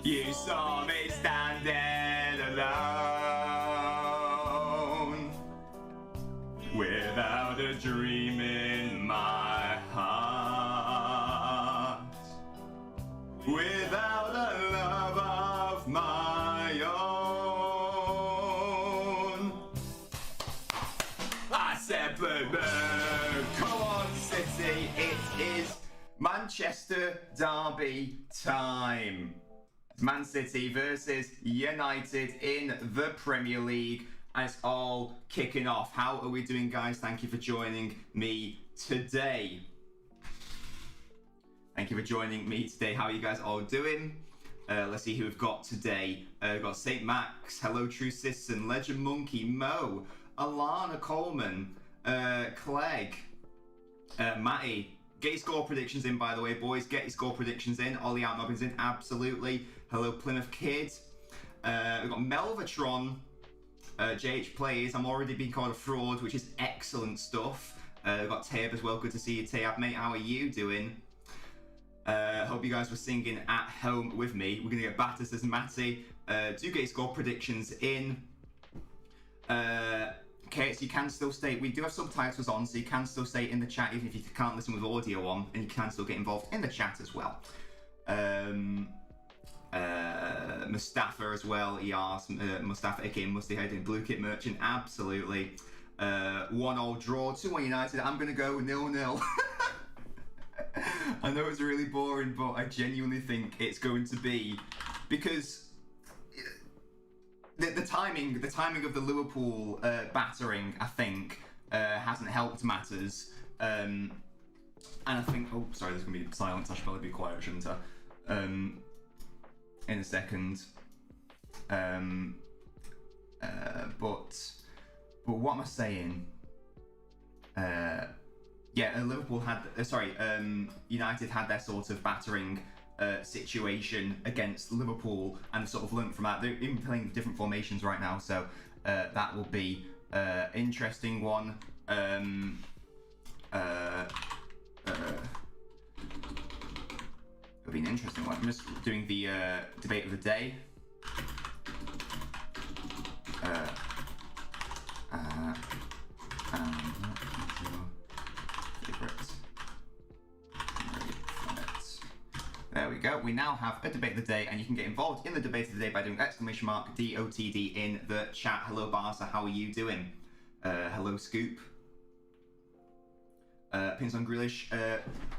You saw me standing alone, without a dream in my heart, without a love of my own. I said blue, come on City, it is Manchester derby time. Man City versus United in the Premier League, and it's all kicking off. How are we doing, guys? Thank you for joining me today. Thank you for joining me today. How are you guys all doing? Let's see who we've got today. We've got St. Max, Hello True Citizen, Legend Monkey, Mo, Alana Coleman, Clegg, Matty. Get your score predictions in, by the way, boys. Get your score predictions in. Ollie LNobbins in, absolutely. Hello, Plymouth Kid. We've got Melvatron, JH Plays. I'm already being called a fraud, which is excellent stuff. We've got Tab as well. Good to see you, Tab, mate. How are you doing? Hope you guys were singing at home with me. We're going to get batter, says Matty. Do get your score predictions in. Okay, so you can still stay, we do have subtitles on, so you can still stay in the chat even if you can't listen with audio on, and you can still get involved in the chat as well. Mustafa as well, he asked, Mustafa aka Musty Head in Blue Kit Merchant, absolutely. 1-1 draw, 2-1 United, I'm going to go 0-0. I know it's really boring, but I genuinely think it's going to be, because the timing of the Liverpool battering, I think, hasn't helped matters. And I think, oh, sorry, there's going to be silence. I should probably be quiet, shouldn't I? In a second. But what am I saying? Yeah, Liverpool had, United had their sort of battering situation against Liverpool, and sort of learnt from that. They're even playing different formations right now, so that will be interesting one. It'll be an interesting one. I'm just doing the debate of the day. There we go. We now have a debate of the day, and you can get involved in the debate of the day by doing !DOTD in the chat. Hello, Barca. How are you doing? Hello, Scoop. Pins on Grealish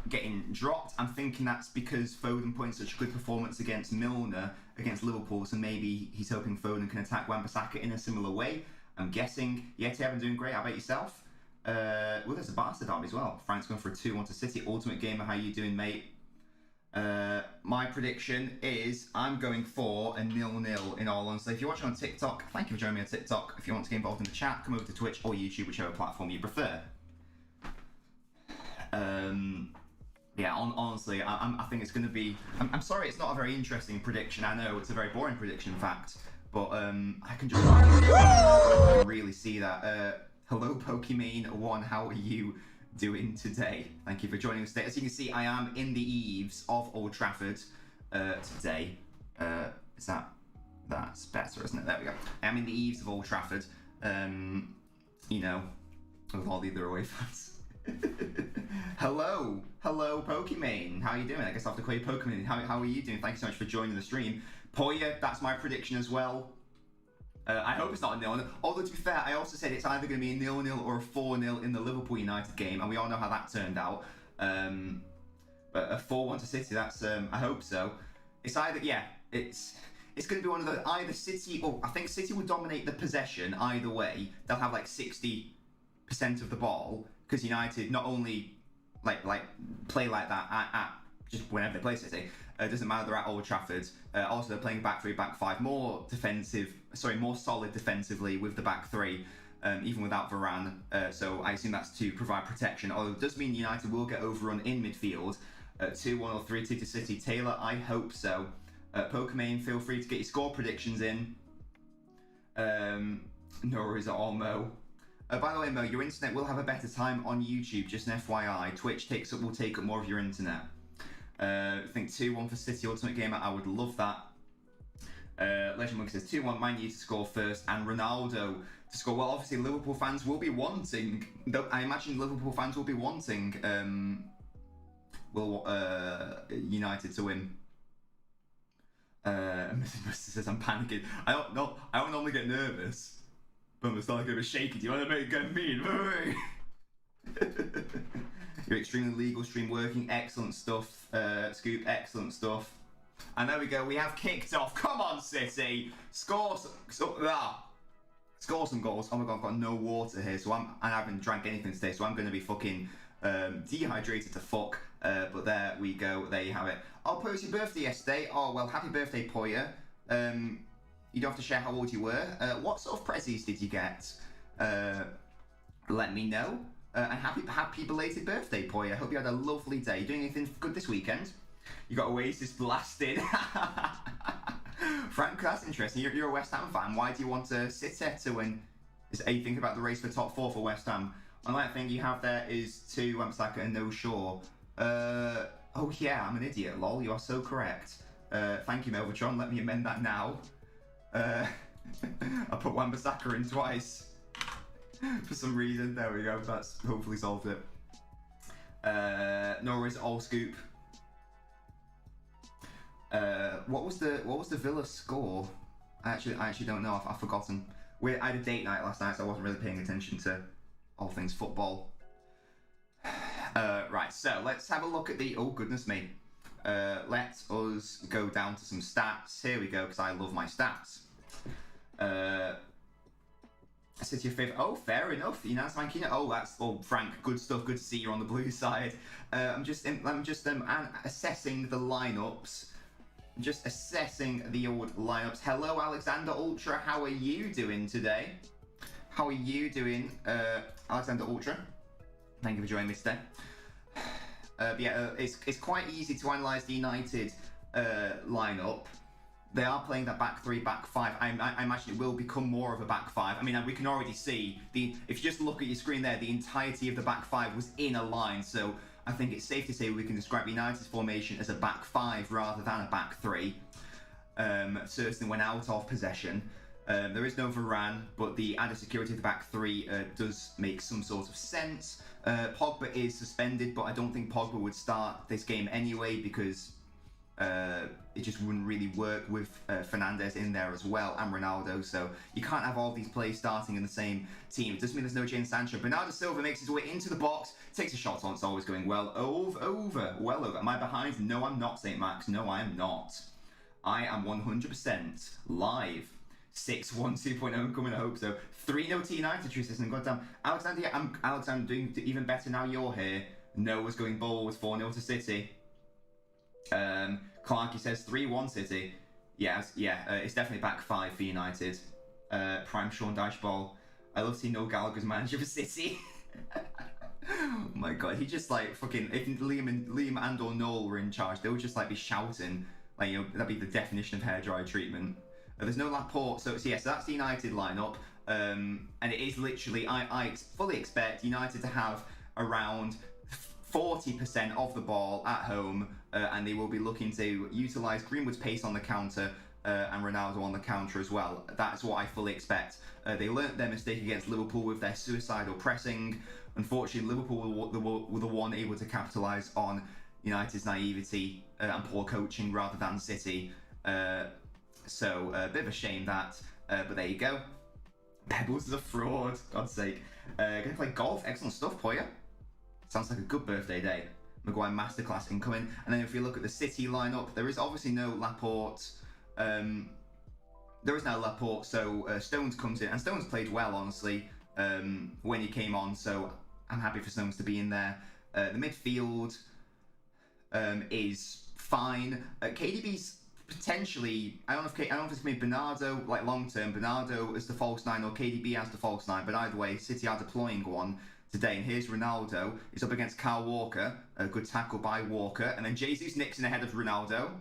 getting dropped. I'm thinking that's because Foden put in such a good performance against Milner against Liverpool, so maybe he's hoping Foden can attack Wan-Bissaka in a similar way. I'm guessing. Yeah, I've been doing great. How about yourself? Well, there's a Barca derby as well. Frank's going for a 2-1 to City. Ultimate Gamer, how you doing, mate? My prediction is I'm going for a 0-0 in all honesty. If you're watching on TikTok, thank you for joining me on TikTok. If you want to get involved in the chat, come over to Twitch or YouTube, whichever platform you prefer. Yeah, honestly, I think it's going to be... I'm sorry, it's not a very interesting prediction. I know it's a very boring prediction, in fact, but I can just really see that. Hello, Pokimane1, how are you doing today? Thank you for joining us today. As you can see, I am in the eaves of Old Trafford today. That's better, isn't it? There we go. I'm in the eaves of Old Trafford. You know, with all the other away fans. Hello, Pokimane. How are you doing? I guess I have to call you Pokimane. How are you doing? Thank you so much for joining the stream. Poya, that's my prediction as well. I hope it's not a 0-0. Although, to be fair, I also said it's either going to be a 0-0 or a 4-0 in the Liverpool United game, and we all know how that turned out. But a 4-1 to City, that's, I hope so. It's either, yeah, it's going to be one of the, either City, or I think City will dominate the possession either way. They'll have like 60% of the ball, because United not only like play like that at just whenever they play City. It doesn't matter, they're at Old Trafford. Also, they're playing back three, back five, more solid defensively with the back three, even without Varane. So I assume that's to provide protection. Although it does mean United will get overrun in midfield. 2-1 or 3-2 to City. Taylor, I hope so. Pokimane, feel free to get your score predictions in. No worries at all, Mo. By the way, Mo, your internet will have a better time on YouTube, just an FYI. Twitch will take up more of your internet. I think 2-1 for City Ultimate Gamer, I would love that. Legend Monk says 2-1, Man U to score first, and Ronaldo to score. Well, obviously Liverpool fans will be wanting. I imagine Liverpool fans will be wanting United to win. Mr. says I'm panicking. I don't normally get nervous, but I'm starting to get a bit shaky. Do you want to make it get mean? Your extremely legal stream working. Excellent stuff, Scoop. Excellent stuff. And there we go. We have kicked off. Come on, City. Score some goals. Oh my god, I've got no water here, so I haven't drank anything today, so I'm going to be fucking dehydrated to fuck. But there we go. There you have it. Oh, Poya, was your birthday yesterday? Oh, well, happy birthday, Poya. You don't have to share how old you were. What sort of prezzies did you get? Let me know. And happy belated birthday, Poya. Hope you had a lovely day. Doing anything good this weekend? You got Oasis blasted. Frank, that's interesting. You're a West Ham fan. Why do you want City to win? Are you thinking about the race for top 4 for West Ham? Only thing you have there is 2 Wamsaka and no Shaw. Oh yeah, I'm an idiot, lol. You are so correct. Thank you, Melvitron. Let me amend that now. I put Wan-Bissaka in twice. For some reason. There we go. That's hopefully solved it. Nor is all Scoop. What was the Villa score? I actually don't know. I've forgotten. I had a date night last night, so I wasn't really paying attention to all things football. Right, so let's have a look at the. Oh goodness me. Let us go down to some stats. Here we go, because I love my stats. City your favourite. Oh, fair enough. United Mankina. Oh, Frank. Good stuff. Good to see you on the blue side. I'm just assessing the lineups. Just assessing the old lineups. Hello, Alexander Ultra. How are you doing today? How are you doing, Alexander Ultra? Thank you for joining me today. It's quite easy to analyse the United lineup. They are playing that back 3, back 5. I imagine it will become more of a back 5. I mean, we can already see if you just look at your screen there, the entirety of the back 5 was in a line. So I think it's safe to say we can describe United's formation as a back 5 rather than a back 3. Certainly when out of possession. There is no Varane, but the added security of the back 3 does make some sort of sense. Pogba is suspended, but I don't think Pogba would start this game anyway because it just wouldn't really work with Fernandes in there as well and Ronaldo. So you can't have all these players starting in the same team. It doesn't mean there's no Jadon Sancho. Bernardo Silva makes his way into the box, takes a shot on. It's always going well over. Am I behind? No, I'm not, St. Max. No, I am not. I am 100% live. 6-1 2.0 coming, I hope so. 3-0 to United, true system. Goddamn. Alexander, yeah, I'm doing even better now you're here. Noah's going bold, 4-0 to City. Clarky says 3-1 City. Yes, it's definitely back 5 for United. Prime Sean Dashball. I love seeing Noel Gallagher's manager for City. Oh my god, he just like fucking, if Liam and or Noel were in charge, they would just like be shouting. Like, you know, that'd be the definition of hairdryer treatment. There's no Laporte, so that's the United lineup. And it is literally, I fully expect United to have around 40% of the ball at home, and they will be looking to utilise Greenwood's pace on the counter and Ronaldo on the counter as well. That's what I fully expect. They learnt their mistake against Liverpool with their suicidal pressing. Unfortunately, Liverpool were the one able to capitalise on United's naivety and poor coaching rather than City. So a bit of a shame that, but there you go. Pebbles is a fraud, God's sake. Gonna play golf, excellent stuff, Poya. Sounds like a good birthday day. Maguire masterclass incoming. And then if you look at the City lineup, there is obviously no Laporte. There is no Laporte, so Stones comes in, and Stones played well, honestly, when he came on. So I'm happy for Stones to be in there. The midfield is fine. KDB's potentially, I don't know if it's going to be Bernardo, like long term, Bernardo as the false 9 or KDB as the false 9, but either way, City are deploying one today. And here's Ronaldo. He's up against Kyle Walker. A good tackle by Walker. And then Jesus nicks in ahead of Ronaldo.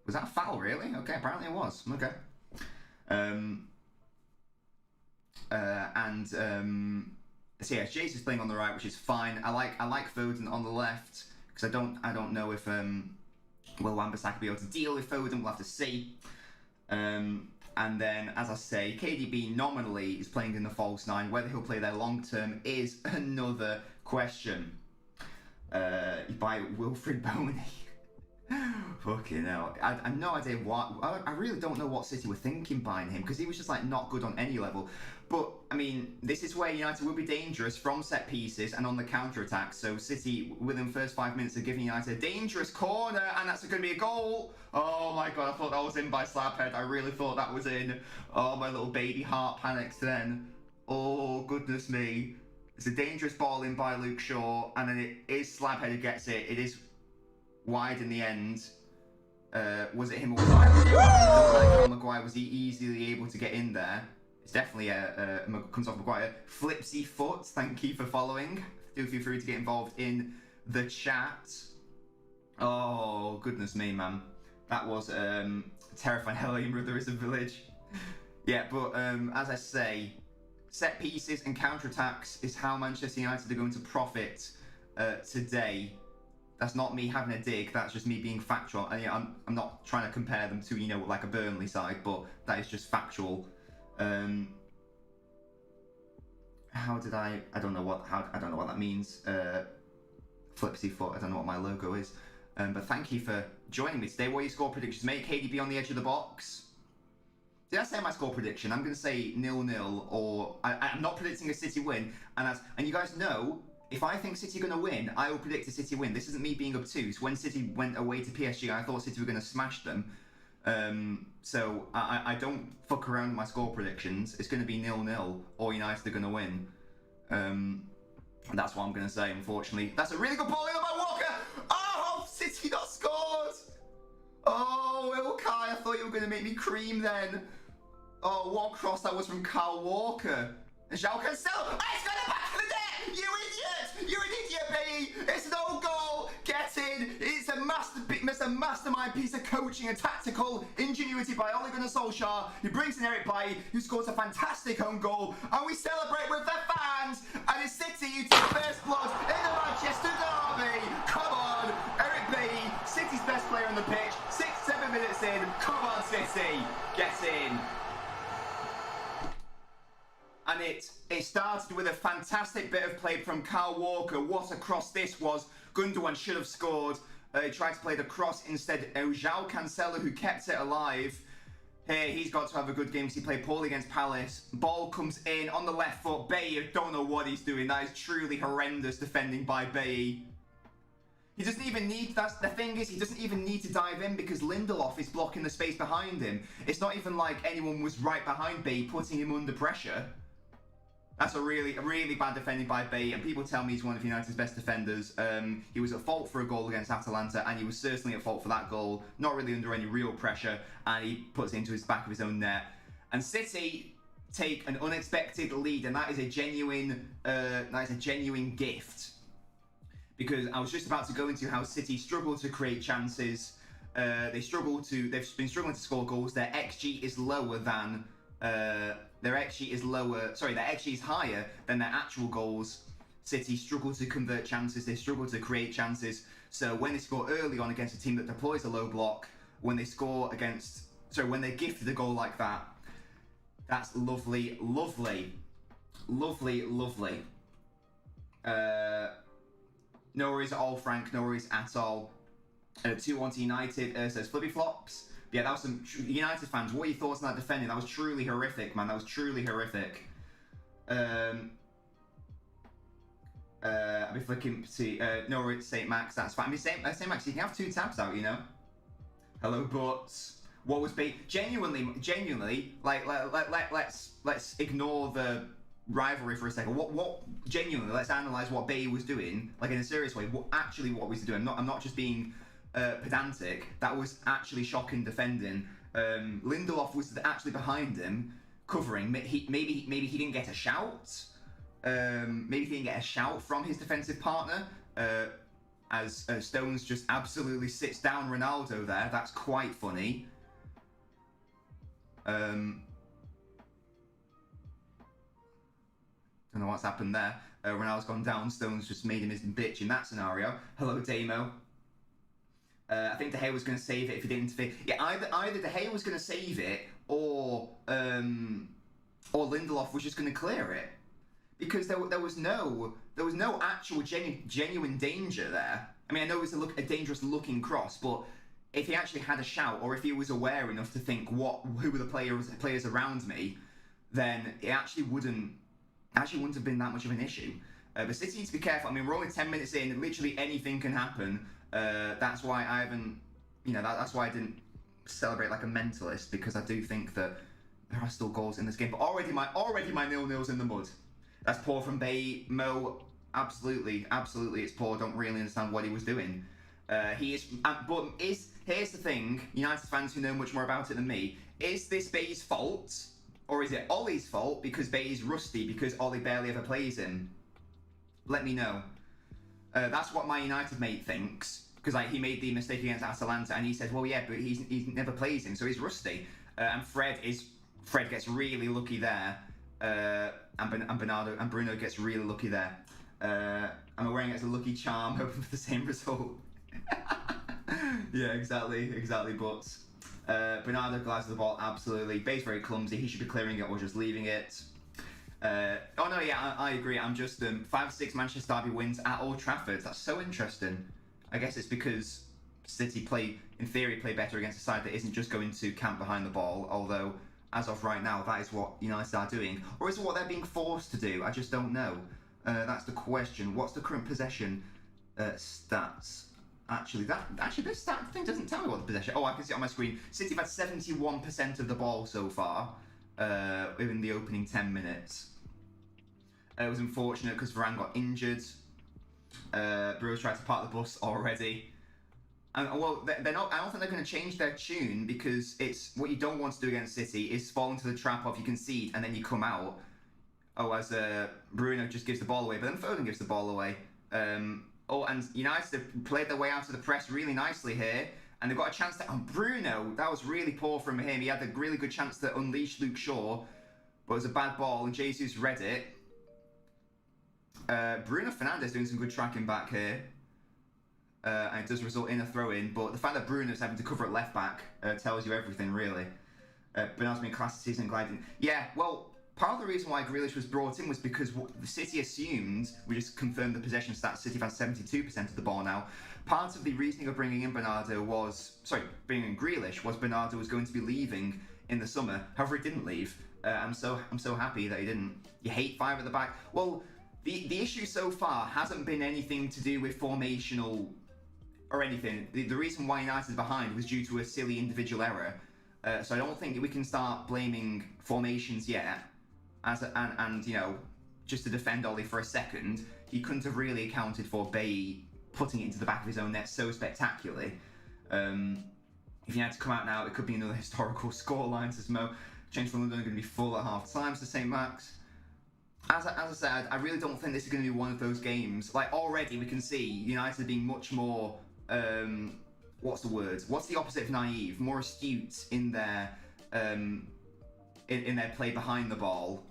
Was that a foul, really? Okay, apparently it was. Okay. So yeah, Jesus playing on the right, which is fine. I like Foden on the left because I don't know if Will Wan-Bissaka be able to deal with Foden? We'll have to see. And then, as I say, KDB nominally is playing in the false nine. Whether he'll play there long term is another question. By Wilfred Boney. Fucking hell. I have no idea what. I really don't know what City were thinking buying him, because he was just like not good on any level. But I mean, this is where United will be dangerous from set pieces and on the counter attack. So City, within the first 5 minutes, are giving United a dangerous corner, and that's going to be a goal. Oh my god, I thought that was in by Slabhead. I really thought that was in. Oh, my little baby heart panics then. Oh, goodness me. It's a dangerous ball in by Luke Shaw, and then it is Slabhead who gets it. It is wide in the end. Was it him or was it Maguire? Was he easily able to get in there? It's definitely comes off Maguire. Flipsy Foot, thank you for following. Do feel free to get involved in the chat. Oh, goodness me, man. That was terrifying. Hello, your brother is a village. Yeah, but as I say, set pieces and counter-attacks is how Manchester United are going to profit today. That's not me having a dig, that's just me being factual. And yeah, I'm not trying to compare them to, you know, like a Burnley side, but that is just factual. How did I don't know what that means. Flipsy Foot, I don't know what my logo is. But thank you for joining me today. What are your score predictions, mate? KDB on the edge of the box. Did I say my score prediction? I'm going to say 0-0, or I'm not predicting a City win. And you guys know, if I think City are going to win, I will predict a City win. This isn't me being obtuse. When City went away to PSG, I thought City were going to smash them. So I don't fuck around with my score predictions. It's going to be 0-0, or United are going to win. That's what I'm going to say, unfortunately. That's a really good ball in by Walker! Oh, City not scored! Oh, Ilkay, I thought you were going to make me cream then. Oh, what cross that was from Kyle Walker. And João Cancelo, it's got the back of the net! You idiot! You're an idiot, baby! It's no goal! Get in! It's a mastermind piece of coaching and tactical ingenuity by Ole Gunnar Solskjaer, who brings in Eric Bailly, who scores a fantastic own goal, and we celebrate with the fans! And it's City who took first blood in the Manchester derby! Come on! Eric Bailly, City's best player on the pitch, 6-7 minutes in, come on City! Get in! And it started with a fantastic bit of play from Kyle Walker. What a cross this was. Gundogan should have scored. He tried to play the cross instead. João Cancelo, who kept it alive. Here, he's got to have a good game because he played poorly against Palace. Ball comes in on the left foot. Bailly, don't know what he's doing. That is truly horrendous defending by Bailly. He doesn't even need, the thing is, he doesn't even need to dive in because Lindelof is blocking the space behind him. It's not even like anyone was right behind Bailly putting him under pressure. That's a really bad defending by Bailly, and people tell me he's one of United's best defenders. He was at fault for a goal against Atalanta, and he was certainly at fault for that goal. Not really under any real pressure, and he puts it into his back of his own net. And City take an unexpected lead, and that is a genuine gift. Because I was just about to go into how City struggle to create chances. They've been struggling to score goals. Their XG is lower than. Their XG is higher than their actual goals. City struggle to convert chances, they struggle to create chances. So when they score early on against a team that deploys a low block, when they're gifted a goal like that, that's lovely, lovely. Lovely, lovely. No worries at all, Frank, no worries at all. 2-1 to United, says Flippy Flops. Yeah, that was some United fans. What are your thoughts on that defending? That was truly horrific, man. That was truly horrific. I'll be flicking to no worries, St. Max. That's fine. I mean, St. Max, you can have two tabs out, you know. Hello, but what was genuinely like let's ignore the rivalry for a second. What genuinely? Let's analyze what Bailly was doing, like in a serious way. What was he doing? I'm not just being pedantic. That was actually shocking defending. Lindelof was actually behind him, covering. Maybe he didn't get a shout. Maybe he didn't get a shout from his defensive partner. As Stones just absolutely sits down Ronaldo there. That's quite funny. Don't know what's happened there. Ronaldo's gone down. Stones just made him his bitch in that scenario. Hello, Damo. I think De Gea was going to save it if he didn't interfere. Yeah, either De Gea was going to save it, or Lindelof was just going to clear it, because there was no actual genuine danger there. I mean, I know it was a dangerous looking cross, but if he actually had a shout, or if he was aware enough to think who were the players around me, then it actually wouldn't have been that much of an issue. But City needs to be careful. I mean, we're only 10 minutes in, literally anything can happen. That's why I haven't, that's why I didn't celebrate like a mentalist, because I do think that there are still goals in this game. But already my 0-0's in the mud. That's poor from Bay. Mo, absolutely, it's poor. Don't really understand what he was doing. Here's the thing, United fans who know much more about it than me, is this Bay's fault, or is it Ollie's fault because Bay's rusty, because Ollie barely ever plays him? Let me know. That's what my United mate thinks, because he made the mistake against Atalanta, and he said, well, yeah, but he never plays him, so he's rusty. And Fred gets really lucky there, and Bernardo and Bruno gets really lucky there. And wearing it as a lucky charm, hoping for the same result. Yeah, exactly. But Bernardo glides the ball absolutely. Bay's very clumsy. He should be clearing it or just leaving it. Oh no, yeah, I agree. I'm just 5-6 Manchester Derby wins at Old Trafford. That's so interesting. I guess it's because City in theory, play better against a side that isn't just going to camp behind the ball. Although, as of right now, that is what United are doing, or is it what they're being forced to do? I just don't know. That's the question. What's the current possession stats? Actually, this stat thing doesn't tell me what the possession. Oh, I can see it on my screen. City have had 71% of the ball so far in the opening 10 minutes. It was unfortunate because Varane got injured. Bruce tried to park the bus already. And well, they're not. I don't think they're going to change their tune, because it's what you don't want to do against City is fall into the trap of you concede and then you come out. Oh, as Bruno just gives the ball away, but then Foden gives the ball away. And United have played their way out of the press really nicely here, and they've got a chance to. Oh, Bruno, that was really poor from him. He had a really good chance to unleash Luke Shaw, but it was a bad ball, and Jesus read it. Bruno Fernandes doing some good tracking back here, and it does result in a throw-in. But the fact that Bruno's having to cover at left back tells you everything, really. Bernardo's been class this season, gliding. Yeah, well. Part of the reason why Grealish was brought in was because the City assumed, we just confirmed the possession stats, City have 72% of the ball now. Part of the reasoning of bringing in bringing in Grealish was Bernardo was going to be leaving in the summer. However, he didn't leave. I'm so happy that he didn't. You hate 5 at the back. Well, the issue so far hasn't been anything to do with formational or anything. The reason why United is behind was due to a silly individual error. So I don't think we can start blaming formations yet. And just to defend Ollie for a second, he couldn't have really accounted for Bay putting it into the back of his own net so spectacularly. If he had to come out now, it could be another historical scoreline, says Mo. James from London are going to be full at half time, to St. Max. As I said, I really don't think this is going to be one of those games. Like, already we can see United being much more, what's the word? What's the opposite of naive? More astute in their in their play behind the ball.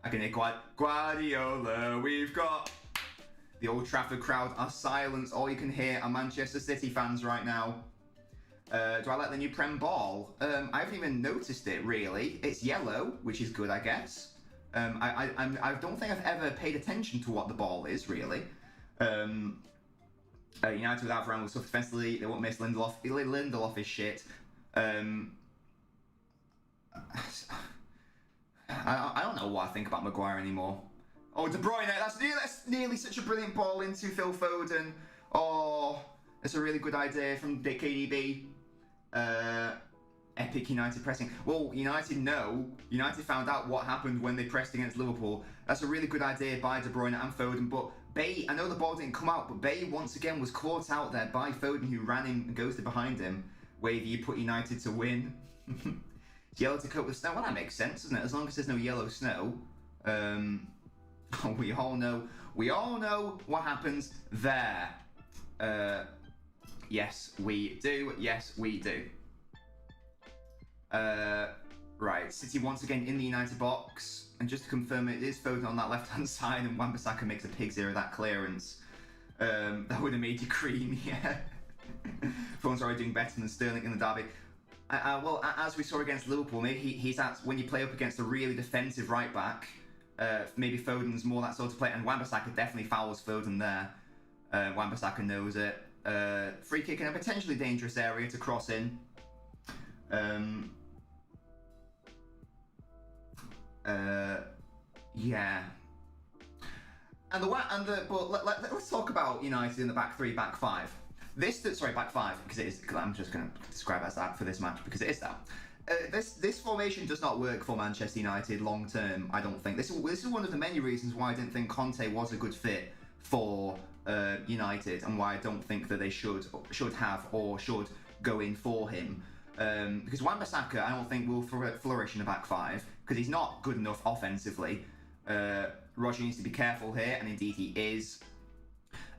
I can hear Guardiola, we've got... The Old Trafford crowd are silent. All you can hear are Manchester City fans right now. Do I like the new Prem ball? I haven't even noticed it, really. It's yellow, which is good, I guess. I don't think I've ever paid attention to what the ball is, really. United without Varane will suffer defensively. They won't miss Lindelof. Lindelof is shit. I don't know what I think about Maguire anymore. Oh, De Bruyne, that's nearly such a brilliant ball into Phil Foden. Oh, it's a really good idea from KDB. Epic United pressing. Well, United found out what happened when they pressed against Liverpool. That's a really good idea by De Bruyne and Foden, but Bay, I know the ball didn't come out, but Bay once again was caught out there by Foden, who ran him and ghosted behind him. Wavy, you put United to win. Yellow to cope with snow. Well, that makes sense, doesn't it? As long as there's no yellow snow. We all know what happens there. Yes, we do. Yes, we do. Right, City once again in the United box. And just to confirm, it is Foden on that left-hand side, and Wan-Bissaka makes a pig's ear of that clearance. That would have made you cream, yeah. Foden's already doing better than Sterling in the derby. Well, as we saw against Liverpool, maybe he's at, when you play up against a really defensive right back, maybe Foden's more that sort of player, and Wan-Bissaka definitely fouls Foden there. Wan-Bissaka knows it. Free kick in a potentially dangerous area to cross in. Yeah. Let's talk about United in the back three, back five. Back five, because it is. I'm just going to describe it as that for this match because it is that. This formation does not work for Manchester United long term. I don't think this is one of the many reasons why I didn't think Conte was a good fit for United, and why I don't think that they should have or should go in for him. Because Wan-Bissaka, I don't think will flourish in the back five because he's not good enough offensively. Roger needs to be careful here, and indeed he is.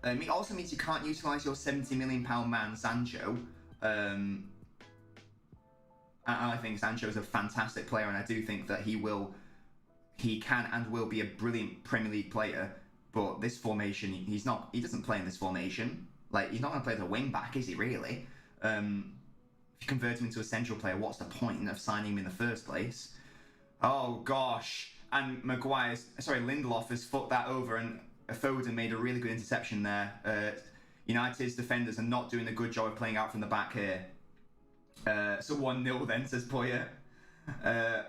It also means you can't utilise your £70 million man Sancho. I think Sancho is a fantastic player, and I do think that he can and will be a brilliant Premier League player. But this formation, he doesn't play in this formation. Like, he's not going to play the wing back, is he really? If you convert him into a central player, what's the point of signing him in the first place? Oh gosh. And Lindelof has fucked that over, and Foden made a really good interception there. United's defenders are not doing a good job of playing out from the back here. So 1-0 then, says Poya.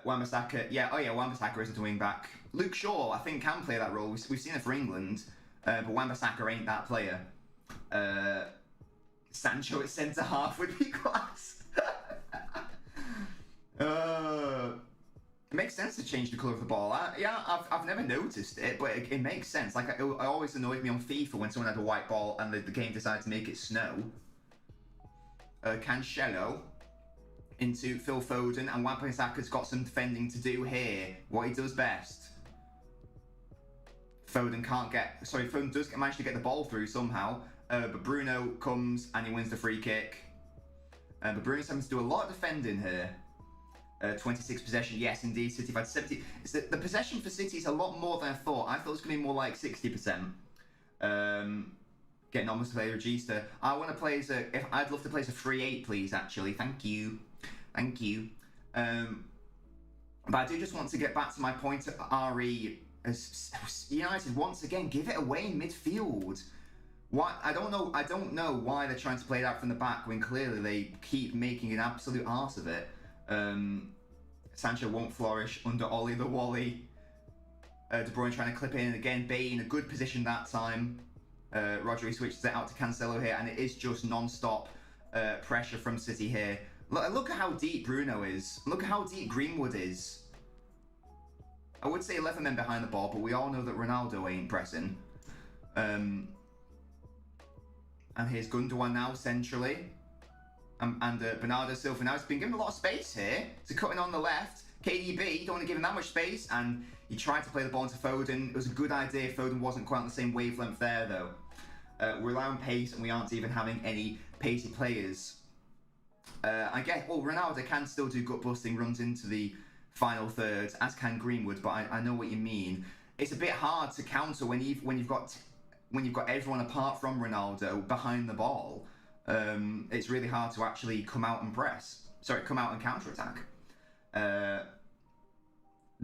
Wan-Bissaka, Wan-Bissaka isn't a wing back. Luke Shaw, I think, can play that role. We've seen it for England, but Wan-Bissaka ain't that player. Sancho at centre half would be class. It makes sense to change the colour of the ball. I've never noticed it, but it makes sense. Like, it always annoyed me on FIFA when someone had a white ball and the game decided to make it snow. Cancelo into Phil Foden, and Wan-Bissaka's got some defending to do here. What he does best. Foden does manage to get the ball through somehow, but Bruno comes and he wins the free kick. But Bruno's having to do a lot of defending here. 26 possession, yes indeed, City have had 70. The possession for City is a lot more than I thought. I thought it was going to be more like 60%. Getting on to play Regista. I'd love to play as a 3-8, please, actually. Thank you. But I do just want to get back to my point at RE. As United once again give it away in midfield. I don't know why they're trying to play it out from the back when clearly they keep making an absolute arse of it. Sancho won't flourish under Ollie the Wally. De Bruyne trying to clip in again. Bay in a good position that time. Rodri switches it out to Cancelo here, and it is just non-stop pressure from City here. Look at how deep Bruno is. Look at how deep Greenwood is. I would say 11 men behind the ball, but we all know that Ronaldo ain't pressing. And here's Gundogan now centrally. And Bernardo Silva now has been given a lot of space here. So cutting on the left. KDB, you don't want to give him that much space. And he tried to play the ball into Foden. It was a good idea. Foden wasn't quite on the same wavelength there, though. We're allowing pace, and we aren't even having any pacey players. I guess, Ronaldo can still do gut-busting runs into the final third, as can Greenwood, but I know what you mean. It's a bit hard to counter when you've got everyone apart from Ronaldo behind the ball. It's really hard to actually come out and counter-attack.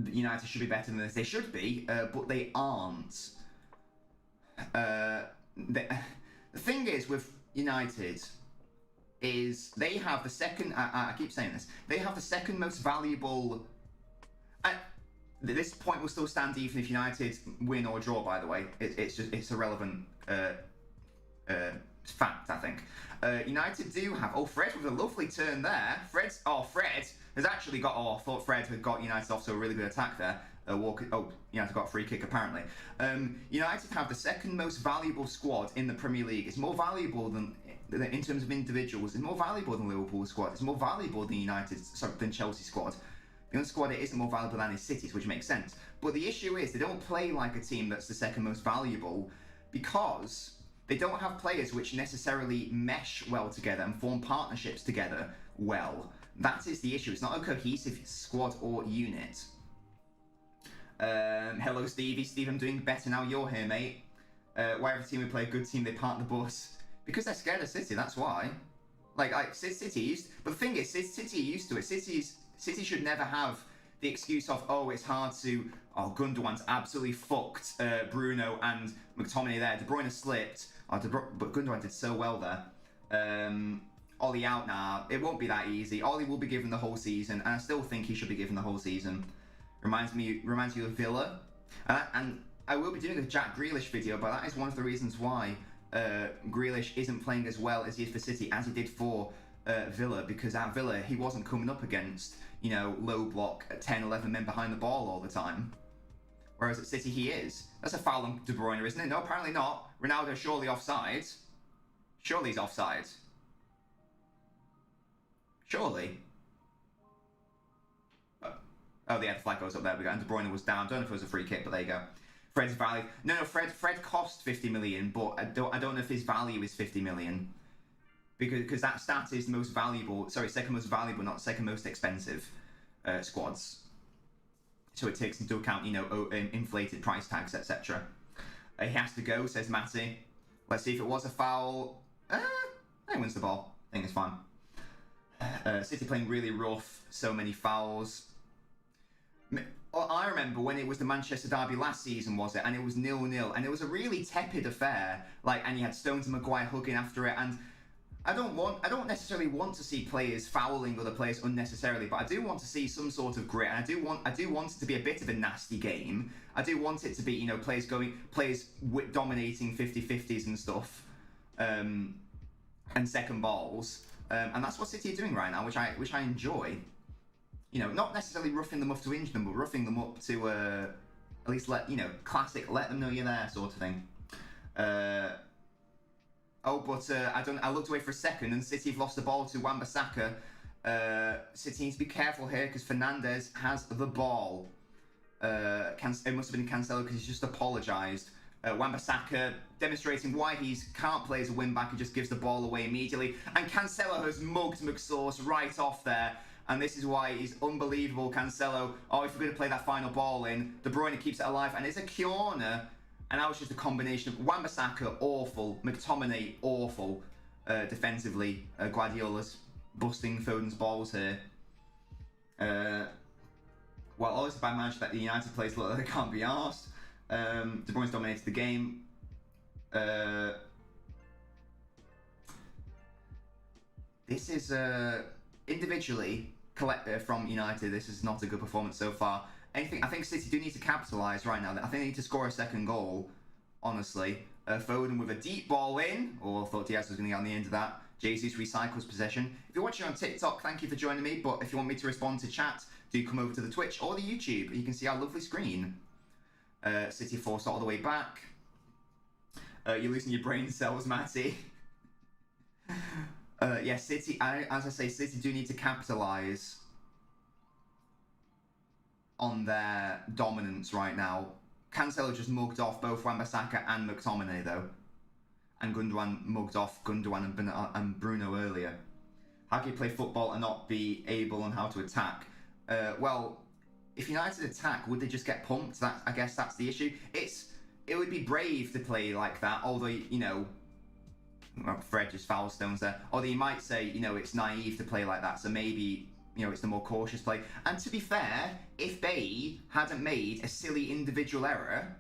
United should be better than this. They should be, but they aren't. The thing is with United is they have the second. I keep saying this. They have the second most valuable. This point will still stand even if United win or draw. By the way, it's irrelevant fact. I think United do have. Fred with a lovely turn there. Fred has actually got. I thought Fred had got United off to a really good attack there. United got a free kick apparently. United have the second most valuable squad in the Premier League. It's more valuable than, in terms of individuals, it's more valuable than Liverpool's squad. It's more valuable than than Chelsea's squad. The only squad that isn't more valuable than is City's, which makes sense. But the issue is they don't play like a team that's the second most valuable because they don't have players which necessarily mesh well together and form partnerships together well. That is the issue. It's not a cohesive squad or unit. Hello, Stevie. Steve, I'm doing better now you're here, mate. Why every team we play a good team, they park the bus. Because they're scared of City, that's why. Like City used... But the thing is, City are used to it. City should never have the excuse of, oh, it's hard to... Oh, Gundogan's absolutely fucked Bruno and McTominay there. De Bruyne slipped. But Gundogan did so well there. Ollie out now. It won't be that easy. Ollie will be given the whole season, and I still think he should be given the whole season. Reminds you of Villa. And I will be doing a Jack Grealish video, but that is one of the reasons why Grealish isn't playing as well as he is for City, as he did for Villa, because at Villa, he wasn't coming up against, you know, low block 10, 11 men behind the ball all the time. Whereas at City, he is. That's a foul on De Bruyne, isn't it? No, apparently not. Ronaldo surely offside. Surely he's offside. Surely. Oh, yeah, the flag goes up there. And De Bruyne was down. Don't know if it was a free kick, but there you go. Fred's value. No, Fred cost 50 million, but I don't know if his value is 50 million. Because that stat is the most valuable, second most valuable, not second most expensive squads. So it takes into account, you know, inflated price tags, etc. He has to go, says Matty. Let's see if it was a foul. He wins the ball. I think it's fine. City playing really rough, so many fouls. I remember when it was the Manchester derby last season, was it? And it was 0-0, and it was a really tepid affair. Like, and you had Stones and Maguire hugging after it, and I don't necessarily want to see players fouling other players unnecessarily, but I do want to see some sort of grit, and I do want it to be a bit of a nasty game. I do want it to be, you know, players dominating 50-50s and stuff, and second balls, and that's what City are doing right now, which I enjoy. You know, not necessarily roughing them up to injure them, but roughing them up to at least let them know you're there, sort of thing. I looked away for a second, and City have lost the ball to Wan-Bissaka. City needs to be careful here because Fernandes has the ball. It must have been Cancelo because he's just apologised. Wan-Bissaka demonstrating why he can't play as a wing-back. He just gives the ball away immediately. And Cancelo has mugged McSauce right off there. And this is why he's unbelievable, Cancelo. Oh, if we're going to play that final ball in, De Bruyne keeps it alive. And it's a corner. And that was just a combination of Wan-Bissaka, awful. McTominay, awful. Defensively, Guardiola's busting Foden's balls here. Well, obviously by Manchester that the United players look like they can't be arsed. De Bruyne's dominated the game. This is individually from United. This is not a good performance so far. I think City do need to capitalise right now. I think they need to score a second goal. Honestly, Foden with a deep ball in. I thought Diaz was going to get on the end of that. Jesus recycles possession. If you're watching on TikTok, thank you for joining me. But if you want me to respond to chat, do come over to the Twitch or the YouTube. You can see our lovely screen. City forced all the way back. You're losing your brain cells, Matty. Yeah, City, as I say, City do need to capitalise on their dominance right now. Cancelo just mugged off both Wan-Bissaka and McTominay, though. And Gundogan mugged off Gundogan and Bruno earlier. How can you play football and not be able on how to attack? Well, if United attack, would they just get pumped? I guess that's the issue. It would be brave to play like that, although, you know, Fred just foul Stones there. Although you might say, you know, it's naive to play like that, so maybe, you know, it's the more cautious play. And to be fair, if they hadn't made a silly individual error,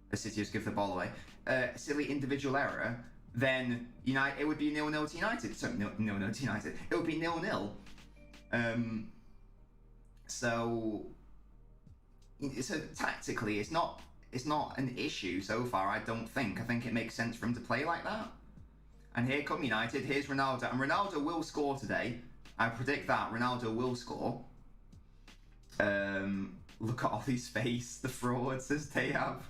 the City just give the ball away, a silly individual error, then it would be 0-0 to United. Sorry, 0-0 to United. It would be 0-0. So tactically, it's not an issue so far. I don't think. I think it makes sense for him to play like that. And here come United. Here's Ronaldo, and Ronaldo will score today. I predict that Ronaldo will score. Look at Ollie's face. The fraud, says Tayab.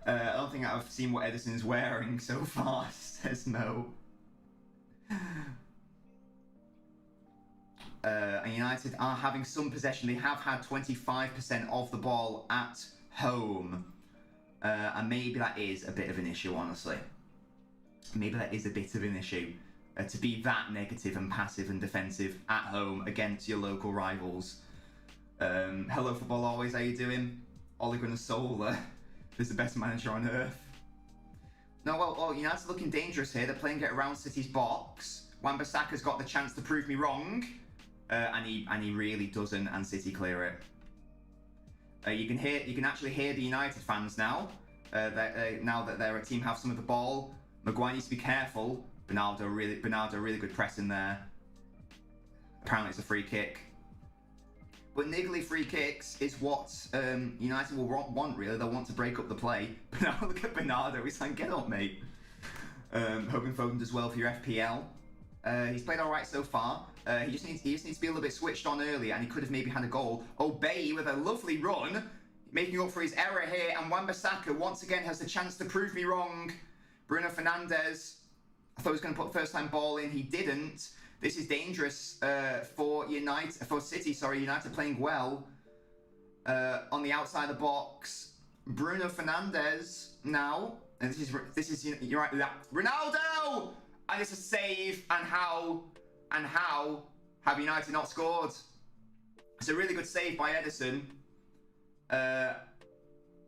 I don't think I've seen what Edison's wearing so far, says Mo. And United are having some possession. They have had 25% of the ball at home. And maybe that is a bit of an issue, honestly. Maybe that is a bit of an issue. To be that negative and passive and defensive at home against your local rivals. Hello, Football Always, how you doing? Ole Gunnar Solar. is the best manager on earth. No, well, United's looking dangerous here. They're playing it around City's box. Wan-Bissaka's got the chance to prove me wrong. And he really doesn't, and City clear it. You can actually hear the United fans now. Now that their team have some of the ball. Maguire needs to be careful. Bernardo really good press in there. Apparently it's a free kick. But niggly free kicks is what United will want, really. They'll want to break up the play. But now look at Bernardo. He's like, get up, mate. Hoping Foden does well for your FPL. He's played all right so far. He just needs to be a little bit switched on earlier, and he could have maybe had a goal. Bailly with a lovely run, making up for his error here. And Wan-Bissaka once again has the chance to prove me wrong. Bruno Fernandes. I thought he was going to put first-time ball in. He didn't. This is dangerous for City. United playing well on the outside of the box. Bruno Fernandes now, and this is you're right. Ronaldo, and it's a save. And how have United not scored? It's a really good save by Ederson.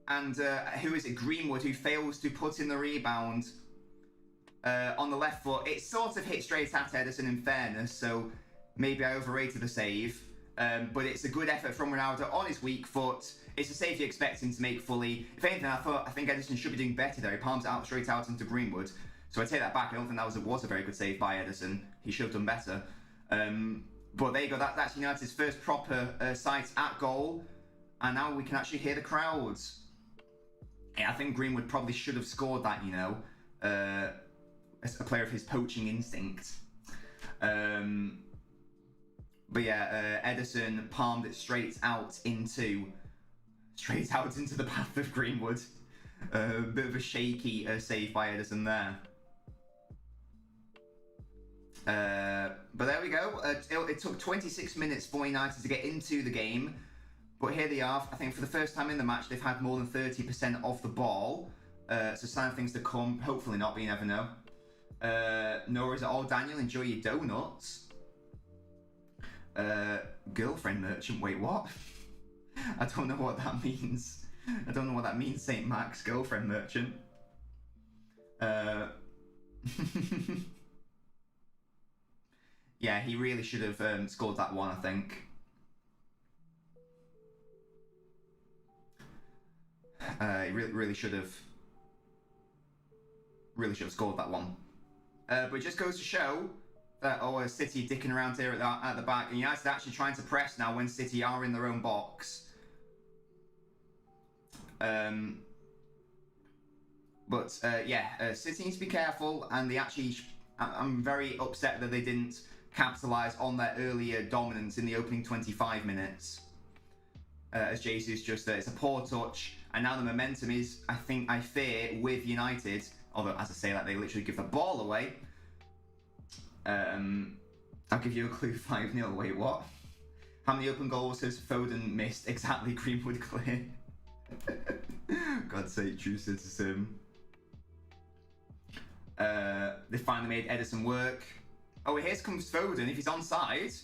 And who is it? Greenwood, who fails to put in the rebound. On the left foot, it sort of hit straight at Ederson in fairness, so maybe I overrated the save. But it's a good effort from Ronaldo on his weak foot. It's a save you expect him to make fully. If anything, I think Ederson should be doing better there. He palms it out straight out into Greenwood. So I take that back. I don't think that was a very good save by Ederson. He should have done better. But there you go. That's United's first proper sight at goal. And now we can actually hear the crowds. Yeah, I think Greenwood probably should have scored that, a player of his poaching instinct. But yeah, Ederson palmed it straight out into the path of Greenwood. Bit of a shaky save by Ederson there. But there we go. It took 26 minutes for United to get into the game. But here they are. I think for the first time in the match, they've had more than 30% of the ball. So sign of things to come. Hopefully not, but you never know. No worries at all, Daniel. Enjoy your donuts. Girlfriend merchant. Wait, what? I don't know what that means. I don't know what that means, St. Max. Girlfriend merchant. Yeah, he really should have scored that one, I think. He really should have scored that one. But it just goes to show that City dicking around here at the back, and United actually trying to press now when City are in their own box. City needs to be careful, and they actually. I'm very upset that they didn't capitalise on their earlier dominance in the opening 25 minutes. As Jesus just it's a poor touch, and now the momentum is, I fear, with United. Although, as I say that, they literally give the ball away. I'll give you a clue. 5-0. Wait, what? How many open goals has Foden missed? Exactly, Greenwood clear. God's sake, true citizen. They finally made Ederson work. Oh, here comes Foden. If he's onside,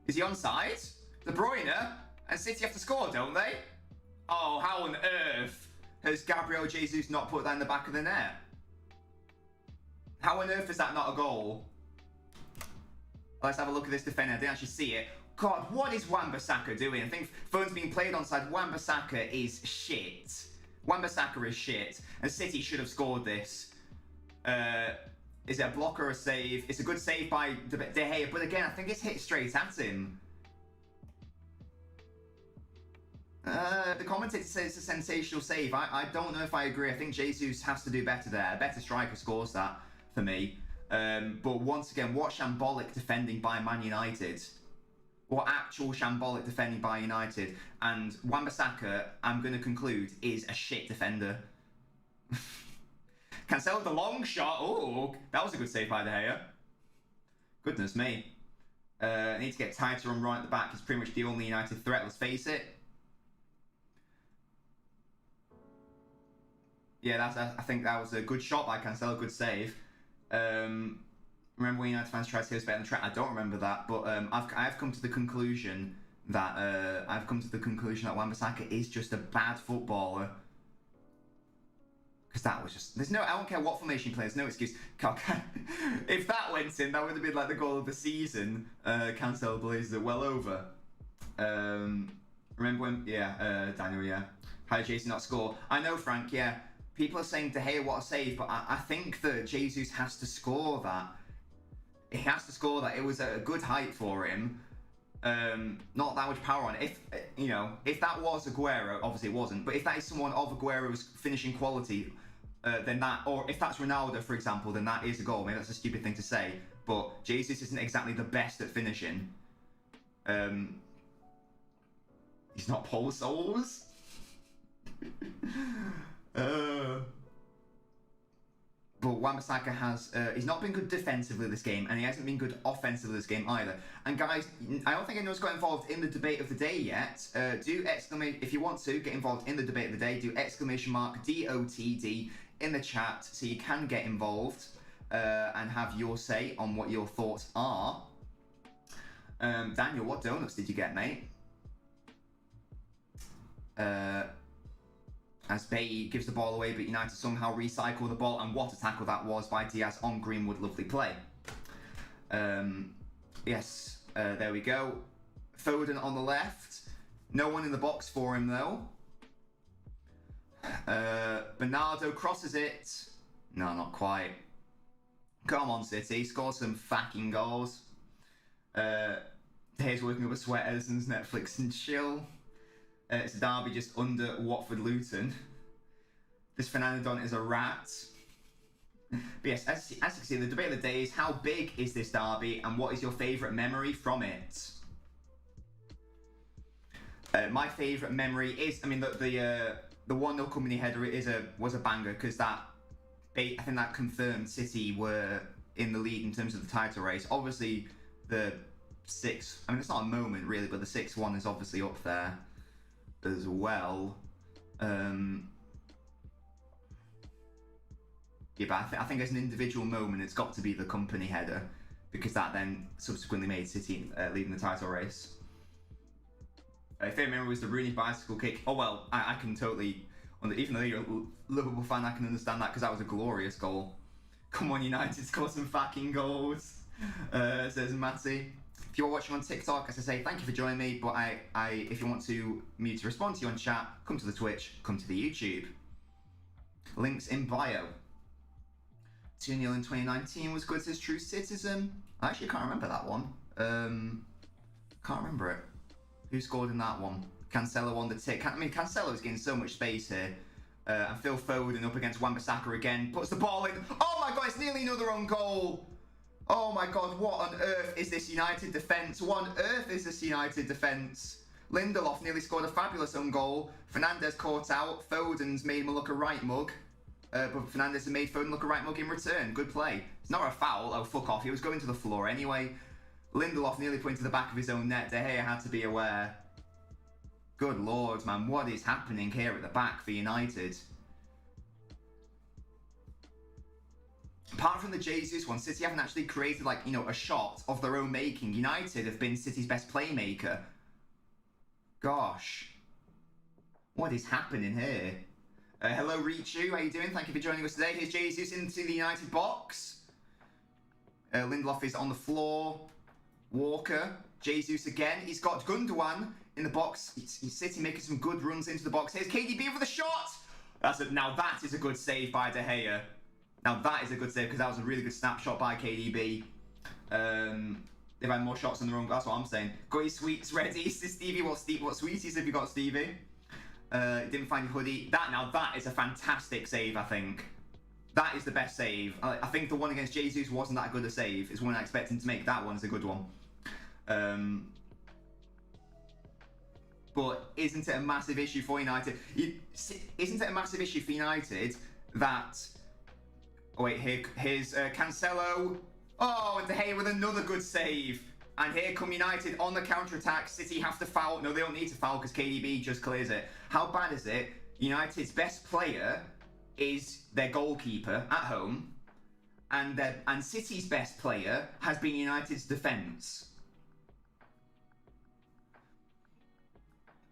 is he onside? De Bruyne and City have to score, don't they? Oh, how on earth has Gabriel Jesus not put that in the back of the net? How on earth is that not a goal? Let's have a look at this defender. I didn't actually see it. God, what is Wan-Bissaka doing? I think Foden's being played onside. Wan-Bissaka is shit. Wan-Bissaka is shit. And City should have scored this. Is it a block or a save? It's a good save by De Gea, but again, I think it's hit straight at him. The commentator says it's a sensational save. I don't know if I agree. I think Jesus has to do better there. A better striker scores that for me. But once again, what shambolic defending by Man United. What actual shambolic defending by United. And Wan-Bissaka, I'm going to conclude, is a shit defender. Cancel the long shot. Oh, that was a good save by De Gea. Goodness me. Need to get tighter and right at the back. It's pretty much the only United threat. Let's face it. Yeah, I think that was a good shot by Cancelo. Good save. Remember when United fans tried to say us better than Trent? I don't remember that, but I've come to the conclusion that Wan-Bissaka is just a bad footballer. Because that was just, I don't care what formation he plays, no excuse. If that went in, that would have been like the goal of the season. Cancel Blazers are well over. Remember when, Daniel, how did Jesus not score? I know, Frank, people are saying De Gea, what a save, but I think that Jesus has to score that. He has to score that. It was a good height for him. Not that much power on it. If that was Aguero, obviously it wasn't, but if that is someone of Aguero's finishing quality, then that, or if that's Ronaldo, for example, then that is a goal. Maybe that's a stupid thing to say, but Jesus isn't exactly the best at finishing. He's not Paul Scholes. But Wan-Bissaka has, he's not been good defensively this game, and he hasn't been good offensively this game either. And guys, I don't think anyone's got involved in the debate of the day yet. If you want to get involved in the debate of the day, do exclamation mark DOTD in the chat so you can get involved and have your say on what your thoughts are. Daniel, what donuts did you get, mate? As Bailly gives the ball away, but United somehow recycle the ball, and what a tackle that was by Diaz on Greenwood. Lovely play. Yes, there we go. Foden on the left. No one in the box for him, though. Bernardo crosses it. No, not quite. Come on, City. Score some fucking goals. Here's working up a sweat, Edison's Netflix and chill. It's Derby just under Watford Luton. This Fernandon is a rat. But yes, as you can see, the debate of the day is how big is this derby and what is your favourite memory from it? My favourite memory is, the 1-0 company header was a banger, because I think that confirmed City were in the lead in terms of the title race. Obviously, the 6, it's not a moment really, but the 6-1 is obviously up there as well. But I think as an individual moment, it's got to be the company header, because that then subsequently made City leading the title race. Favourite memory was the Rooney bicycle kick. Oh well, I can totally, even though you're a Liverpool fan, I can understand that, because that was a glorious goal. Come on, United, score some fucking goals, says Matty. If you're watching on TikTok, as I say, thank you for joining me, but if you want me to respond to you on chat, come to the Twitch, come to the YouTube. Links in bio. 2-0 in 2019 was good, says True Citizen. I actually can't remember that one. Can't remember it. Who scored in that one? Cancelo on the tick. Cancelo's getting so much space here. And Phil Foden up against Wan-Bissaka again. Puts the ball in. Oh my god, it's nearly another own goal. Oh my god, what on earth is this United defence? What on earth is this United defence? Lindelof nearly scored a fabulous own goal. Fernandes caught out. Foden's made him look a right mug. But Fernandes has made Foden look a right mug in return. Good play. It's not a foul. Oh, fuck off. He was going to the floor anyway. Lindelof nearly put into the back of his own net. De Gea had to be aware. Good lord, man. What is happening here at the back for United? Apart from the Jesus one, City haven't actually created, a shot of their own making. United have been City's best playmaker. Gosh. What is happening here? Hello, Richu. How you doing? Thank you for joining us today. Here's Jesus into the United box. Lindelof is on the floor. Walker. Jesus again. He's got Gundogan in the box. City making some good runs into the box. Here's KDB for the shot. Now that is a good save by De Gea. Now that is a good save, because that was a really good snapshot by KDB. They've had more shots on the wrong. That's what I'm saying. Got your sweets ready. Stevie, what sweeties have you got, Stevie? Didn't find hoodie. That is a fantastic save, I think. That is the best save. I think the one against Jesus wasn't that good a save. It's one I expect him to make. That one's a good one. But isn't it a massive issue for United? Isn't it a massive issue for United that... Oh wait, here's Cancelo. Oh, and De Gea with another good save. And here come United on the counter-attack. City have to foul. No, they don't need to foul because KDB just clears it. How bad is it? United's best player is their goalkeeper at home. And City's best player has been United's defence.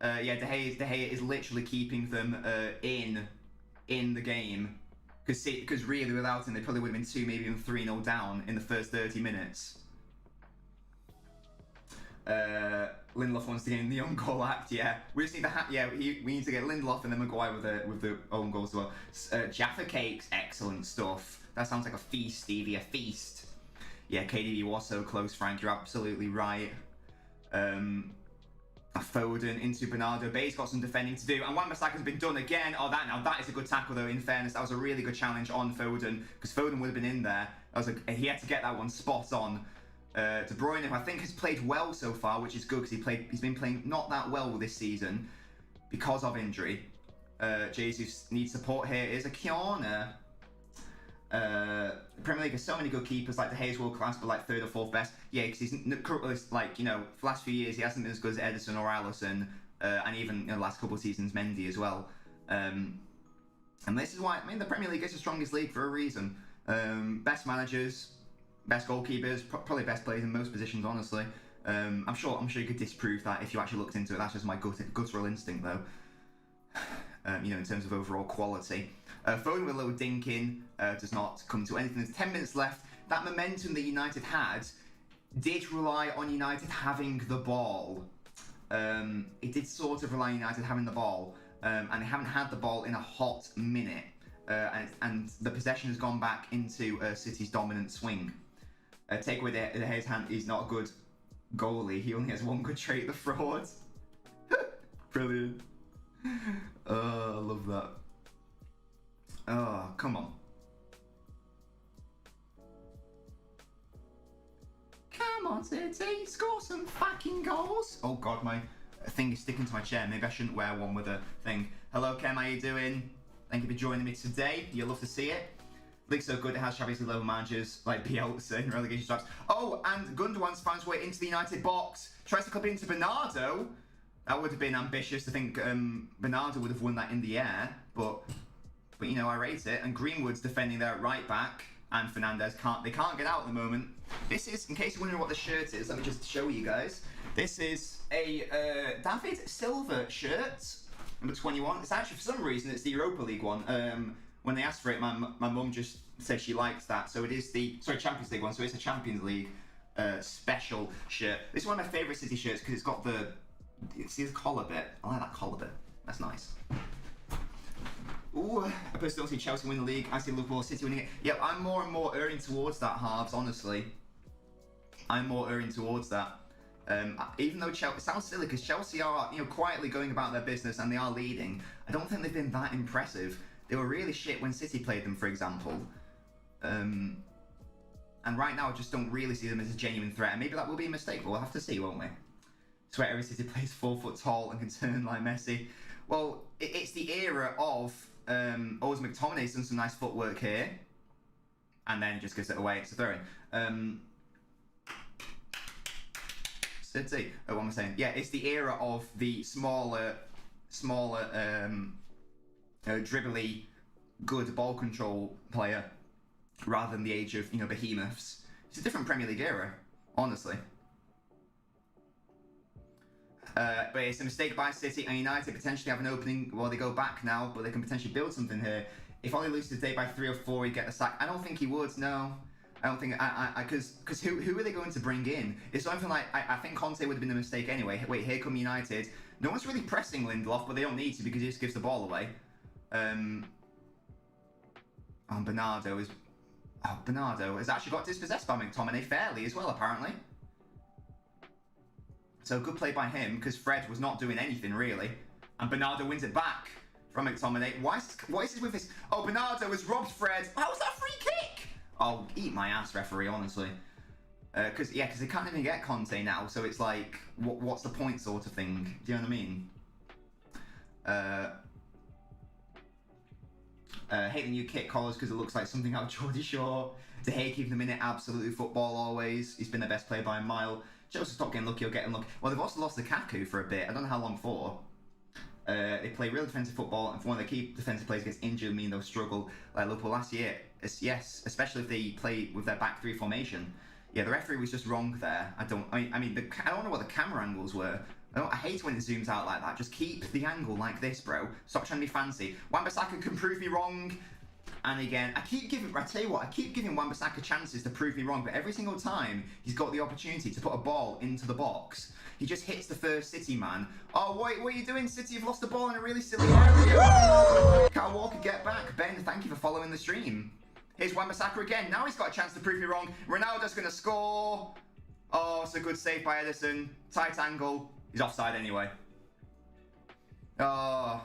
De Gea is literally keeping them in the game. Because really, without him, they probably would have been 2, maybe even 3-0 down in the first 30 minutes. Lindelof wants to get in the own goal act. Yeah, we just need we need to get Lindelof and then Maguire with the own goals as well. Jaffa Cakes, excellent stuff. That sounds like a feast, Stevie, a feast. Yeah, KDB was so close, Frank. You're absolutely right. Foden into Bernardo. Bay's got some defending to do, and Wan-Bissaka's been done again. Oh, that is a good tackle though. In fairness, that was a really good challenge on Foden, because Foden would have been in there. He had to get that one spot on. De Bruyne, I think, has played well so far, which is good because he's been playing not that well this season because of injury. Jesus needs support here. Is a corner. The Premier League has so many good keepers, like De Gea's world class, but like 3rd or 4th best. Yeah, because he's like, you know, for the last few years he hasn't been as good as Ederson or Alisson, and even the last couple of seasons Mendy as well. And this is why, I mean, the Premier League is the strongest league for a reason. Best managers, best goalkeepers, probably best players in most positions, honestly. I'm sure you could disprove that if you actually looked into it. That's just my guttural instinct, though. You know, in terms of overall quality. Foden with a little dink in does not come to anything. There's 10 minutes left. That momentum that United had did rely on United having the ball. It did sort of rely on United having the ball, and they haven't had the ball in a hot minute. And the possession has gone back into City's dominant swing. Take away the Gea's hand. He's not a good goalie. He only has one good trait, the fraud. Brilliant. Oh, I love that. Oh, come on. Come on, City. Score some fucking goals. Oh, God, my thing is sticking to my chair. Maybe I shouldn't wear one with a thing. Hello, Kem. How you doing? Thank you for joining me today. You'll love to see it. League's so good, it has Champions League level managers like Bielsa in relegation straps. Oh, and Gundogan's found his way into the United box. Tries to clip into Bernardo. That would have been ambitious to think Bernardo would have won that in the air, but you know, I rate it. And Greenwood's defending there at right back, and Fernandez can't get out at the moment. This is, in case you're wondering what the shirt is, let me just show you guys. This is a David Silva shirt, number 21. It's actually, for some reason, it's the Europa League one. When they asked for it, my mum just said she likes that. So it is the, Champions League one. So it's a Champions League special shirt. This is one of my favourite City shirts because it's got see the collar bit. I like that collar bit. That's nice. Ooh, I personally don't see Chelsea win the league. I see Liverpool City winning it. Yeah, I'm more and more erring towards that, Harves, honestly. I'm more erring towards that. Even though Chelsea, it sounds silly because Chelsea are, you know, quietly going about their business and they are leading. I don't think they've been that impressive. They were really shit when City played them, for example. And right now I just don't really see them as a genuine threat. And maybe that will be a mistake, but we'll have to see, won't we? Swear every City plays 4 foot tall and can turn like Messi. Well, it's the era of Oz McTominay's done some nice footwork here. And then just gives it away. It's a throw-in. City. Oh, what am I saying? Yeah, it's the era of the smaller, dribbly, good ball control player, rather than the age of, you know, behemoths. It's a different Premier League era, honestly. But it's a mistake by City, and United potentially have an opening. Well, they go back now, but they can potentially build something here. If Ole loses today by 3 or 4, he'd get the sack. I don't think he would. No, I don't think. Because who are they going to bring in? It's something like I think Conte would have been the mistake anyway. Wait, here come United. No one's really pressing Lindelof, but they don't need to because he just gives the ball away. Bernardo has actually got dispossessed by McTominay fairly as well, apparently. So good play by him, because Fred was not doing anything really. And Bernardo wins it back from McTominay. What is this with this? Oh, Bernardo has robbed Fred. How was that free kick? Oh, eat my ass, referee, honestly. Because they can't even get Conte now, so it's like, what's the point sort of thing? Do you know what I mean? Hate the new kit collars because it looks like something out of Geordie Shore. De Gea keeping them in it, absolutely football always. He's been their best player by a mile. Chelsea stop getting lucky or getting lucky. Well, they've also lost Lukaku for a bit. I don't know how long for. They play real defensive football, and if one of their key defensive players gets injured, mean they'll struggle like Liverpool last year. Yes, especially if they play with their back three formation. Yeah, the referee was just wrong there. I don't know what the camera angles were. I hate when it zooms out like that. Just keep the angle like this, bro. Stop trying to be fancy. Wan-Bissaka can prove me wrong. And again, I tell you what, I keep giving Wan-Bissaka chances to prove me wrong, but every single time he's got the opportunity to put a ball into the box, he just hits the first City man. Oh, what are you doing, City? You've lost the ball in a really silly area. Kyle Walker, get back. Ben, thank you for following the stream. Here's Wan-Bissaka again. Now he's got a chance to prove me wrong. Ronaldo's going to score. Oh, it's a good save by Ederson. Tight angle. He's offside anyway. Oh.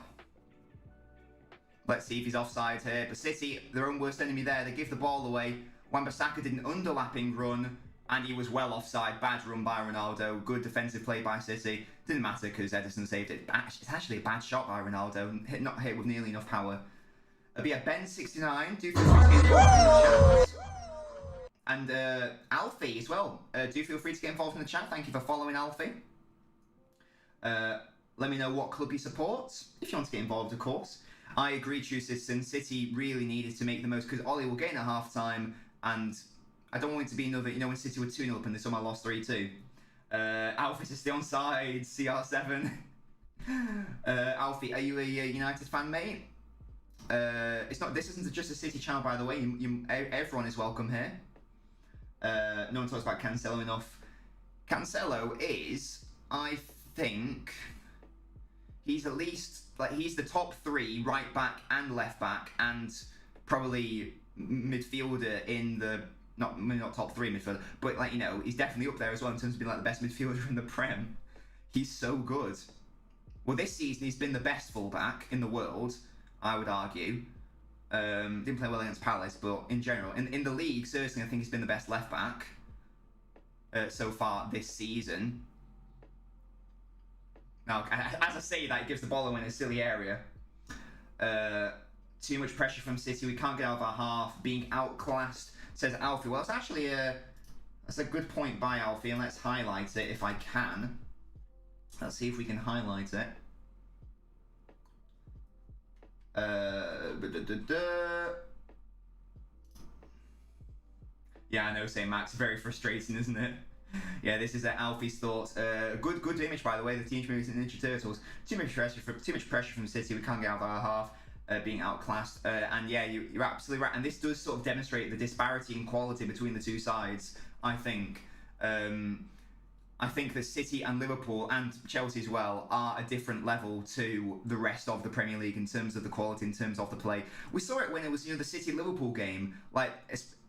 Let's see if he's offside here. But City, their own worst enemy there. They give the ball away. Wan-Bissaka did an underlapping run, and he was well offside. Bad run by Ronaldo. Good defensive play by City. Didn't matter because Ederson saved it. It's actually a bad shot by Ronaldo. Not hit with nearly enough power. But yeah, Ben69. Do feel free to get involved in the chat. And Alfie as well. Do feel free to get involved in the chat. Thank you for following, Alfie. Let me know what club you support, if you want to get involved, of course. I agree, True Citizen. City really needed to make the most, because Ollie will gain at half-time, and I don't want it to be another, when City were 2-0 up and they somehow lost 3-2. Alfie is still onside, CR7. Alfie, are you a United fan, mate? This isn't just a City channel, by the way. Everyone is welcome here. No one talks about Cancelo enough. Cancelo is, I think, he's at least, he's the top 3 right back and left back, and probably midfielder in the, maybe not top 3 midfielder, but he's definitely up there as well in terms of being the best midfielder in the Prem. He's so good. Well, this season he's been the best fullback in the world, I would argue. Didn't play well against Palace, but in general, in the league, certainly I think he's been the best left back so far this season. Now, as I say that, he gives the ball away in a silly area. Too much pressure from City. We can't get out of our half. Being outclassed, says Alfie. Well, it's actually that's a good point by Alfie, and let's highlight it if I can. Let's see if we can highlight it. Yeah, I know, say Max. Very frustrating, isn't it? Yeah, this is Alfie's thoughts. Good image, by the way. The Teenage Mutant Ninja Turtles. Too much pressure from City. We can't get out of our half. Being outclassed. And yeah, you're absolutely right. And this does sort of demonstrate the disparity in quality between the two sides. I think. I think that City and Liverpool and Chelsea as well are a different level to the rest of the Premier League in terms of the quality, in terms of the play. We saw it when it was the City-Liverpool game.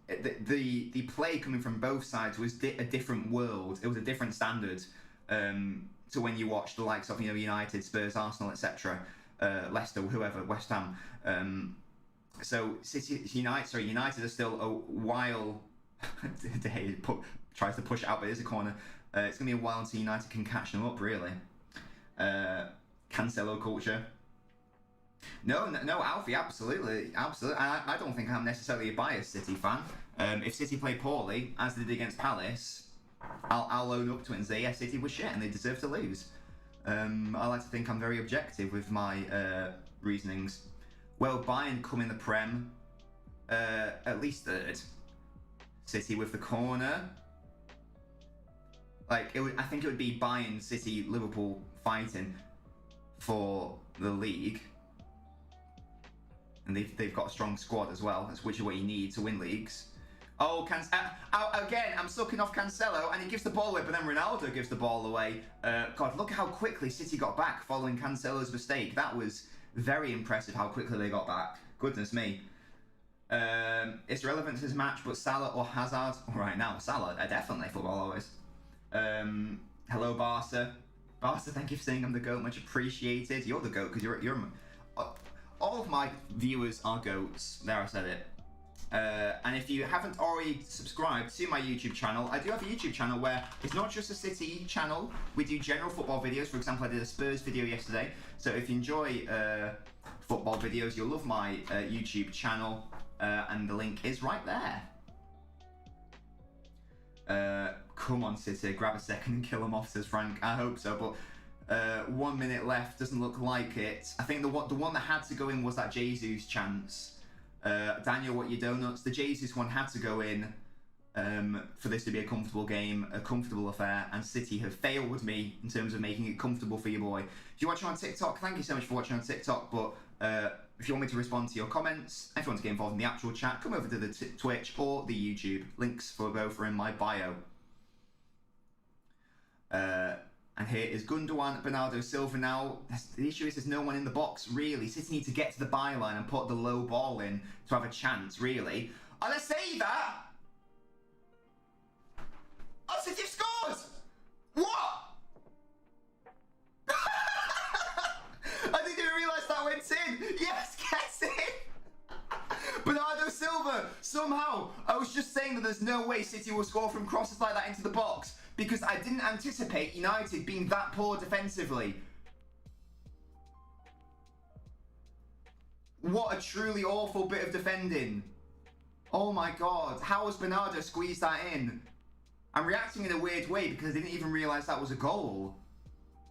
The play coming from both sides was a different world. It was a different standard to when you watch the likes of United, Spurs, Arsenal, etc., Leicester, whoever, West Ham. So United are still a while. Tries to push it out, but it is a corner. It's gonna be a while until United can catch them up, really. Cancelo culture. No, Alfie, absolutely. I don't think I'm necessarily a biased City fan. If City play poorly, as they did against Palace, I'll own up to it and say, yeah, City was shit and they deserve to lose. I like to think I'm very objective with my reasonings. Well, Bayern come in the Prem, at least third. City with the corner. I think it would be Bayern, City, Liverpool fighting for the league. And they've got a strong squad as well, which is what you need to win leagues. Oh, again, I'm sucking off Cancelo, and he gives the ball away, but then Ronaldo gives the ball away. God, look how quickly City got back following Cancelo's mistake. That was very impressive how quickly they got back. Goodness me. It's relevant to this match, but Salah or Hazard? All right, now Salah, definitely football always. Hello, Barca. Barca, thank you for saying I'm the GOAT. Much appreciated. You're the GOAT because you're all of my viewers are GOATs. There, I said it. And if you haven't already subscribed to my YouTube channel, I do have a YouTube channel where it's not just a City channel. We do general football videos. For example, I did a Spurs video yesterday. So if you enjoy football videos, you'll love my YouTube channel. And the link is right there. Come on, City, grab a second and kill him off, says Frank. I hope so, but 1 minute left, doesn't look like it. I think the one that had to go in was that Jesus chance. Daniel, what you donuts? The Jesus one had to go in. for this to be a comfortable game, a comfortable affair, and City have failed me in terms of making it comfortable for your boy. If you're watching on TikTok, thank you so much for watching on TikTok, but if you want me to respond to your comments, if you want to get involved in the actual chat, come over to the Twitch or the YouTube. Links for both are in my bio. And here is Gundogan, Bernardo Silva now. The issue is there's no one in the box, really. City need to get to the byline and put the low ball in to have a chance, really. And I say that! Oh, City have scored! What? I didn't even realise that went in! Yes, get in! Bernardo Silva, somehow, I was just saying that there's no way City will score from crosses like that into the box, because I didn't anticipate United being that poor defensively. What a truly awful bit of defending. Oh my god, how has Bernardo squeezed that in? I'm reacting in a weird way because I didn't even realise that was a goal.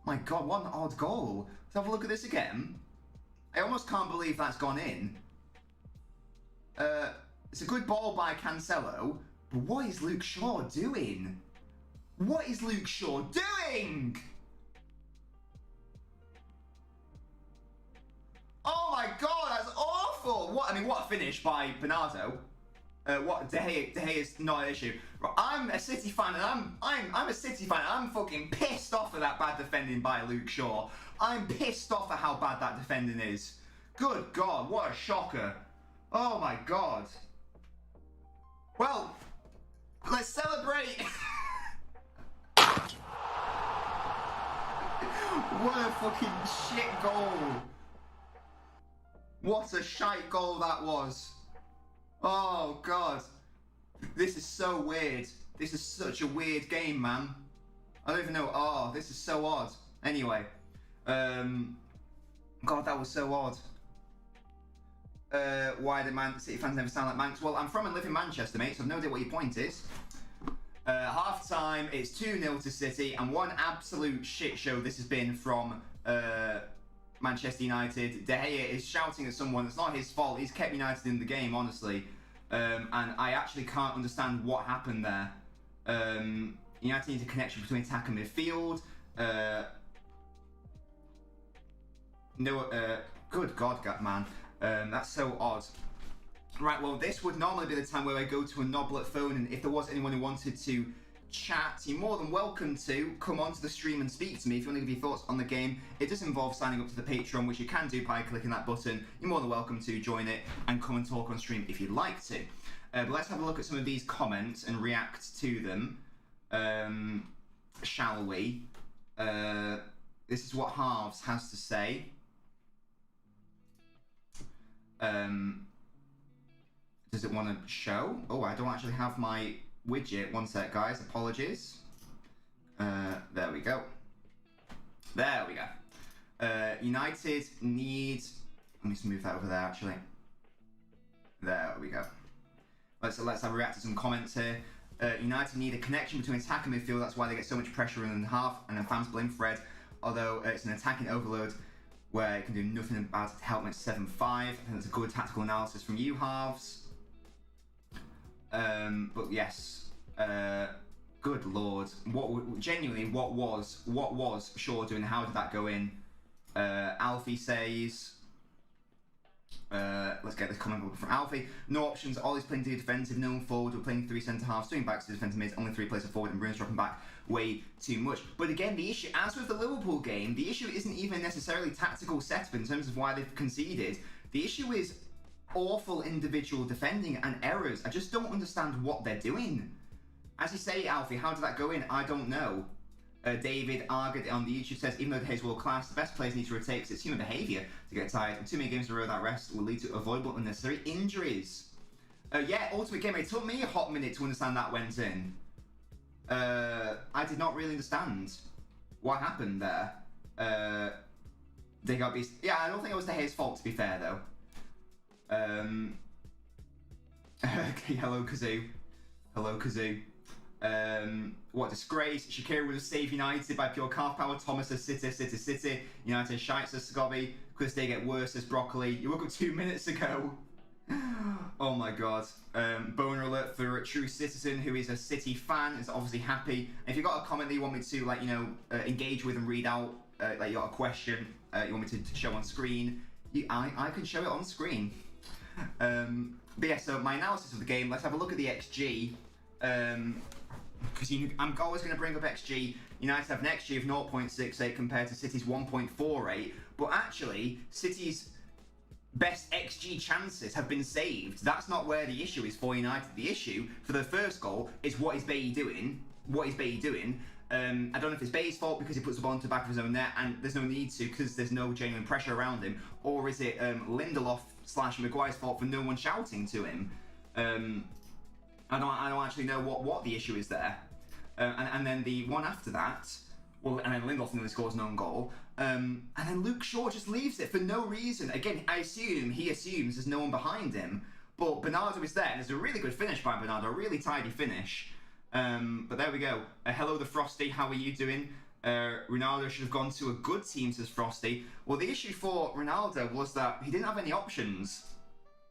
My god, what an odd goal. Let's have a look at this again. I almost can't believe that's gone in. It's a good ball by Cancelo, but what is Luke Shaw doing? What is Luke Shaw doing? Oh my god, that's awful! What? I mean, what a finish by Bernardo. What De Gea is not an issue. I'm a City fan, and I'm a City fan. And I'm fucking pissed off at that bad defending by Luke Shaw. I'm pissed off at how bad that defending is. Good god, what a shocker! Oh my god. Well, let's celebrate. What a fucking shit goal. What a shite goal that was. Oh god. This is so weird. This is such a weird game, man. I don't even know. Oh, this is so odd. Anyway. God, that was so odd. Why do Man City fans never sound like Manx? Well, I'm from and live in Manchester, mate, so I've no idea what your point is. Half time, it's 2-0 to City, and one absolute shit show this has been from Manchester United. De Gea is shouting at someone. It's not his fault. He's kept United in the game, honestly. And I actually can't understand what happened there. United needs a connection between attack and midfield. Good God, man. That's so odd. Right, well, this would normally be the time where I go to a Noblet phone, and if there was anyone who wanted to chat, you're more than welcome to come onto the stream and speak to me if you want to give your thoughts on the game. It does involve signing up to the Patreon, which you can do by clicking that button. You're more than welcome to join it and come and talk on stream if you'd like to. But let's have a look at some of these comments and react to them, shall we? This is what Halves has to say. Does it want to show? Oh, I don't actually have my widget. One sec, guys. Apologies. There we go. There we go. United need... Let me just move that over there, actually. There we go. Let's have a react to some comments here. United need a connection between attack and midfield. That's why they get so much pressure in the half. And then fans blame Fred. Although it's an attacking overload where it can do nothing about it to help them at 7-5. I think that's a good tactical analysis from you, Halves. But yes, good lord, genuinely, what was Shaw doing? How did that go in? Alfie says, let's get this comment from Alfie. No options. Ollie's playing too defensive. No one forward. We're playing 3 centre halves, 2 backs, 2 defensive mids. Only 3 players forward, and Bruno's dropping back way too much. But again, the issue, as with the Liverpool game, the issue isn't even necessarily tactical setup in terms of why they've conceded. The issue is awful individual defending and errors. I just don't understand what they're doing. As you say, Alfie, how did that go in? I don't know. David Argett on the YouTube says, even though the is world class, the best players need to rotate because it's human behaviour to get tired, and too many games in a row without rest will lead to avoidable unnecessary injuries. Yeah, Ultimate Gamer, it took me a hot minute to understand that went in. I did not really understand what happened there. They got beast. Yeah, I don't think it was the Hayes' fault, to be fair, though. Okay, hello, Kazoo. Hello, Kazoo. What disgrace. Shakira would have saved United by pure calf power. Thomas says City. United shite, says Scobby. Could this day get worse, says Broccoli. You woke up 2 minutes ago. Oh my god. Boner alert for a true citizen who is a City fan, is obviously happy. If you've got a comment that you want me to, like, engage with and read out, like you got a question you want me to show on screen, I can show it on screen. But yeah, so my analysis of the game, let's have a look at the XG. Because I'm always going to bring up XG. United have an XG of 0.68 compared to City's 1.48, but actually, City's best XG chances have been saved. That's not where the issue is for United. The issue for the first goal is what is Bailly doing? What is Bailly doing? I don't know if it's Bailly's fault because he puts the ball into the back of his own net and there's no need to because there's no genuine pressure around him, or is it Lindelof/Maguire's fault for no one shouting to him? I don't actually know what the issue is there. And then the one after that, well, and then Lindelof nearly scores an own goal. And then Luke Shaw just leaves it for no reason. Again, he assumes there's no one behind him. But Bernardo is there, and there's a really good finish by Bernardo, a really tidy finish. But there we go. Hello, the Frosty, how are you doing? Ronaldo should have gone to a good team, says Frosty. Well, the issue for Ronaldo was that he didn't have any options.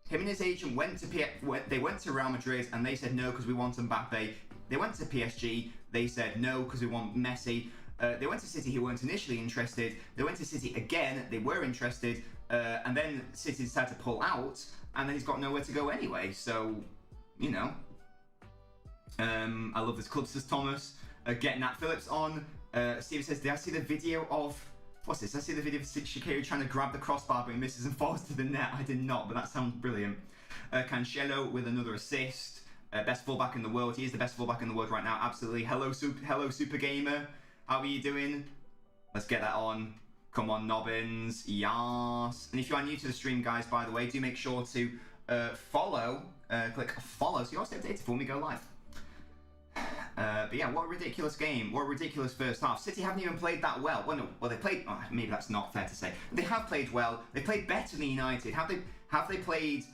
Him and his agent went to Real Madrid, and they said no because we want Mbappe. They went to PSG, they said no because we want Messi. They went to City, who weren't initially interested. They went to City again, they were interested. And then City decided to pull out, and then he's got nowhere to go anyway. So, I love this club, says Thomas. Getting Nat Phillips on. Steve says, did I see the video of... What's this? I see the video of Shaqiri trying to grab the crossbar, but he misses and falls to the net. I did not, but that sounds brilliant. Cancelo with another assist. Best fullback in the world. He is the best fullback in the world right now. Absolutely. Hello, Super Gamer. How are you doing? Let's get that on. Come on, Nobbins. Yes. And if you are new to the stream, guys, by the way, do make sure to follow. Click follow so you're stay updated when we go live. But yeah, what a ridiculous game. What a ridiculous first half. City haven't even played that well. Well, they played... Oh, maybe that's not fair to say. They have played well. They played better than United. Have they played...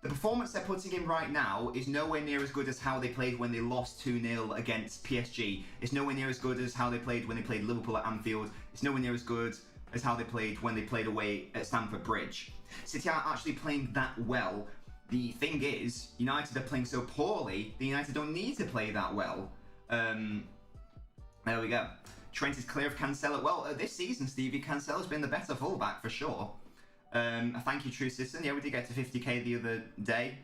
The performance they're putting in right now is nowhere near as good as how they played when they lost 2-0 against PSG. It's nowhere near as good as how they played when they played Liverpool at Anfield. It's nowhere near as good as how they played when they played away at Stamford Bridge. City aren't actually playing that well. The thing is, United are playing so poorly that United don't need to play that well. There we go. Trent is clear of Cancelo. Well, this season, Stevie, Cancelo's been the better fullback for sure. Thank you, True Citizen. Yeah, we did get to 50k the other day.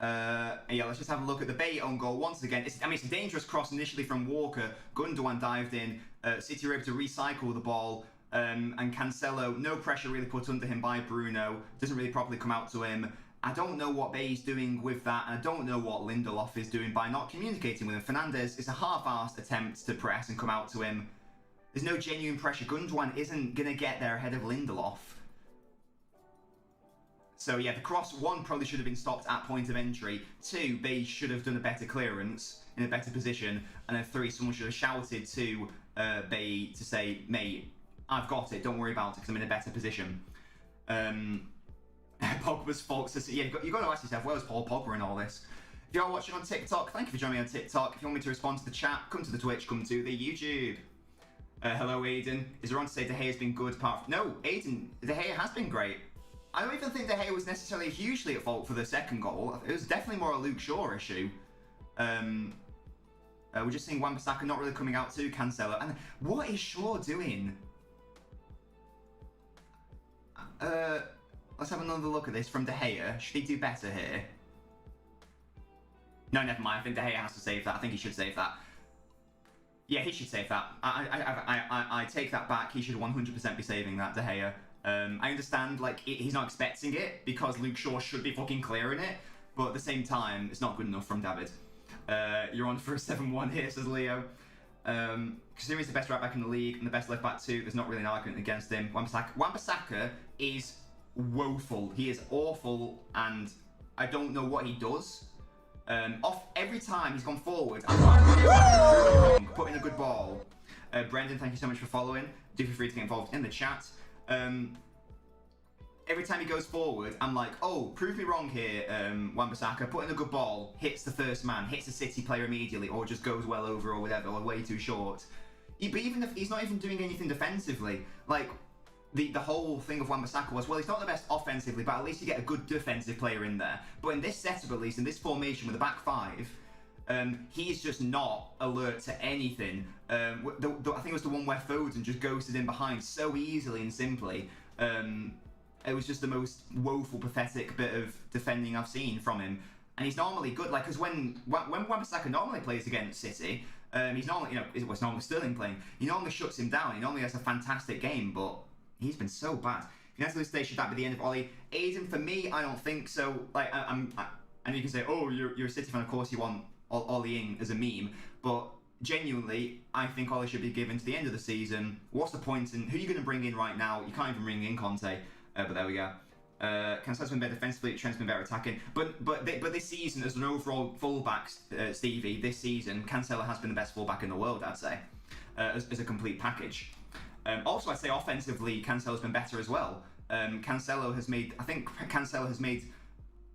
Yeah, let's just have a look at the Bay own goal once again. It's a dangerous cross initially from Walker. Gundogan dived in. City were able to recycle the ball. And Cancelo, no pressure really put under him by Bruno. Doesn't really properly come out to him. I don't know what Bay's doing with that, and I don't know what Lindelof is doing by not communicating with him. Fernandes is a half-assed attempt to press and come out to him. There's no genuine pressure. Gundogan isn't going to get there ahead of Lindelof. So yeah, the cross, 1, probably should have been stopped at point of entry. 2, Bay should have done a better clearance in a better position. And then 3, someone should have shouted to Bay to say, mate, I've got it, don't worry about it because I'm in a better position. Pogba's fault. So yeah, you've got to ask yourself, where's Paul Pogba in all this? If you are watching on TikTok, thank you for joining me on TikTok. If you want me to respond to the chat, come to the Twitch, come to the YouTube. Hello, Aiden. Is there on to say De Gea's been good apart from... No, Aiden, De Gea has been great. I don't even think De Gea was necessarily hugely at fault for the second goal. It was definitely more a Luke Shaw issue. We're just seeing Wan-Bissaka not really coming out to Cancelo. And what is Shaw doing? Let's have another look at this from De Gea. Should he do better here? No, never mind. I think De Gea has to save that. I think he should save that. Yeah, he should save that. I take that back. He should 100% be saving that, De Gea. I understand, like, he's not expecting it because Luke Shaw should be fucking clearing it. But at the same time, it's not good enough from David. You're on for a 7-1 here, says Leo. Considering he's the best right back in the league and the best left back too, there's not really an argument against him. Wan-Bissaka is woeful. He is awful, and I don't know what he does. Every time he's gone forward, I'm putting a good ball. Brendan, thank you so much for following. Do feel free to get involved in the chat. Every time he goes forward, I'm like, oh, prove me wrong here, Wan-Bissaka. Put in a good ball, hits the first man, hits a City player immediately, or just goes well over or whatever, or way too short. But even if he's not even doing anything defensively, like, the whole thing of Wan-Bissaka was, well, he's not the best offensively, but at least you get a good defensive player in there. But in this setup, at least, in this formation with the back five, he's just not alert to anything. I think it was the one where Foden just ghosted in behind so easily and simply. It was just the most woeful, pathetic bit of defending I've seen from him. And he's normally good, like, because when Wan-Bissaka normally plays against City, he's normally, it's normally Sterling playing. He normally shuts him down. He normally has a fantastic game, but he's been so bad. United this day, should that be the end of Ollie? Aiden, for me, I don't think so. Like, and you can say, oh, you're a City fan, of course you want Ollie in as a meme, but genuinely, I think Ollie should be given to the end of the season. What's the point in who are you going to bring in right now? You can't even bring in Conte, but there we go. Cancelo's been better defensively, Trent's been better attacking, but this season, as an overall fullback, Stevie, this season, Cancelo has been the best fullback in the world, I'd say, as a complete package. Also, I'd say offensively, Cancelo's been better as well. Cancelo has made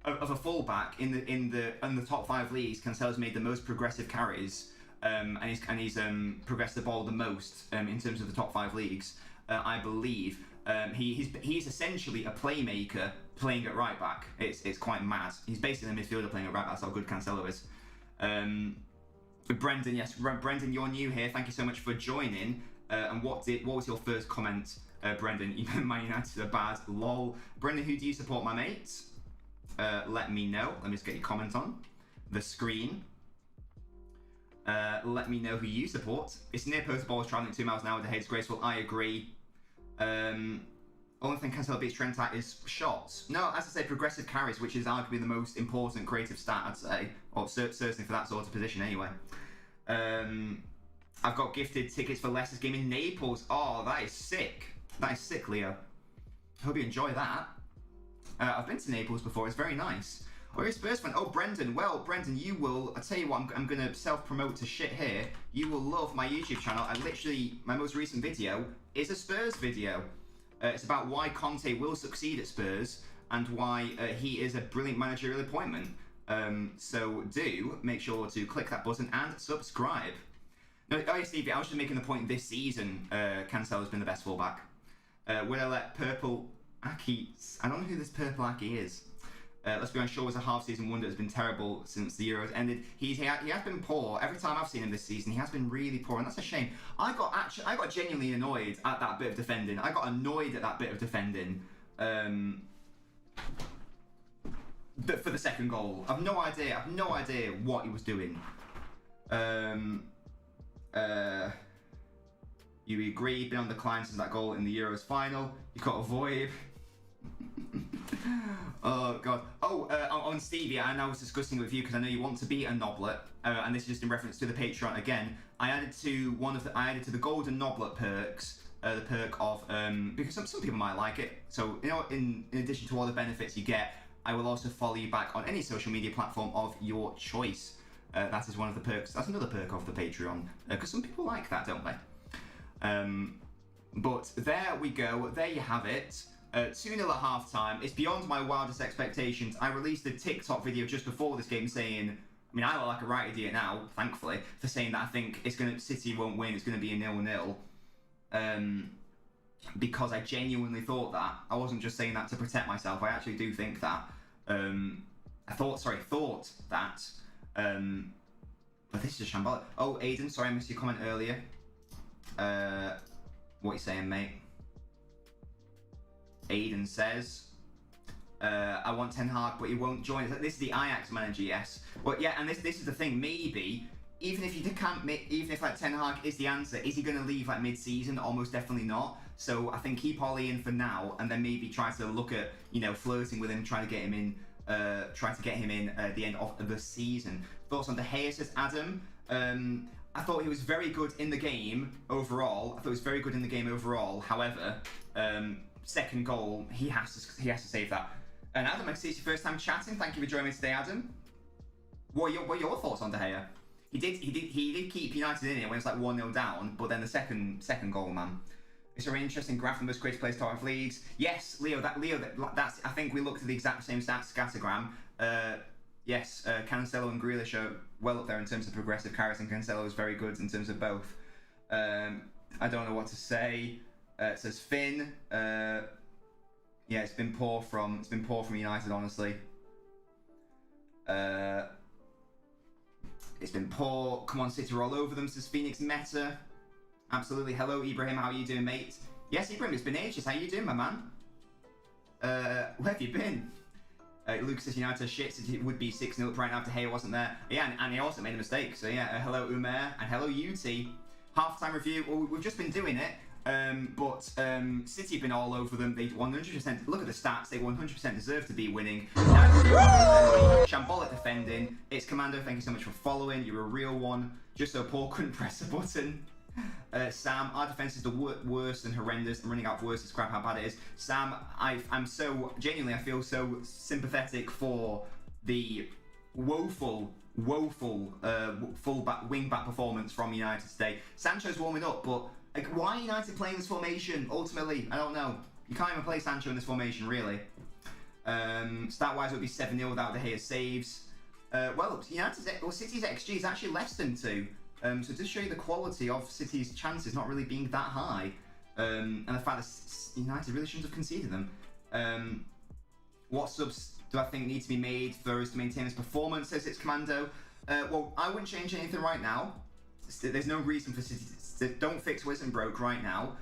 of a fullback in the top 5 leagues. Cancelo's made the most progressive carries, and he's progressed the ball the most in terms of the top 5 leagues, I believe. He's essentially a playmaker playing at right back. It's quite mad. He's basically a midfielder playing at right back. That's how good Cancelo is. Brendan, yes, Brendan, you're new here. Thank you so much for joining. And what was your first comment, Brendan? You know, Man United are bad. Lol. Brendan, who do you support, my mates? Let me know. Let me just get your comment on the screen. Let me know who you support. It's near post ball is traveling 2 miles an hour. The head's graceful. I agree. Only thing Cancelo beats Trent at is shots. No, as I say, progressive carries, which is arguably the most important creative stat, I'd say, or certainly for that sort of position anyway. I've got gifted tickets for Leicester's game in Naples. Oh, that is sick. That is sick, Leo. Hope you enjoy that. I've been to Naples before. It's very nice. Where is Spurs fan? Oh, Brendan. Well, Brendan, you will... I'll tell you what, I'm going to self-promote to shit here. You will love my YouTube channel. My most recent video is a Spurs video. It's about why Conte will succeed at Spurs and why he is a brilliant managerial appointment. So do make sure to click that button and subscribe. No, yeah, Stevie, I was just making the point this season, Cancelo's been the best fullback. Would I let Purple Aki... I don't know who this Purple Aki is. Let's be honest, Shaw was a half-season wonder. Has been terrible since the Euros ended. He has been poor. Every time I've seen him this season, he has been really poor, and that's a shame. I got genuinely annoyed at that bit of defending. I got annoyed at that bit of defending. But for the second goal, I've no idea what he was doing. You agree, been on the climb since that goal in the Euros final. You got a void. Oh god. Oh, on Stevie, I know I was discussing it with you because I know you want to be a Noblet, and this is just in reference to the Patreon again. I added to the golden Noblet perks, the perk of because some people might like it. So in addition to all the benefits you get, I will also follow you back on any social media platform of your choice. That is one of the perks. That's another perk of the Patreon because some people like that, don't they? But there we go. There you have it. 2-0 at half-time. It's beyond my wildest expectations. I released a TikTok video just before this game saying, I mean, I look like a right idiot now, thankfully, for saying that I think City won't win, it's going to be a 0-0. Because I genuinely thought that. I wasn't just saying that to protect myself. I actually do think that. I thought that. But this is a shambolic. Oh, Aiden, sorry I missed your comment earlier. What are you saying, mate? Aiden says, I want Ten Hag, but he won't join. This is the Ajax manager, yes. But yeah, and this is the thing. Maybe even if like Ten Hag is the answer, is he going to leave like mid-season? Almost definitely not. So I think keep Ollie in for now, and then maybe try to look at flirting with him, trying to get him in. At the end of the season. Thoughts on De Gea, says Adam. I thought he was very good in the game overall. However, second goal, he has to save that. And Adam, I see it's your first time chatting. Thank you for joining me today, Adam. What are your thoughts on De Gea? He did keep United in it when it was like 1-0 down, but then the second goal, man. It's a really interesting graph of the most creative players top of leagues. Yes, Leo, that's I think we looked at the exact same scattergram. Yes, Cancelo and Grealish are well up there in terms of progressive carries, and Cancelo is very good in terms of both. I don't know what to say. It says Finn. Yeah, it's been poor from United, honestly. It's been poor. Come on, City, we're all over them, says Phoenix Meta. Absolutely. Hello, Ibrahim. How are you doing, mate? Yes, Ibrahim, it's been ages. How you doing, my man? Where have you been? Lucas says United shit. It would be 6-0 right now after Hay wasn't there. Yeah, and he also made a mistake. So yeah, hello Umer and hello UT. Halftime review. Well, we've just been doing it, but City have been all over them. They 100%. Look at the stats. They 100% deserve to be winning. Shambolic defending. It's Commando. Thank you so much for following. You're a real one. Just so Paul couldn't press a button. Sam, our defense is the worst and horrendous, and running out worse is crap how bad it is. Sam, I'm so genuinely, I feel so sympathetic for the woeful full-back, wing-back performance from United today. Sancho's warming up, but like, why United playing this formation? Ultimately, I don't know. You can't even play Sancho in this formation, really. Stat-wise, it would be 7-0 without the Gea saves. City's XG is actually less than 2. So to show you the quality of City's chances not really being that high, and the fact that United really shouldn't have conceded them. What subs do I think need to be made for us to maintain this performance, says it's Commando? Well, I wouldn't change anything right now. There's no reason for City to don't fix what isn't broke right now.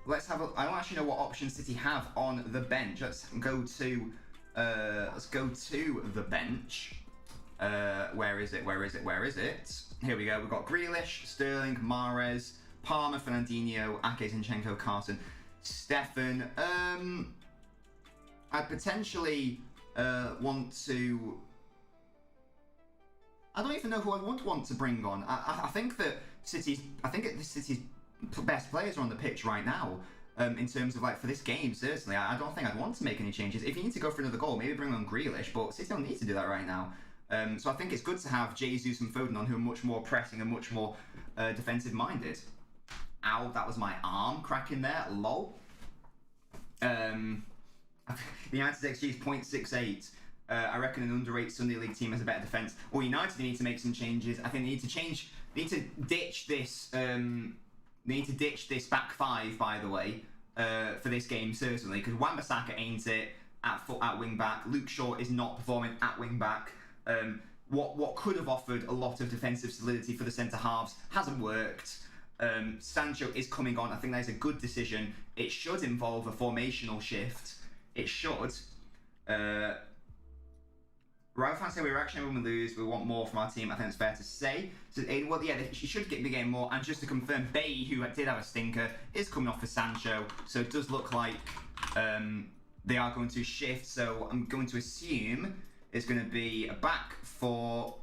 Let's have a, I don't actually know what options City have on the bench. Let's go to the bench. Where is it? Here we go. We've got Grealish, Sterling, Mahrez, Palmer, Fernandinho, Ake, Zinchenko, Carson, Stefan. I'd potentially want to. I don't even know who I'd want to bring on. I think that City's best players are on the pitch right now. In terms of like for this game, certainly, I don't think I'd want to make any changes. If you need to go for another goal, maybe bring on Grealish, but City don't need to do that right now. So I think it's good to have Jesus and Foden on, who are much more pressing and much more defensive-minded. Ow, that was my arm cracking there. Lol. The United's XG is 0.68. I reckon an underrated Sunday League team has a better defence. Well, United need to make some changes. I think they need to change. They need to ditch this. They need to ditch this back five, by the way, for this game certainly, because Wan-Bissaka ain't it at wing back. Luke Shaw is not performing at wing back. What could have offered a lot of defensive solidity for the centre halves hasn't worked. Sancho is coming on. I think that's a good decision. It should involve a formational shift. It should. Rival fans say we're actually when we lose, we want more from our team. I think it's fair to say. So, well, yeah, she should be getting more. And just to confirm, Bay, who did have a stinker, is coming off for Sancho. So it does look like they are going to shift. So I'm going to assume it's going to be a back four.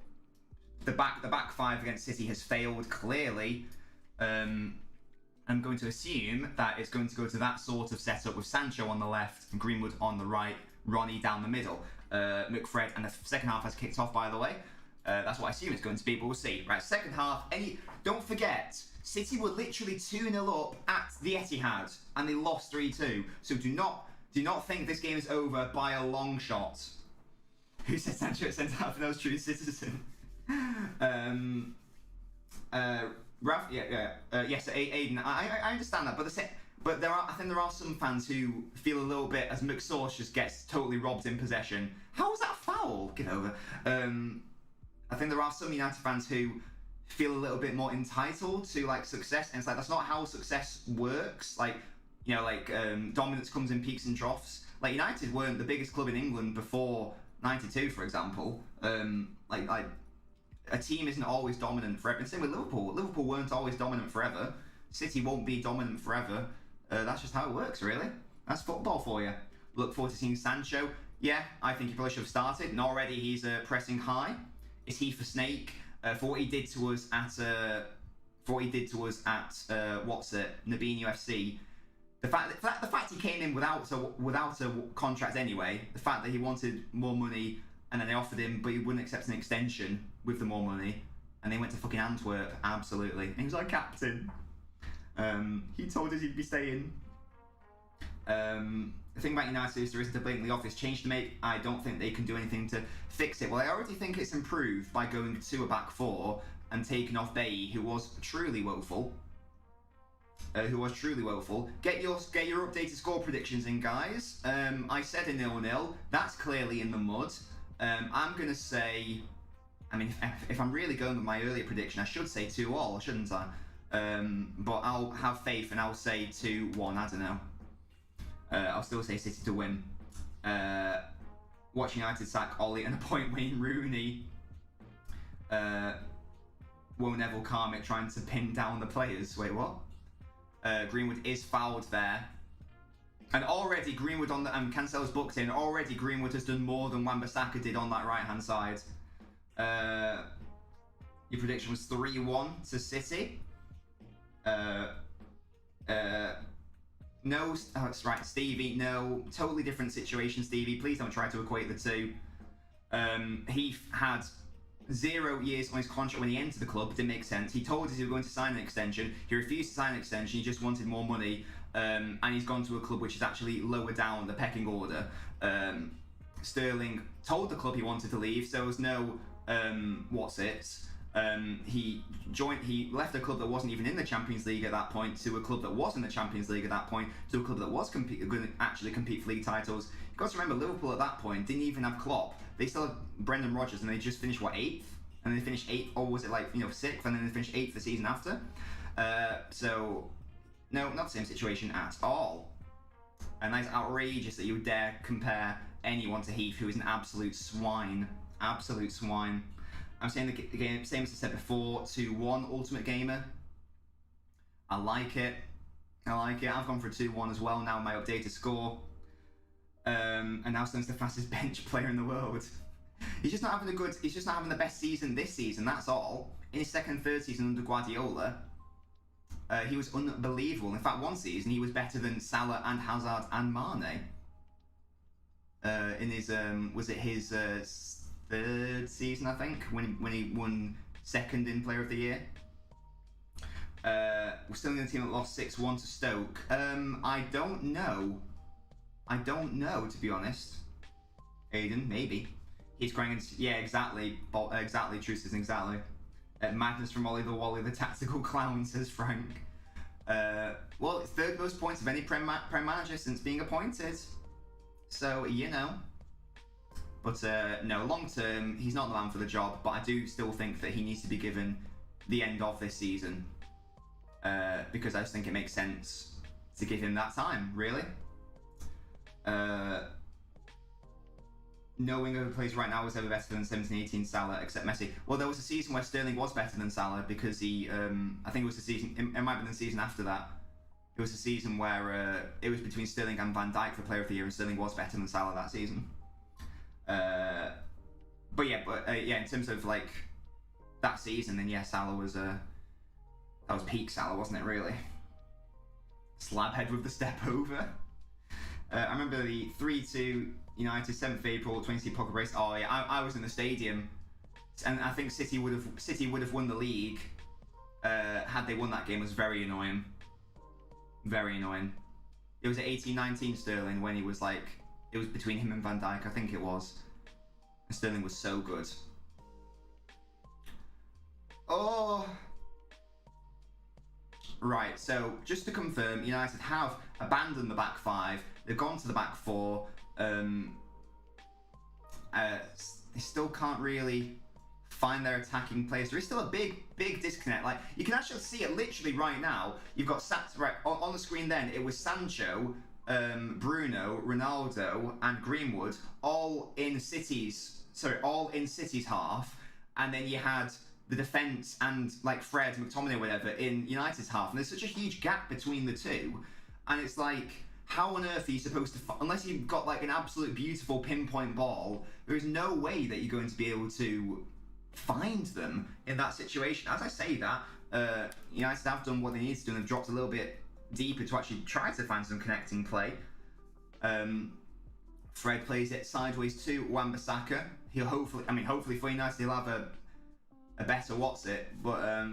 The back five against City has failed clearly. I'm going to assume that it's going to go to that sort of setup with Sancho on the left and Greenwood on the right, Ronnie down the middle. McFred, and the second half has kicked off, by the way. That's what I assume it's going to be, but we'll see. Right, second half. Don't forget, City were literally 2-0 up at the Etihad, and they lost 3-2. So do not think this game is over by a long shot. Who said Sancho at centre half? No true citizen. Ralph, yes, Aiden. I understand that, but I think there are some fans who feel a little bit as McSauce just gets totally robbed in possession. How was that a foul? Get over. I think there are some United fans who feel a little bit more entitled to like success, and it's like that's not how success works. Like dominance comes in peaks and troughs. Like United weren't the biggest club in England before '92, for example. A team isn't always dominant forever. And same with Liverpool. Liverpool weren't always dominant forever. City won't be dominant forever. That's just how it works, really. That's football for you. Look forward to seeing Sancho. Yeah, I think he probably should have started. And already he's pressing high. Is he for Snake? For what he did to us at Nabin UFC. The fact he came in without a contract anyway. The fact that he wanted more money and then they offered him, but he wouldn't accept an extension with the more money, and they went to fucking Antwerp. Absolutely, and he was our captain. He told us he'd be staying. The thing about United is there isn't a blatantly obvious change to make. I don't think they can do anything to fix it. Well, I already think it's improved by going to a back four and taking off Bailly, who was truly woeful. who was truly woeful. Get your updated score predictions in, guys. I said a 0-0. That's clearly in the mud. I'm going to say... I mean, if I'm really going with my earlier prediction, I should say 2-2, shouldn't I? But I'll have faith and I'll say 2-1, I don't know. I'll still say City to win. Watch United sack Ollie and appoint Wayne Rooney. Will Neville Carmick trying to pin down the players. Wait, what? Greenwood is fouled there. And already Greenwood on the... Cancelo's booked in. Already Greenwood has done more than Wan-Bissaka did on that right-hand side. Your prediction was 3-1 to City. No, oh, that's right, Stevie. No, totally different situation, Stevie. Please don't try to equate the two. He had 0 years on his contract when he entered the club. Didn't make sense. He told us he was going to sign an extension. He refused to sign an extension. He just wanted more money. And he's gone to a club which is actually lower down the pecking order. Sterling told the club he wanted to leave, so there was no he left a club that wasn't even in the Champions League at that point to a club that was in the Champions League at that point to a club that was going to actually compete for league titles. You've got to remember, Liverpool at that point didn't even have Klopp. They still had Brendan Rodgers, and they just finished, what, 8th? And they finished 8th, or was it like, 6th, and then they finished 8th the season after? So, no, not the same situation at all. And that's outrageous that you would dare compare anyone to Heath, who is an absolute swine. Absolute swine. I'm saying the game, same as I said before, 2-1 Ultimate Gamer. I like it. I've gone for a 2-1 as well now, my updated score. And now Sterling's the fastest bench player in the world. He's just not having the best season this season, that's all. In his second and third season under Guardiola, he was unbelievable. In fact, one season he was better than Salah and Hazard and Mane. In his, was it his third season, I think, when he won second in Player of the Year. We're still in the team that lost 6-1 to Stoke. I don't know, to be honest. Aiden, maybe. He's crying, yeah, exactly, true says exactly. Madness from Ollie the Wally, the tactical clown, says Frank. Well, it's third most points of any Prem manager since being appointed. So, you know. But no, long term, he's not the man for the job, but I do still think that he needs to be given the end of this season. Because I just think it makes sense to give him that time, really. No winger who plays right now was ever better than 17-18 Salah, except Messi. Well, there was a season where Sterling was better than Salah because he, I think it was the season, it might have been the season after that. It was a season where it was between Sterling and Van Dijk for Player of the Year, and Sterling was better than Salah that season. But yeah, in terms of like that season, then yeah, Salah was that was peak Salah, wasn't it? Really, slabhead with the step over. I remember the 3-2 United 7th April 20 Pogba race. Oh yeah, I was in the stadium, and I think City would have won the league had they won that game. It was very annoying. Very annoying. It was at 18-19 Sterling when he was like. It was between him and Van Dijk, I think it was. And Sterling was so good. Oh! Right, so just to confirm, United have abandoned the back five. They've gone to the back four. They still can't really find their attacking players. There is still a big disconnect. Like, you can actually see it literally right now. You've got right on the screen then, it was Sancho, Bruno, Ronaldo, and Greenwood all in City's half, and then you had the defence and like Fred, McTominay, or whatever in United's half, and there's such a huge gap between the two, and it's like, how on earth are you supposed to, unless you've got like an absolute beautiful pinpoint ball, there is no way that you're going to be able to find them in that situation. As I say that, United have done what they need to do, and they've dropped a little bit deeper to actually try to find some connecting play. Fred plays it sideways to Wan-Bissaka. He'll hopefully for United he'll have a better but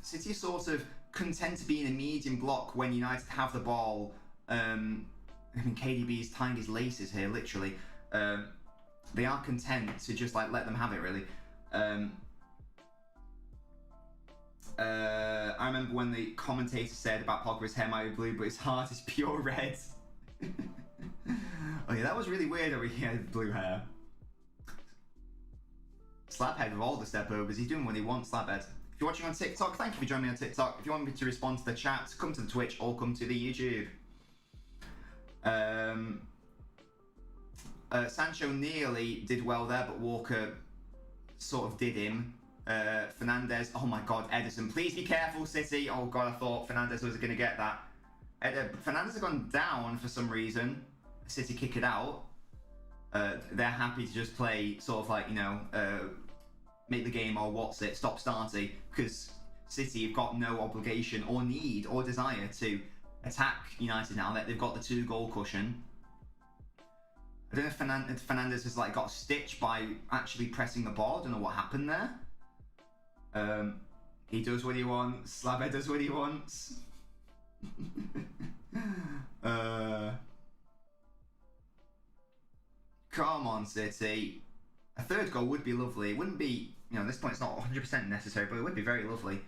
City are sort of content to be in a medium block when United have the ball. KDB is tying his laces here, literally. They are content to just like let them have it, really. I remember when the commentator said about Pogba's hair might be blue, but his heart is pure red. Oh yeah, that was really weird how he had blue hair. Slaphead with all the step overs. He's doing what he wants, Slaphead. If you're watching on TikTok, thank you for joining me on TikTok. If you want me to respond to the chat, come to the Twitch or come to the YouTube. Sancho nearly did well there, but Walker sort of did him. Fernandez, oh my god, Ederson, please be careful, City. Oh god, I thought Fernandez was going to get that. Fernandez has gone down for some reason. City kick it out. They're happy to just play sort of like, you know, make the game or what's it, stop starting, because City have got no obligation or need or desire to attack United now that they've got the 2-goal cushion. I don't know if Fernandez has like got stitched by actually pressing the ball. I don't know what happened there. He does what he wants. Slabhead does what he wants. Come on, City. A 3rd goal would be lovely. It wouldn't be, you know, at this point it's not 100% necessary, but it would be very lovely.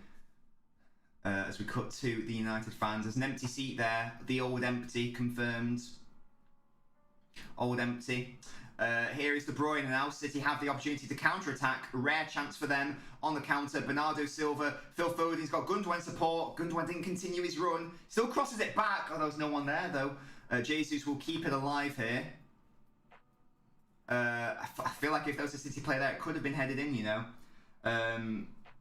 As we cut to the United fans. There's an empty seat there. The old empty confirmed. Old empty. Here is De Bruyne now. City have the opportunity to counter-attack. Rare chance for them on the counter. Bernardo Silva. Phil Foden's got Gundogan support. Gundogan didn't continue his run. Still crosses it back. Oh, there was no one there, though. Jesus will keep it alive here. I feel like if there was a City player there, it could have been headed in, you know.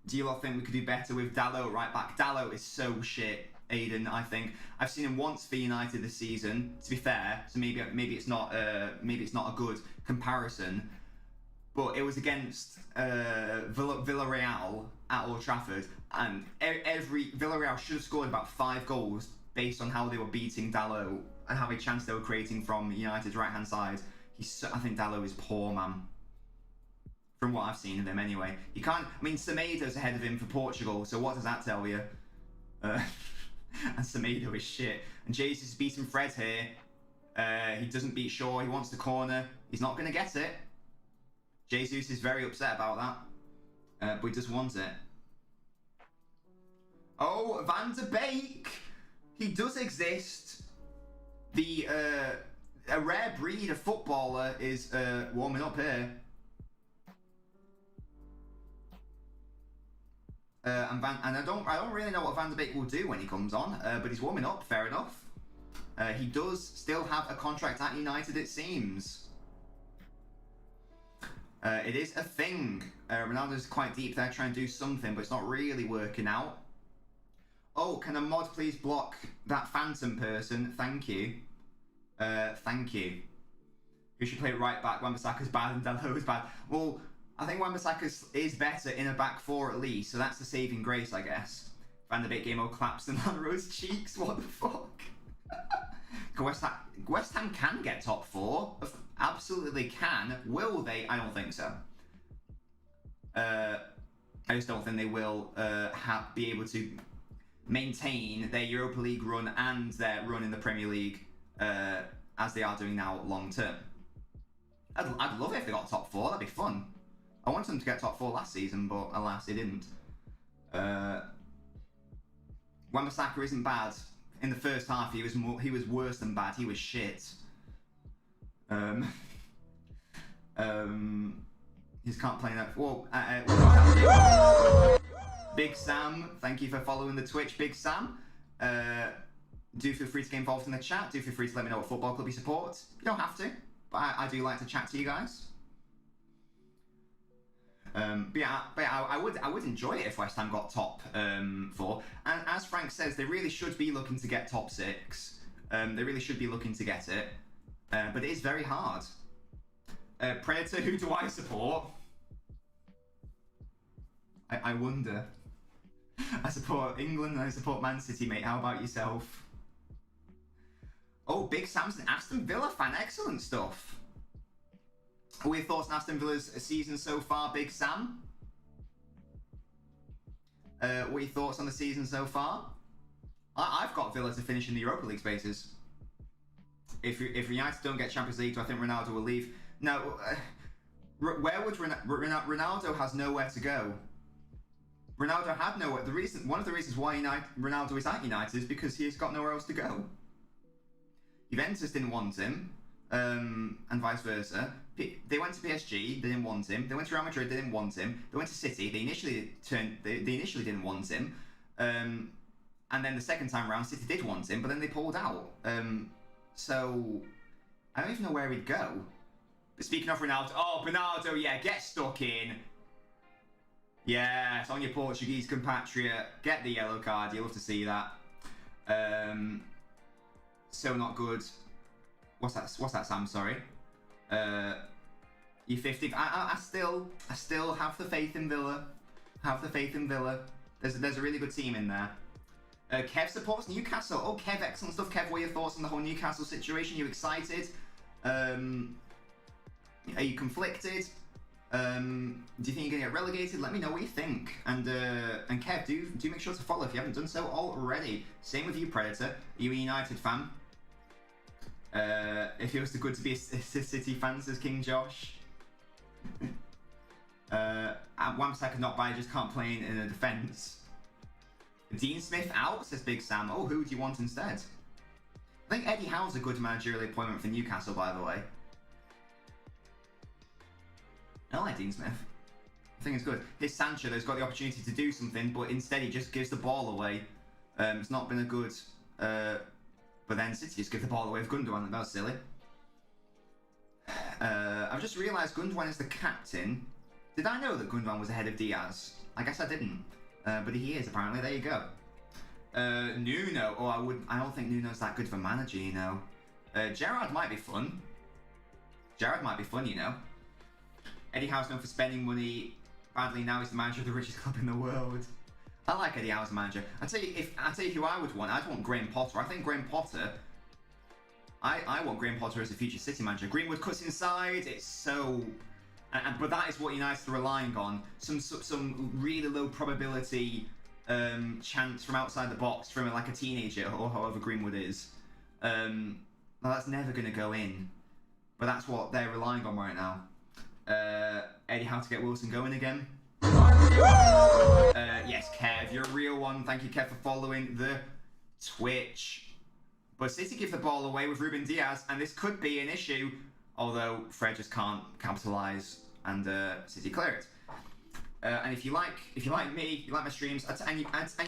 Do you lot think we could do better with Dalot right back? Dalot is so shit, Aiden, I think. I've seen him once for United this season, to be fair, so maybe it's not a good comparison. But it was against Villarreal at Old Trafford, and Villarreal should have scored about 5 goals based on how they were beating Dalot and how many chances they were creating from United's right-hand side. I think Dalot is poor, man. From what I've seen of him, anyway. You can't. I mean, Semedo's ahead of him for Portugal, so what does that tell you? And Semedo is shit. And Jesus is beating Fred here. He doesn't beat Shaw. He wants the corner. He's not going to get it. Jesus is very upset about that, but he just wants it. Oh, Van der Beek. He does exist. A rare breed of footballer is warming up here. And I don't really know what Van der Beek will do when he comes on, but he's warming up. Fair enough. He does still have a contract at United, it seems. It is a thing. Ronaldo's quite deep there, trying to do something, but it's not really working out. Oh, can a mod please block that Phantom person? Thank you. Thank you. Who should play right back? Wan-Bissaka's bad and Dalot is bad. Well, I think Wan-Bissaka is better in a back 4 at least, so that's the saving grace, I guess. Van der Beek game collapsed and Landro's cheeks. What the fuck? West Ham can get top 4. Absolutely can. Will they? I don't think so. I just don't think they will be able to maintain their Europa League run and their run in the Premier League as they are doing now long term. I'd love it if they got top 4. That'd be fun. I wanted them to get top 4 last season, but alas, they didn't. Wan-Bissaka isn't bad. In the first half, he was worse than bad. He was shit. He can't play that. Well, Big Sam, thank you for following the Twitch, Big Sam. Do feel free to get involved in the chat. Do feel free to let me know what football club you support. You don't have to, but I do like to chat to you guys. But yeah, I would enjoy it if West Ham got top 4. And as Frank says, they really should be looking to get top 6. They really should be looking to get it. But it is very hard. Predator, who do I support? I wonder. I support England and I support Man City, mate. How about yourself? Oh, Big Sam's an Aston Villa fan. Excellent stuff. What are your thoughts on Aston Villa's season so far, Big Sam? What are your thoughts on the season so far? I've got Villa to finish in the Europa League spaces. If United don't get Champions League, do I think Ronaldo will leave? No. Where would Ronaldo has nowhere to go. Ronaldo had nowhere. One of the reasons why Ronaldo is at United is because he's got nowhere else to go. Juventus didn't want him, and vice versa. They went to PSG, they didn't want him. They went to Real Madrid, they didn't want him. They went to City, they initially didn't want him. And then the second time around, City did want him, but then they pulled out. So I don't even know where he'd go. But speaking of Ronaldo, Ronaldo, yeah, get stuck in. Yeah, it's on your Portuguese compatriot. Get the yellow card. You'll love to see that. So not good. What's that, Sam? Sorry. You 50. I still have the faith in Villa. There's a really good team in there. Kev supports Newcastle. Oh, Kev, excellent stuff. Kev, what are your thoughts on the whole Newcastle situation? Are you excited? Are you conflicted? Do you think you're gonna get relegated? Let me know what you think. And Kev, do make sure to follow if you haven't done so already. Same with you, Predator. Are you a United fan? It feels too good to be a City fan, says King Josh. Wamsack could not buy, just can't play in a defence. Dean Smith out, says Big Sam. Oh, who do you want instead? I think Eddie Howe's a good managerial appointment for Newcastle, by the way. I like Dean Smith. I think it's good. His Sancho, there's got the opportunity to do something, but instead he just gives the ball away. It's not been a good... but then City just give the ball away with Gundogan. That was silly. I've just realised Gundogan is the captain. Did I know that Gundogan was ahead of Diaz? I guess I didn't. But he is, apparently. There you go. Nuno. Oh, I don't think Nuno's that good for manager, you know. Gerrard might be fun. You know. Eddie Howe's known for spending money badly. Now he's the manager of the richest club in the world. I like Eddie Howe as a manager. I tell you who I would want. I'd want Graham Potter. I think Graham Potter. I want Graham Potter as a future City manager. Greenwood cuts inside. It's so, but that is what United are relying on. Some really low probability chance from outside the box from like a teenager or however Greenwood is. Well, that's never going to go in. But that's what they're relying on right now. Eddie Howe to get Wilson going again. Yes, Kev, you're a real one. Thank you, Kev, for following the Twitch. But City give the ball away with Ruben Diaz, and this could be an issue, although Fred just can't capitalise and City clear it. And if you like me, you like my streams, and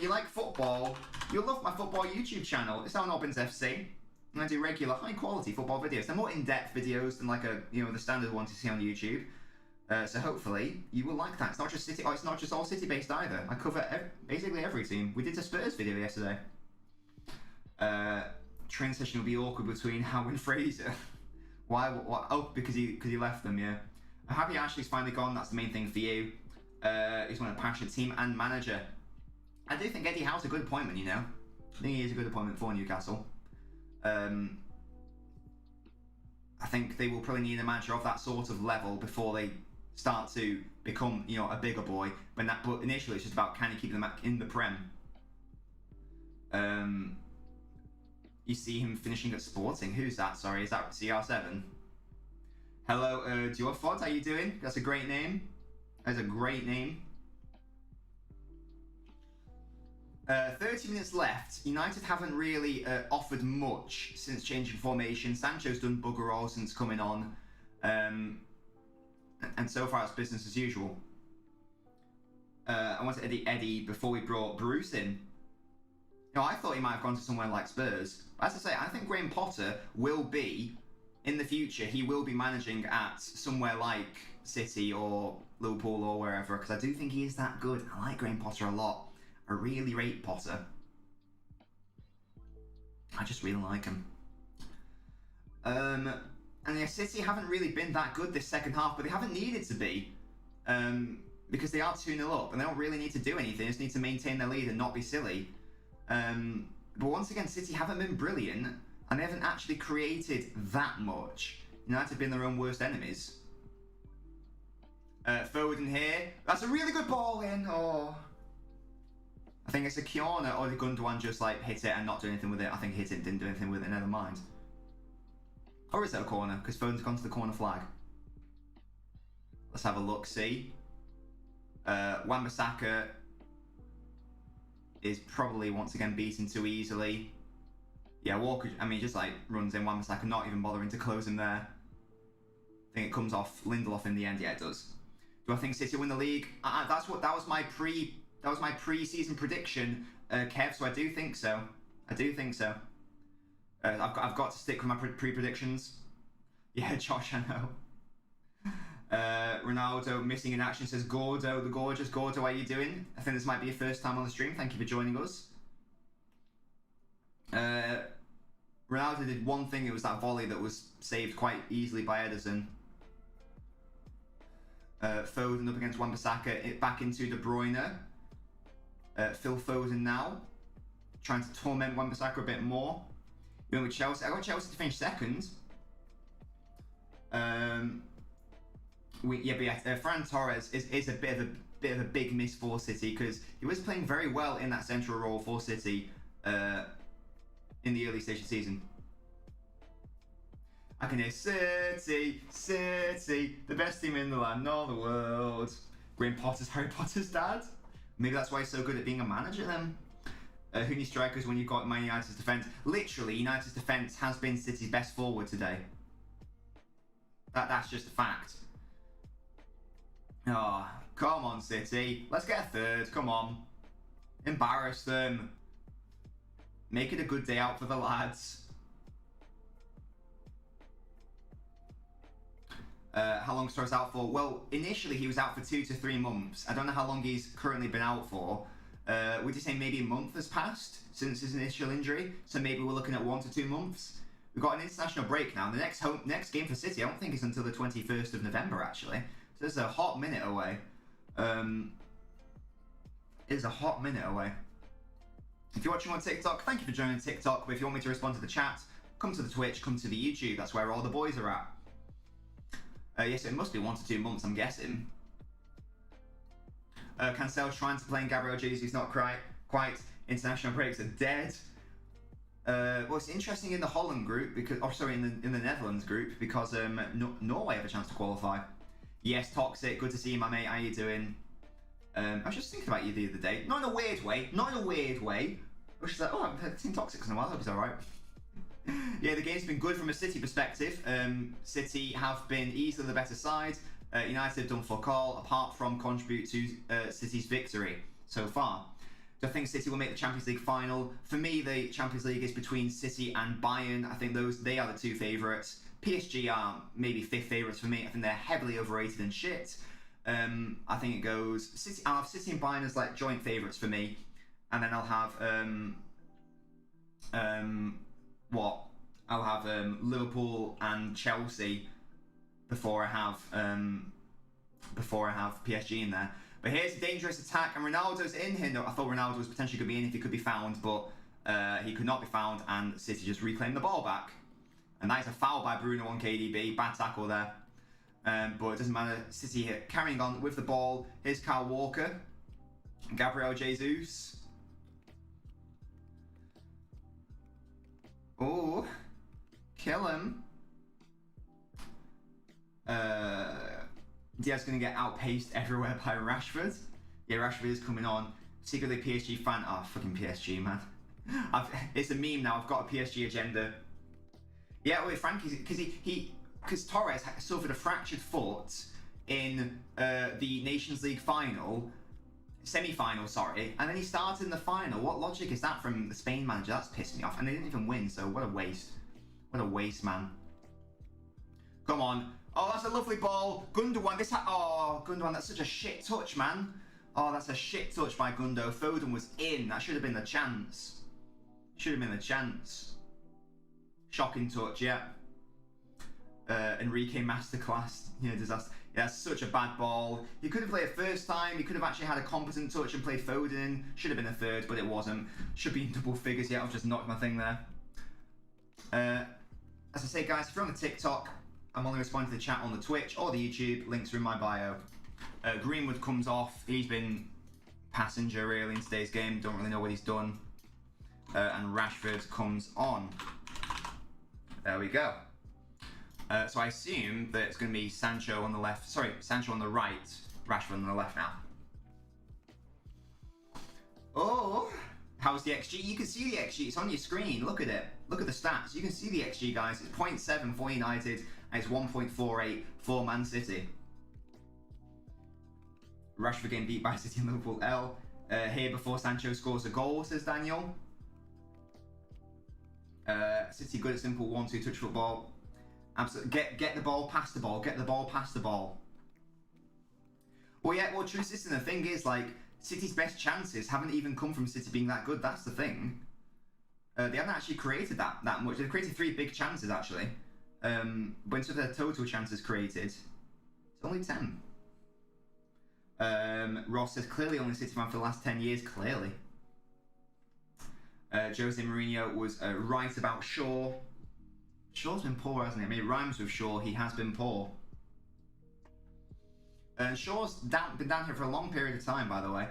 you like football, you'll love my football YouTube channel. It's LNobbins FC, and I do regular, high-quality football videos. They're more in-depth videos than like the standard ones you see on YouTube. So hopefully you will like that. It's not just City. It's not just all City-based either. I cover basically every team. We did a Spurs video yesterday. Train session will be awkward between Howe and Fraser. Why? Oh, because he left them. Yeah. I'm happy Ashley's finally gone. That's the main thing for you. He's one of the passionate team and manager. I do think Eddie Howe's a good appointment. You know, I think he is a good appointment for Newcastle. I think they will probably need a manager of that sort of level before they start to become, a bigger boy. But initially, it's just about can you keep them in the Prem. You see him finishing at Sporting. Who's that? Sorry, is that CR7? Hello, Duofod. How you doing? That's a great name. That's a great name. 30 minutes left. United haven't really offered much since changing formation. Sancho's done bugger all since coming on. And so far it's business as usual. I wanted Eddie before we brought Bruce in. I thought he might have gone to somewhere like Spurs. But as I say, I think Graham Potter will be, in the future, he will be managing at somewhere like City or Liverpool or wherever, because I do think he is that good. I like Graham Potter a lot. I really rate Potter. I just really like him. And yeah, City haven't really been that good this second half, but they haven't needed to be. Because they are 2-0 up, and they don't really need to do anything. They just need to maintain their lead and not be silly. But once again, City haven't been brilliant, and they haven't actually created that much. United have been their own worst enemies. Foden here. That's a really good ball in. Oh. I think it's a Kiana, or the Gundogan just like hit it and not do anything with it. I think hit it, didn't do anything with it, never mind. Or is it a corner? Because Foden's gone to the corner flag. Let's have a look, see. Wan-Bissaka is probably once again beaten too easily. Yeah, Walker, I mean, just like runs in Wan-Bissaka, not even bothering to close him there. I think it comes off Lindelof in the end. Yeah, it does. Do I think City win the league? That was my pre-season prediction, Kev. So I do think so. I've got to stick with my pre-predictions. Yeah, Josh, I know. Ronaldo missing in action says Gordo, the gorgeous Gordo. How are you doing? I think this might be your first time on the stream. Thank you for joining us. Ronaldo did one thing. It was that volley that was saved quite easily by Ederson. Foden up against Wan-Bissaka, back into De Bruyne. Phil Foden now, trying to torment Wan-Bissaka a bit more. You went with Chelsea. I got Chelsea to finish second. Ferran Torres is a bit of a big miss for City because he was playing very well in that central role for City in the early stage of the season. I can hear City, the best team in the land, not the world. Graham Potter's Harry Potter's dad. Maybe that's why he's so good at being a manager then. Who needs strikers when you've got Man United's defence? Literally, United's defence has been City's best forward today. That's just a fact. Oh, come on, City. Let's get a third. Come on. Embarrass them. Make it a good day out for the lads. How long Torres out for? Well, initially he was out for 2 to 3 months. I don't know how long he's currently been out for. Would you say maybe a month has passed since his initial injury? So maybe we're looking at 1 to 2 months. We've got an international break now. The next game for City, I don't think is until the 21st of November actually. So it's a hot minute away. It's a hot minute away. If you're watching on TikTok, thank you for joining TikTok. But if you want me to respond to the chat, come to the Twitch, come to the YouTube. That's where all the boys are at. Yes, it must be 1 to 2 months, I'm guessing. Cancel trying to play in Gabriel Jesus, not quite. International breaks are dead. Well, it's interesting in the Holland group because, in the Netherlands group because Norway have a chance to qualify. Yes, Toxic, good to see you, my mate. How you doing? I was just thinking about you the other day, not in a weird way. I was just like, oh, I haven't seen Toxic in a while. I hope he's all right. Yeah, the game's been good from a City perspective. City have been easily the better side. United have done fuck all apart from contribute to City's victory so far. Do I think City will make the Champions League final? For me, the Champions League is between City and Bayern. I think they are the 2 favourites. PSG are maybe 5th favourites for me. I think they're heavily overrated and shit. I think it goes City. I'll have City and Bayern as like joint favourites for me, and then I'll have I'll have Liverpool and Chelsea before I have PSG in there. But here's a dangerous attack, and Ronaldo's in here. No, I thought Ronaldo was potentially going to be in if he could be found, but he could not be found, and City just reclaimed the ball back. And that is a foul by Bruno on KDB. Bad tackle there. But it doesn't matter. City here carrying on with the ball. Here's Kyle Walker. Gabriel Jesus. Oh, kill him. Diaz going to get outpaced everywhere by Rashford. Yeah, Rashford is coming on. Secretly PSG fan. Oh, fucking PSG, man. It's a meme now. I've got a PSG agenda. Yeah, wait, Frankie, because Torres suffered a fractured foot in the Nations League semi-final, sorry, and then he started in the final. What logic is that from the Spain manager? That's pissed me off, and they didn't even win, so what a waste. What a waste, man. Come on. Oh, that's a lovely ball. Gundogan, Gundogan, that's such a shit touch, man. Oh, that's a shit touch by Gundo. Foden was in. That should have been the chance. Shocking touch, yeah. Enrique masterclass. Yeah, disaster. Yeah, that's such a bad ball. He could have played it first time. He could have actually had a competent touch and played Foden in. Should have been a third, but it wasn't. Should be in double figures. Yeah, I've just knocked my thing there. As I say, guys, if you're on the TikTok, I'm only responding to the chat on the Twitch or the YouTube. Links are in my bio. Greenwood comes off. He's been passenger really in today's game. Don't really know what he's done. And Rashford comes on. There we go. So I assume that it's going to be Sancho on the left. Sorry, Sancho on the right. Rashford on the left now. Oh, How's the XG? You can see the XG. It's on your screen. Look at it. Look at the stats. You can see the XG, guys. It's 0.7 for United, and it's 1.48 for Man City. Rashford getting beat by City and Liverpool. L. Here before Sancho scores a goal, says Daniel. City good at simple 1-2 touch football. Absolutely. Get the ball, pass the ball. Get the ball, pass the ball. Well, yeah. Well, true system. The thing is, like, City's best chances haven't even come from City being that good. That's the thing. They haven't actually created that much. They've created 3 big chances actually. But instead of their total chances created, it's only 10. Ross says clearly only City fan for the last 10 years. Clearly. Jose Mourinho was right about Shaw. Shaw's been poor, hasn't he? I mean, it rhymes with Shaw. He has been poor. Shaw's been down here for a long period of time, by the way.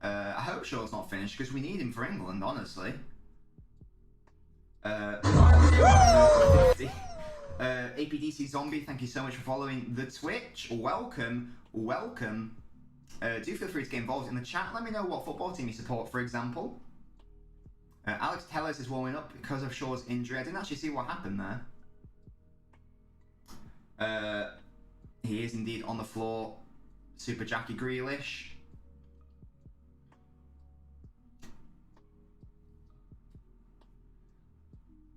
I hope Shaw's not finished, because we need him for England, honestly. APDC Zombie, thank you so much for following the Twitch. Welcome, welcome. Do feel free to get involved in the chat. Let me know what football team you support, for example. Alex Tellers is warming up because of Shaw's injury. I didn't actually see what happened there. He is indeed on the floor. Super Jackie Grealish.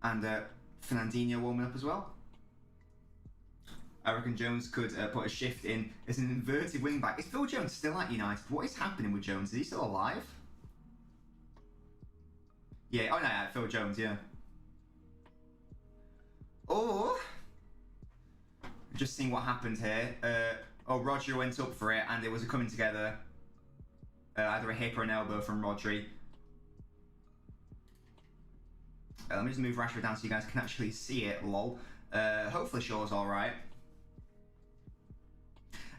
And Fernandinho warming up as well. I reckon Jones could put a shift in as an inverted wing back. Is Phil Jones still at United? What is happening with Jones? Is he still alive? Yeah, oh no, yeah, Phil Jones, yeah. Oh, just seeing what happened here. Oh, Rodri went up for it, and it was a coming together. Either a hip or an elbow from Rodri. Let me just move Rashford down so you guys can actually see it, lol. Hopefully Shaw's alright.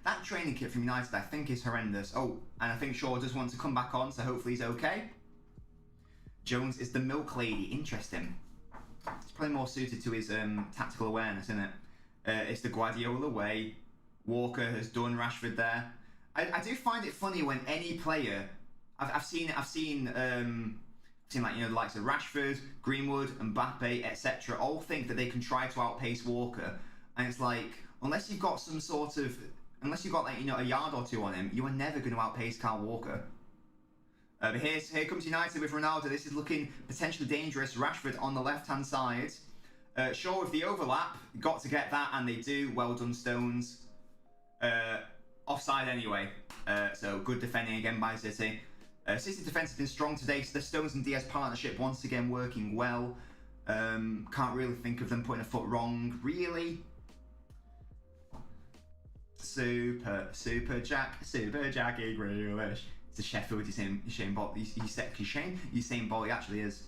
That training kit from United, I think, is horrendous. Oh, and I think Shaw does want to come back on, so hopefully he's okay. Jones is the milk lady. Interesting. It's probably more suited to his tactical awareness, isn't it? It's the Guardiola way. Walker has done Rashford there. I do find it funny when any player, I've seen like, you know, the likes of Rashford, Greenwood, Mbappe, etc. all think that they can try to outpace Walker, and it's like, unless you've got like, you know, a yard or two on him, you are never going to outpace Kyle Walker. But here comes United with Ronaldo. This is looking potentially dangerous. Rashford on the left-hand side. Shaw with the overlap. Got to get that, and they do. Well done, Stones. Offside anyway. So good defending again by City. City's defence has been strong today. So the Stones and Diaz partnership once again working well. Can't really think of them putting a foot wrong, really. Super Jackie Grealish. It's a Sheffield Usain Bolt. Usain Bolt, he actually is.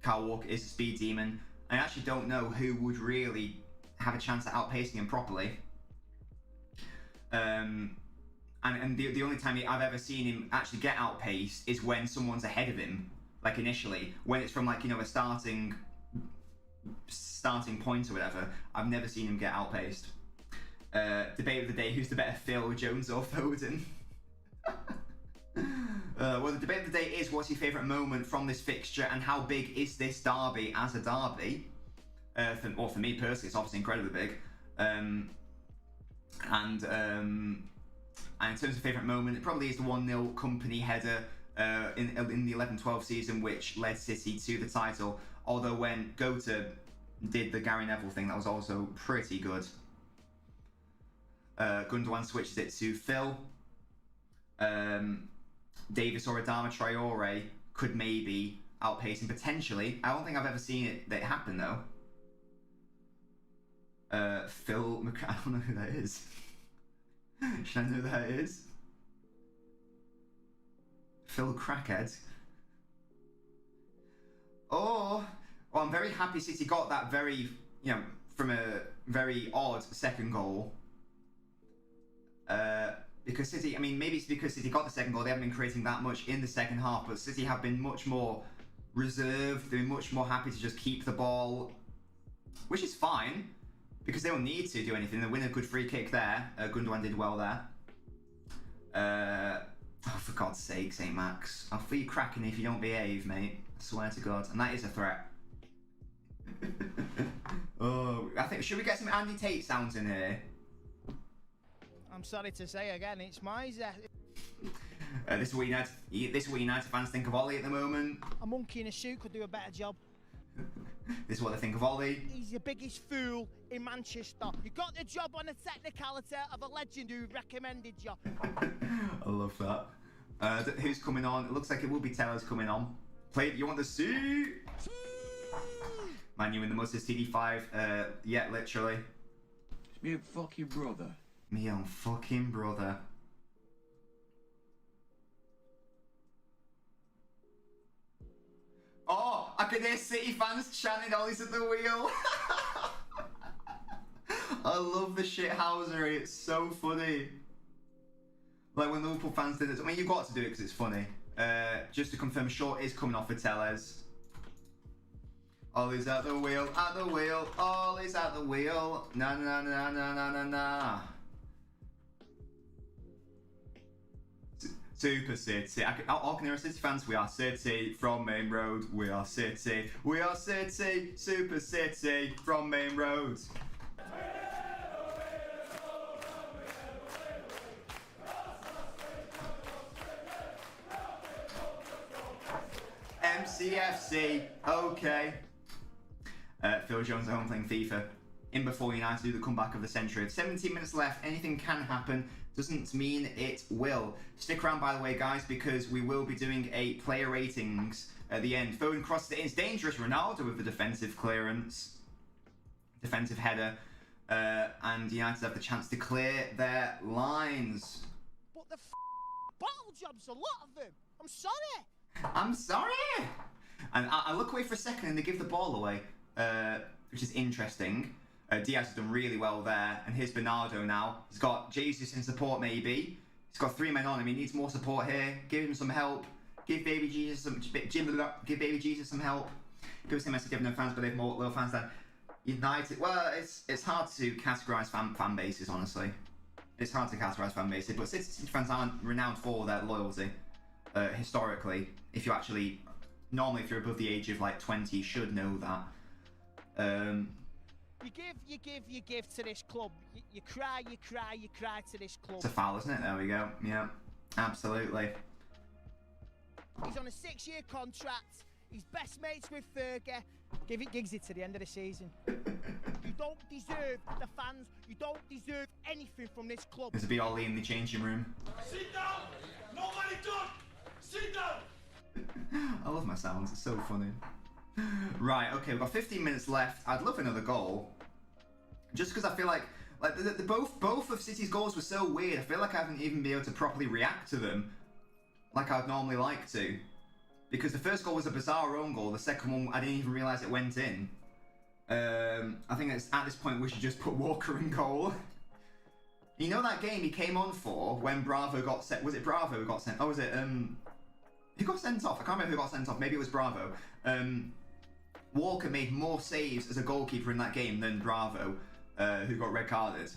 Kyle Walker is a speed demon. I actually don't know who would really have a chance at outpacing him properly. And the only time I've ever seen him actually get outpaced is when someone's ahead of him, like initially. When it's from, like, you know, a starting point or whatever, I've never seen him get outpaced. Debate of the day, who's the better, Phil Jones or Foden? Well, the debate of the day is, what's your favourite moment from this fixture, and how big is this derby as a derby? For me personally, it's obviously incredibly big. And in terms of favourite moment, it probably is the 1-0 Company header in the 11-12 season, which led City to the title. Although when Gota did the Gary Neville thing, that was also pretty good. Gundogan switches it to Phil. Davis or Adama Traore could maybe outpace him potentially. I don't think I've ever seen that happen though. Phil McC I don't know who that is. Should I know who that is? Phil Crackhead. Oh, well, I'm very happy City got that very, you know, from a very odd second goal. Because City, I mean, maybe it's because City got the second goal, they haven't been creating that much in the second half, but City have been much more reserved, they've been much more happy to just keep the ball, which is fine, because they don't need to do anything. They win a good free kick there. Gundogan did well there. Oh, for God's sake, St. Max. I'll feel you cracking if you don't behave, mate. I swear to God. And that is a threat. Oh, I think, should we get some Andy Tate sounds in here? I'm sorry to say again, it's Miser. This is what United fans think of Ollie at the moment. A monkey in a suit could do a better job. This is what they think of Ollie. He's the biggest fool in Manchester. You got the job on a technicality of a legend who recommended you. I love that. Who's coming on? It looks like it will be Taylor's coming on. You want the suit? Man, you in the mud says TD5. Yeah, literally. It's me and fucking brother. Me own fucking brother. Oh, I can hear City fans chanting Ollie's at the wheel. I love the shithousery, it's so funny. Like when Liverpool fans did it. I mean, you've got to do it because it's funny. Just to confirm, Short is coming off for Tellez. Ollie's at the wheel, Ollie's at the wheel. Na na na na na na na. Super City. All can hear City fans. We are City from Main Road. We are City. We are City. Super City from Main Road. MCFC. Okay. Phil Jones at home playing FIFA. In before United do the comeback of the century. 17 minutes left. Anything can happen. Doesn't mean it will. Stick around, by the way, guys, because we will be doing a player ratings at the end. Foden crosses it in. It's dangerous. Ronaldo with the defensive clearance. Defensive header. And United have the chance to clear their lines. But the bottle jobs, a lot of them. I'm sorry. I'm sorry. And I look away for a second and they give the ball away, which is interesting. Diaz has done really well there, and here's Bernardo now. He's got Jesus in support, maybe. He's got 3 men on him. He needs more support here. Give him some help. Give baby Jesus some. Give baby Jesus some help. People say Messi have no fans, but they have more little fans than United. Well, it's hard to categorise fan bases, honestly. It's hard to categorise fan bases, but City fans aren't renowned for their loyalty historically. If you actually, normally, if you're above the age of like 20, you should know that. You give to this club. You cry to this club. It's a foul, isn't it? There we go. Yeah, absolutely. He's on a 6-year contract. He's best mates with Fergie. Give it Giggsy to the end of the season. You don't deserve the fans. You don't deserve anything from this club. There's a bit Ollie in the changing room. Sit down! Nobody talk! Sit down! I love my sounds. It's so funny. Right, okay, we've got 15 minutes left. I'd love another goal. Just because I feel like both of City's goals were so weird. I feel like I haven't even been able to properly react to them like I'd normally like to. Because the first goal was a bizarre own goal. The second one, I didn't even realise it went in. I think at this point we should just put Walker in goal. You know that game he came on for when Bravo got sent? Was it Bravo who got sent? Oh, was it who got sent off? I can't remember who got sent off. Maybe it was Bravo. Walker made more saves as a goalkeeper in that game than Bravo, who got red carded.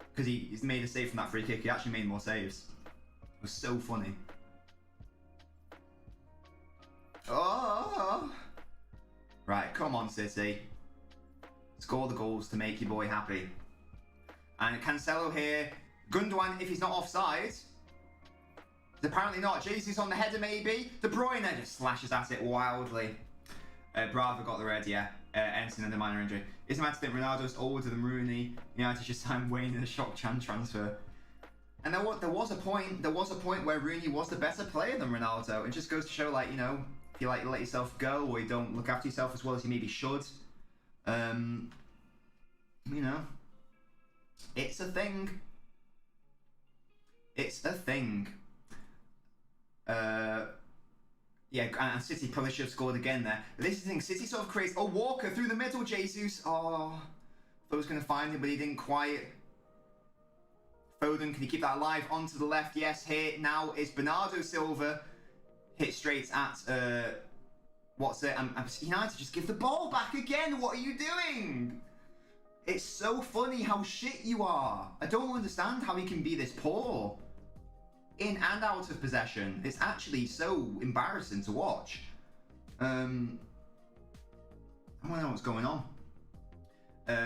Because he's made a save from that free kick. He actually made more saves. It was so funny. Oh! Right, come on, City. Score the goals to make your boy happy. And Cancelo here. Gundogan, if he's not offside. Apparently not. Jesus on the header, maybe. De Bruyne just slashes at it wildly. Bravo got the red, yeah. Ensign and the minor injury. Isn't it that Ronaldo's older than Rooney? United just signed Wayne in a shock transfer. And there was a point where Rooney was the better player than Ronaldo. It just goes to show, like, you know, if you like let yourself go or you don't look after yourself as well as you maybe should, you know, it's a thing. It's a thing. Yeah, and City probably should have scored again there. But this is the thing, City sort of creates... Oh, Walker through the middle, Jesus. Oh, thought he was going to find him, but he didn't quite. Foden, can he keep that alive? Onto the left, yes. Here now is Bernardo Silva. Hit straight at... what's it? United just give the ball back again. What are you doing? It's so funny how shit you are. I don't understand how he can be this poor. in and out of possession. It's actually so embarrassing to watch. I don't know what's going on.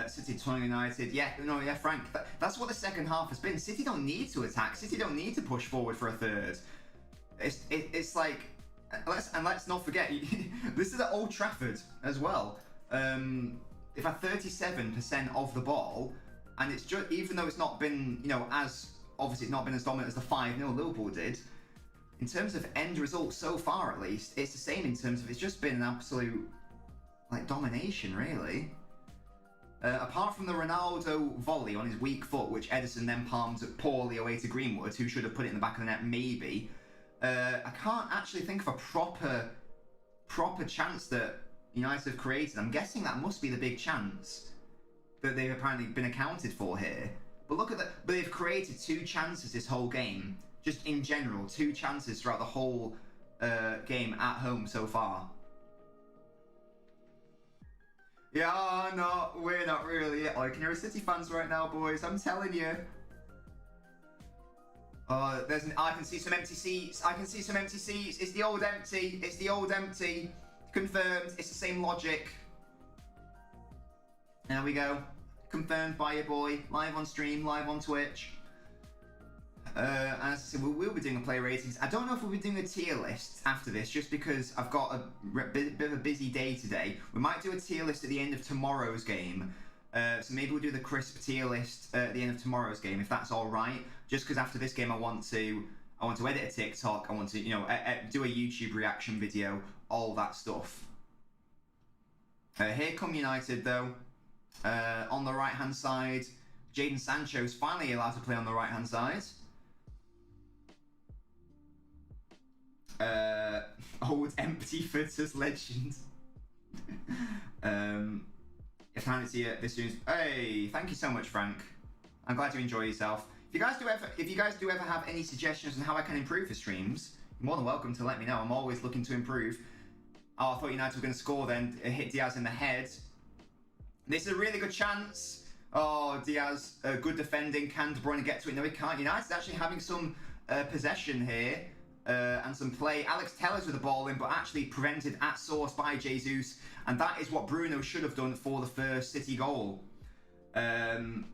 City 20 United. Yeah, no, yeah, Frank. That's what the second half has been. City don't need to attack. City don't need to push forward for a third. It's like, let's not forget, this is at Old Trafford as well. They've had 37% of the ball, and it's just, even though it's not been, you know, as obviously it's not been as dominant as the 5-0 Liverpool did. In terms of end result so far, at least, it's the same in terms of it's just been an absolute like domination, really. Apart from the Ronaldo volley on his weak foot, which Ederson then palmed poorly away to Greenwood, who should have put it in the back of the net, maybe. I can't actually think of a proper chance that United have created. I'm guessing that must be the big chance that they've apparently been accounted for here. But look at that. But they've created 2 chances this whole game. Just in general, 2 chances throughout the whole game at home so far. Yeah, no, we're not really. Like, you're City fans right now, boys. I'm telling you. I can see some empty seats. I can see some empty seats. It's the old empty. It's the old empty. Confirmed. It's the same logic. There we go. Confirmed by your boy. Live on stream. Live on Twitch. As I said, we'll be doing a player ratings. I don't know if we'll be doing a tier list after this, just because I've got a bit of a busy day today. We might do a tier list at the end of tomorrow's game. So maybe we'll do the crisp tier list at the end of tomorrow's game, if that's all right. Just because after this game, I want to edit a TikTok. I want to, you know, do a YouTube reaction video, all that stuff. Here come United though. On the right hand side, Jadon Sancho's finally allowed to play on the right hand side. Old empty footers legend. If I see it this soon. Hey, thank you so much, Frank. I'm glad you enjoy yourself. If you guys do ever have any suggestions on how I can improve the streams, you're more than welcome to let me know. I'm always looking to improve. Oh, I thought United were going to score then. Hit Diaz in the head. This is a really good chance. Oh, Diaz, good defending. Can De Bruyne get to it? No, he can't. United's actually having some possession here. And some play. Alex Tellers with the ball in, but actually prevented at source by Jesus, and that is what Bruno should have done for the first City goal.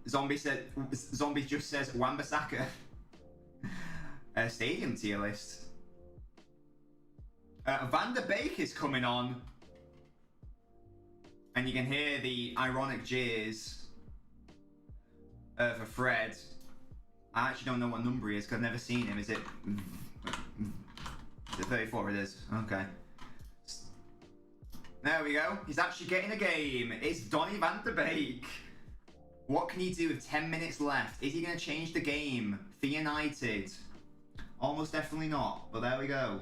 Zombie just says Wan-Bissaka. Stadium tier list. Van der Beek is coming on, and you can hear the ironic jeers for Fred. I actually don't know what number he is because I've never seen him. Is it 34? It is. Okay. There we go. He's actually getting a game. It's Donny van der Beek. What can he do with 10 minutes left? Is he going to change the game for United? Almost definitely not, but there we go.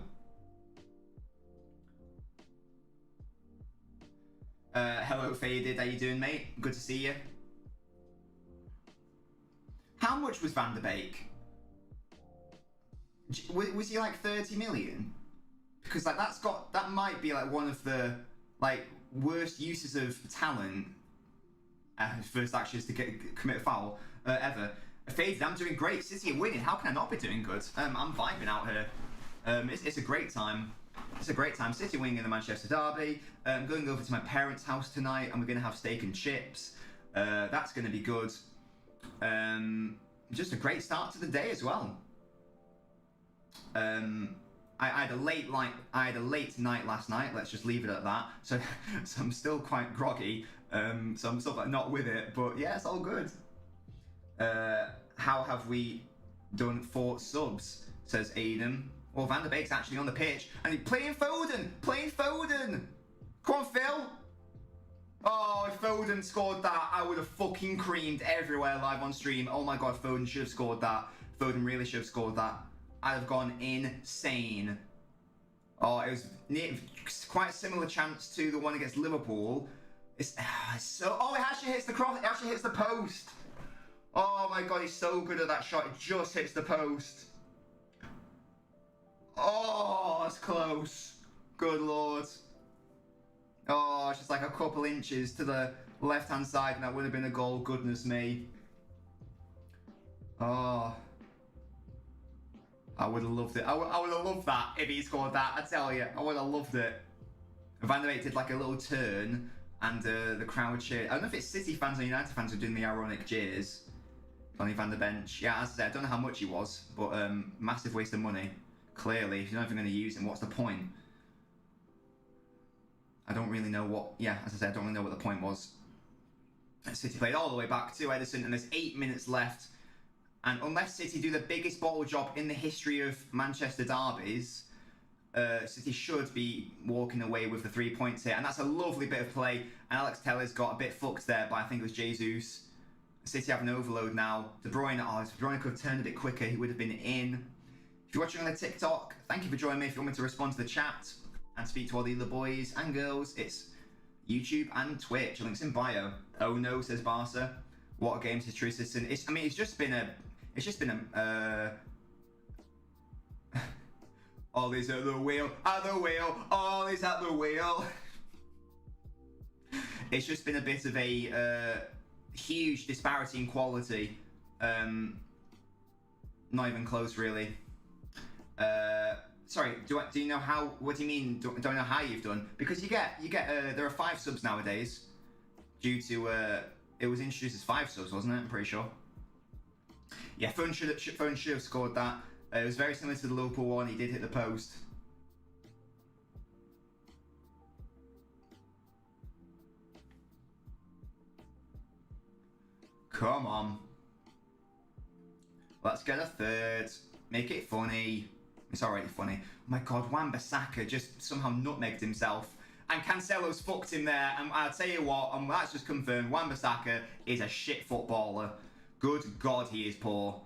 Hello, Faded. How you doing, mate? Good to see you. How much was Van der Beek? Was he like 30 million? Because like that might be like one of the like worst uses of talent. First actions to commit a foul ever. Faded, I'm doing great. City are winning. How can I not be doing good? I'm vibing out here. It's a great time. It's a great time. City winning in the Manchester derby. I'm going over to my parents' house tonight, and we're going to have steak and chips. That's going to be good. Just a great start to the day as well. I had a late night last night. Let's just leave it at that. So I'm still quite groggy. So I'm still like not with it. But yeah, it's all good. How have we done 4 subs? Says Aiden. Well, Van der Beek's actually on the pitch and he's playing Foden. Come on, Phil. Oh, if Foden scored that, I would have fucking creamed everywhere live on stream. Oh my god, Foden should have scored that. Foden really should have scored that. I'd have gone insane. Oh, it was quite a similar chance to the one against Liverpool. It's so... Oh, it actually hits the cross. It actually hits the post. Oh my god, he's so good at that shot. It just hits the post. Oh, that's close. Good lord. Oh, it's just like a couple inches to the left-hand side, and that would have been a goal. Goodness me. Oh. I would have loved it. I would have loved that if he scored that. I tell you, I would have loved it. Van der Beek did like a little turn, and the crowd cheered. I don't know if it's City fans or United fans who are doing the ironic cheers. Donny van der Bench. Yeah, as I said, I don't know how much he was, but massive waste of money. Clearly, if you're not even going to use him, what's the point? I don't really know what. Yeah, as I said, I don't really know what the point was. City played all the way back to Edison, and there's 8 minutes left. And unless City do the biggest bottle job in the history of Manchester derbies, City should be walking away with the 3 points here. And that's a lovely bit of play. And Alex Tellers got a bit fucked there by, I think it was Jesus. City have an overload now. De Bruyne, if De Bruyne could have turned a bit quicker, he would have been in. If you're watching on the TikTok, thank you for joining me. If you want me to respond to the chat and speak to all the other boys and girls, it's YouTube and Twitch. Links in bio. Oh no, says Barca. What a game's his true assistant. It's just been a all is at the wheel, all is at the wheel. It's just been a bit of a huge disparity in quality. Not even close, really. Sorry, do you know how? What do you mean? Don't know how you've done? Because you get. There are 5 subs nowadays, due to it was introduced as 5 subs, wasn't it? I'm pretty sure. Yeah, Phone should have scored that. It was very similar to the Liverpool one. He did hit the post. Come on. Let's get a third. Make it funny. It's already funny. Oh my God, Wan-Bissaka just somehow nutmegged himself. And Cancelo's fucked him there. And I'll tell you what, that's just confirmed. Wan-Bissaka is a shit footballer. Good God, he is poor.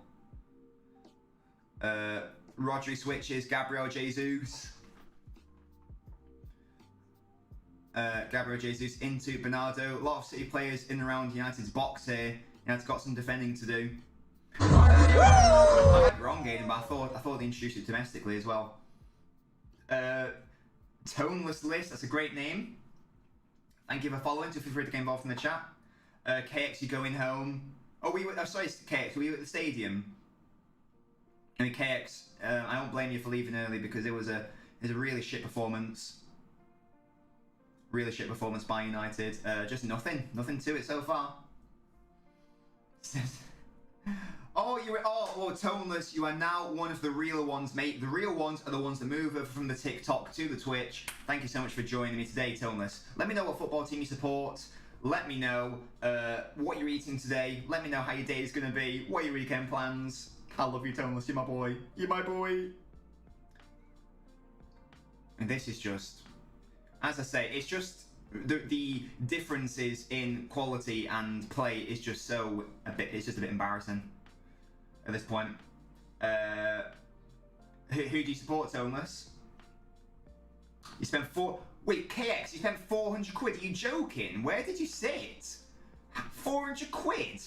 Rodri switches, Gabriel Jesus. Gabriel Jesus into Bernardo. A lot of City players in and around United's box here. United's got some defending to do. I might be wrong, Gaiden, but I thought they introduced it domestically as well. Toneless List, that's a great name. Thank you for following. Feel free to get involved in the chat. KX, you going home? Oh, sorry, KX, were you at the stadium? I mean, KX, I don't blame you for leaving early because it was a really shit performance. Really shit performance by United. Just nothing to it so far. Toneless, you are now one of the real ones, mate. The real ones are the ones that move over from the TikTok to the Twitch. Thank you so much for joining me today, Toneless. Let me know what football team you support. Let me know what you're eating today. Let me know how your day is going to be. What are your weekend plans? I love you, Toneless. You're my boy. You're my boy. And this is just, as I say, it's just the differences in quality and play is just it's just a bit embarrassing at this point. Who do you support, Toneless? You spent KX, you spent 400 quid. Are you joking? Where did you sit? 400 quid?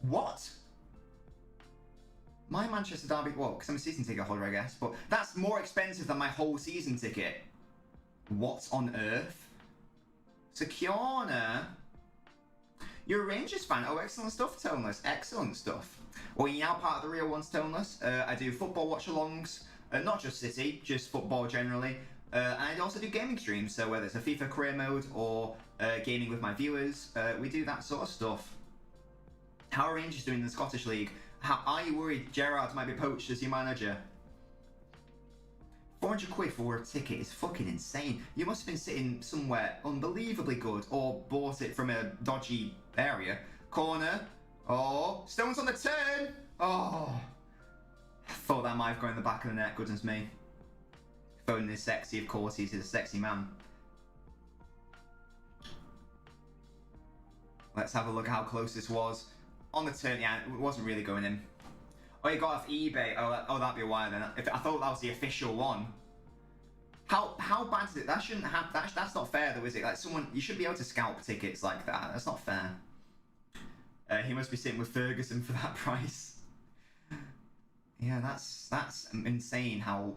What? My Manchester derby, well, because I'm a season ticket holder, I guess, but that's more expensive than my whole season ticket. What on earth? Sekiana? You're a Rangers fan. Oh, excellent stuff, Toneless. Excellent stuff. Well, you're now part of the real ones, Toneless. I do football watch-alongs, not just City, just football generally. And I also do gaming streams, so whether it's a FIFA career mode or gaming with my viewers, we do that sort of stuff. How are Rangers doing in the Scottish League? Are you worried Gerrard might be poached as your manager? 400 quid for a ticket is fucking insane. You must have been sitting somewhere unbelievably good or bought it from a dodgy area. Corner. Oh, Stones on the turn. Oh. I thought that might have gone in the back of the net, goodness me. Foden is sexy, of course, he's a sexy man. Let's have a look at how close this was. On the turn, yeah, it wasn't really going in. Oh, you got off eBay. Oh, that'd be a while then. I thought that was the official one. How bad is it? That shouldn't have. That's not fair though, is it? Like you should be able to scalp tickets like that. That's not fair. He must be sitting with Ferguson for that price. Yeah, that's insane. How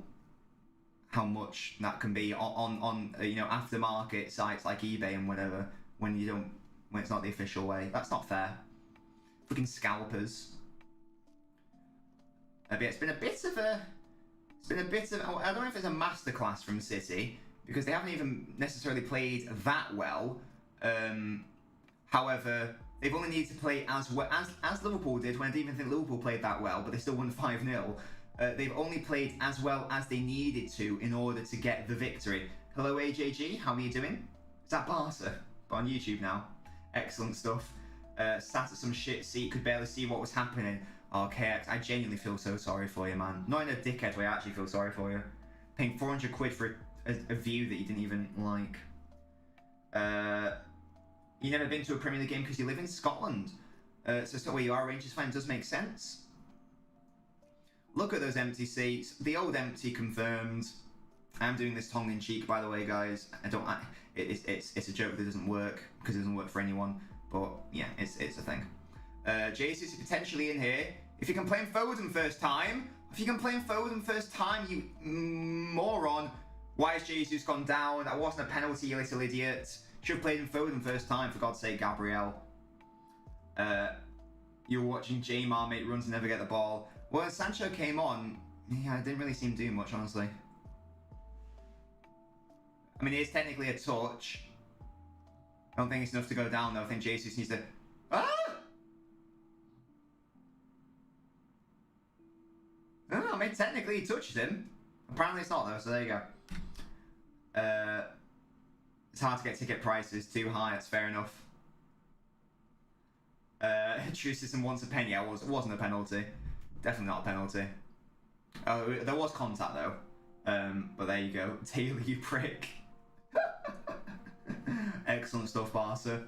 much that can be on aftermarket sites like eBay and whatever when it's not the official way. That's not fair. Fucking scalpers. But it's been a bit of a, I don't know if it's a masterclass from City, because they haven't even necessarily played that well. However, they've only needed to play as well as Liverpool did, when I didn't even think Liverpool played that well, but they still won 5-0. They've only played as well as they needed to in order to get the victory. Hello AJG, how are you doing? Is that Barca? But on YouTube now. Excellent stuff. Sat at some shit seat, could barely see what was happening. Oh, KX, I genuinely feel so sorry for you, man. Not in a dickhead way, I actually feel sorry for you. Paying 400 quid for a view that you didn't even like. You never been to a Premier League game because you live in Scotland. So where you are a Rangers fan does make sense. Look at those empty seats. The old empty confirmed. I'm doing this tongue in cheek, by the way, guys. It's a joke that doesn't work because it doesn't work for anyone. But yeah, it's a thing. Jesus is potentially in here. If you can play Foden first time, you moron. Why has Jesus gone down? That wasn't a penalty, you little idiot. Should have played in Foden first time, for God's sake, Gabriel. You were watching Jamar make runs and never get the ball. Well, when Sancho came on, yeah, I didn't really see him doing much, honestly. I mean, it is technically a touch. I don't think it's enough to go down, though. I think Jesus needs to... Ah! Oh, I mean, technically he touched him. Apparently it's not, though, so there you go. It's hard to get ticket prices too high, that's fair enough. True System wants a penny. Yeah, it wasn't a penalty. Definitely not a penalty. Oh, there was contact, though. But there you go. Taylor, you prick. Excellent stuff, Barca.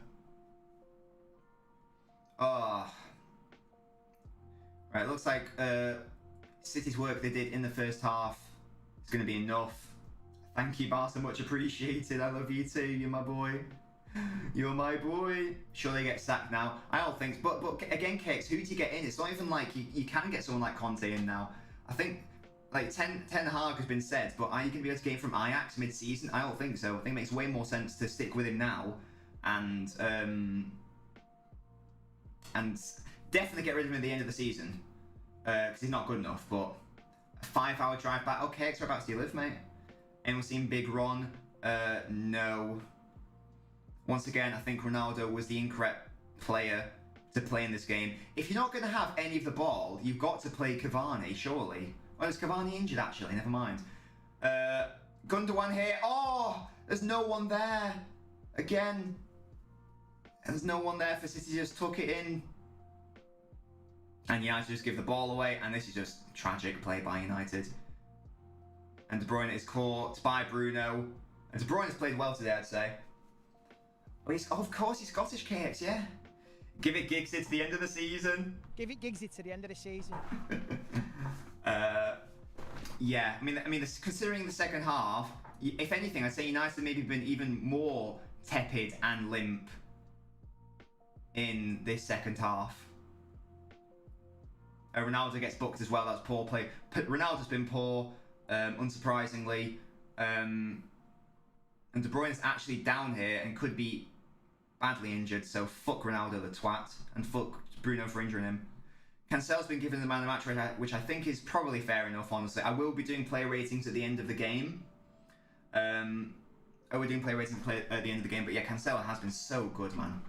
Oh. Right, looks like City's work they did in the first half is going to be enough. Thank you, Barca, much appreciated. I love you too. You're my boy. You're my boy. Sure, they get sacked now. I don't think. But again, Cakes, who do you get in? It's not even like you can get someone like Conte in now. I think like Ten Hag has been said, but are you going to be able to get him from Ajax mid-season? I don't think so. I think it makes way more sense to stick with him now and definitely get rid of him at the end of the season because he's not good enough. But a 5-hour drive back. Okay, whereabouts do you live, mate? Anyone seen Big Ron? No. Once again, I think Ronaldo was the incorrect player to play in this game. If you're not going to have any of the ball, you've got to play Cavani, surely. Well, is Cavani injured, actually? Never mind. Gundogan here. Oh! There's no one there. Again. There's no one there for City to just tuck it in. And United just give the ball away. And this is just tragic play by United. And De Bruyne is caught by Bruno. And De Bruyne has played well today, I'd say. Oh, of course, he's Scottish, KX, yeah. Give it Giggsy to the end of the season. Give it Giggsy to the end of the season. Yeah, I mean, considering the second half, if anything, I'd say United have maybe been even more tepid and limp in this second half. Ronaldo gets booked as well. That's poor play. Ronaldo's been poor, unsurprisingly. And De Bruyne's actually down here and could be badly injured. So fuck Ronaldo the twat, and fuck Bruno for injuring him. Cancelo's been given the man of the match, which I think is probably fair enough, honestly. I will be doing player ratings at the end of the game. We're doing player ratings at the end of the game, but yeah, Cancelo has been so good, man.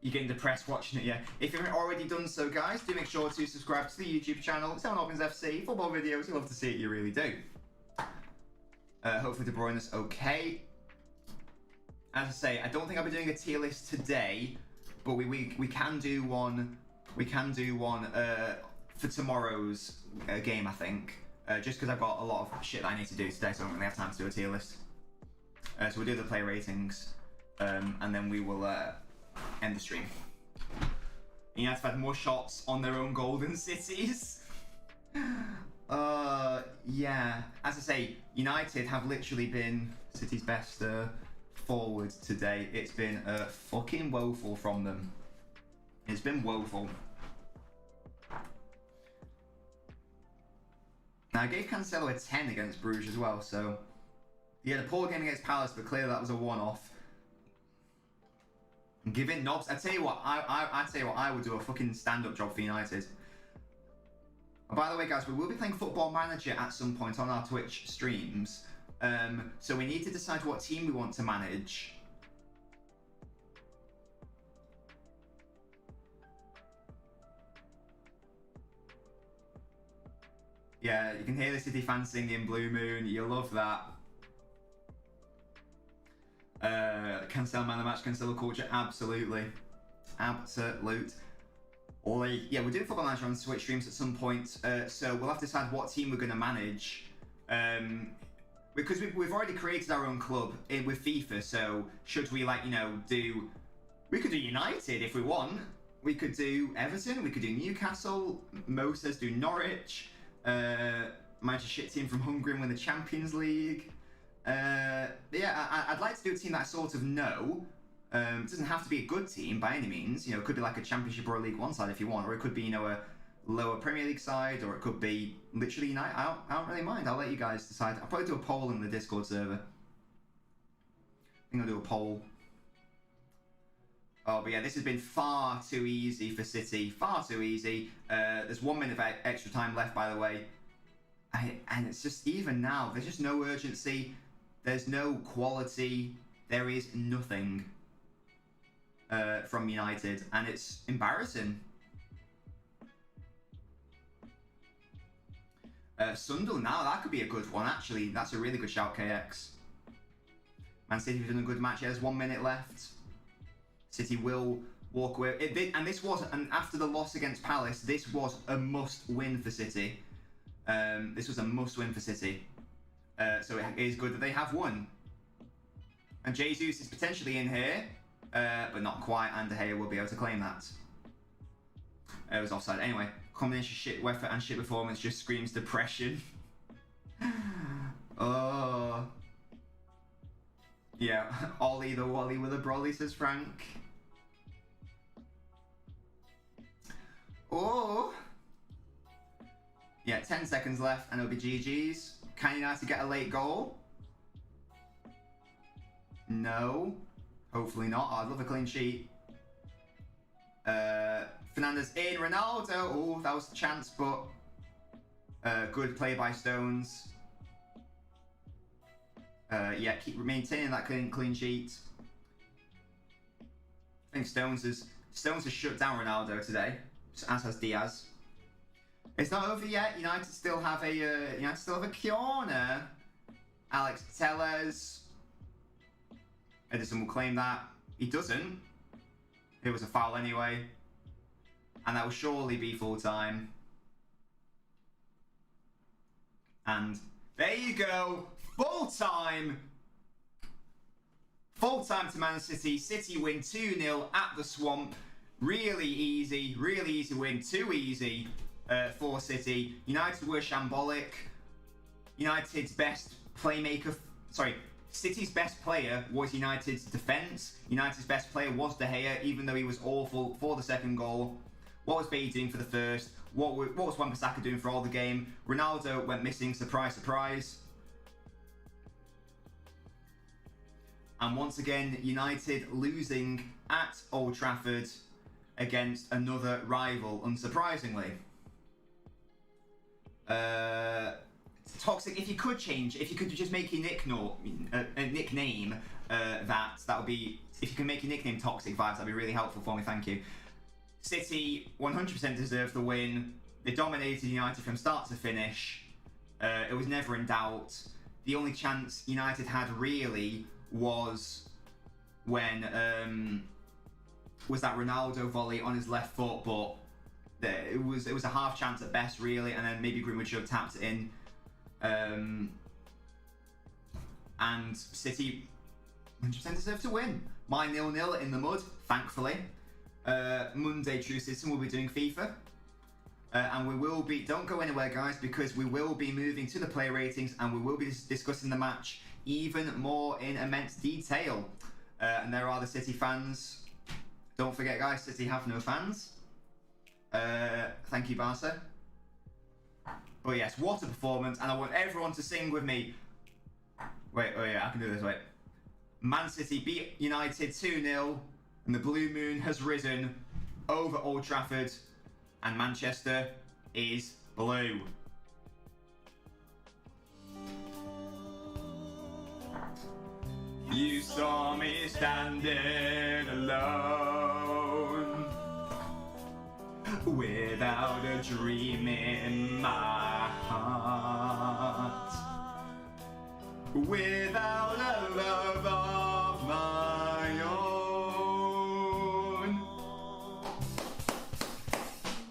You're getting depressed watching it, yeah. If you haven't already done so, guys, do make sure to subscribe to the YouTube channel. LNobbins FC, football videos, you love to see it, you really do. Hopefully De Bruyne is okay. As I say, I don't think I'll be doing a tier list today, but we can do one. We can do one for tomorrow's game, I think. Just because I've got a lot of shit that I need to do today, so I don't really have time to do a tier list. So we'll do the play ratings, and then we will end the stream. United have had more shots on their own goal than City's. Yeah. As I say, United have literally been City's best forward today. It's been fucking woeful from them. It's been woeful. Now, I gave Cancelo a 10 against Bruges as well, so... He had a poor game against Palace, but clearly that was a one-off. Give it knobs. I tell you what, I would do a fucking stand-up job for United. And by the way, guys, we will be playing Football Manager at some point on our Twitch streams. So we need to decide what team we want to manage. Yeah, you can hear the City fans singing Blue Moon. You'll love that. Cancel man of the match, cancel culture. Absolutely. Absolutely. Yeah, we're doing Football Manager on Twitch streams at some point. So we'll have to decide what team we're going to manage. Because we've already created our own club with FIFA. So should we, like, you know, do... We could do United if we want. We could do Everton. We could do Newcastle. Mo says do Norwich. Manage a shit team from Hungary and win the Champions League. Yeah, I'd like to do a team that I sort of know. It doesn't have to be a good team by any means. You know, it could be like a Championship or a League One side if you want, or it could be, you know, a lower Premier League side, or it could be literally United. I don't really mind. I'll let you guys decide. I'll probably do a poll in the Discord server. I think I'll do a poll. Oh, but yeah, this has been far too easy for City. Far too easy. There's 1 minute of extra time left, by the way. And it's just, even now, there's just no urgency. There's no quality. There is nothing from United. And it's embarrassing. Sunderland now, that could be a good one, actually. That's a really good shout, KX. Man City have done a good match. There's 1 minute left. City will walk away. And this was, and after the loss against Palace, this was a must-win for City. This was a must-win for City. So it is good that they have won. And Jesus is potentially in here, but not quite. And De Gea will be able to claim that. It was offside. Anyway, combination shit effort and shit performance just screams depression. Oh. Yeah, Ollie the Wally with a brolly, says Frank. Oh. Yeah, 10 seconds left and it'll be GG's. Can United get a late goal? No. Hopefully not. I'd love a clean sheet. Fernandes in. Ronaldo. Oh, that was the chance, but good play by Stones. Yeah, keep maintaining that clean sheet. I think Stones has shut down Ronaldo today, as has Diaz. It's not over yet. United still have a corner. Alex Tellez. Edison will claim that. He doesn't. It was a foul anyway, and that will surely be full time. And there you go. Full time! Full time to Man City. City win 2-0 at the Swamp. Really easy win. Too easy for City. United were shambolic. United's best playmaker... Sorry, City's best player was United's defence. United's best player was De Gea, even though he was awful for the second goal. What was Bailly doing for the first? What was Wan-Bissaka doing for all the game? Ronaldo went missing. Surprise, surprise. And once again, United losing at Old Trafford against another rival, unsurprisingly. Toxic, if you could just make your nickname, that would be, if you can make your nickname Toxic Vibes, that'd be really helpful for me, thank you. City 100% deserved the win. They dominated United from start to finish. It was never in doubt. The only chance United had really was when was that Ronaldo volley on his left foot, but it was a half chance at best, really, and then maybe Greenwood should have tapped it in. And City 100% deserve to win. My 0-0 in the mud, thankfully. Monday, True Citizen, will be doing FIFA. And we will be, don't go anywhere guys, because we will be moving to the player ratings and we will be discussing the match even more in immense detail. And there are the City fans. Don't forget guys, City have no fans. Thank you, Barca. But yes, what a performance, and I want everyone to sing with me. Wait, oh yeah, I can do this, wait. Man City beat United 2-0. And the blue moon has risen over Old Trafford, and Manchester is blue. You saw me standing alone, without a dream in my heart, without a love of my own.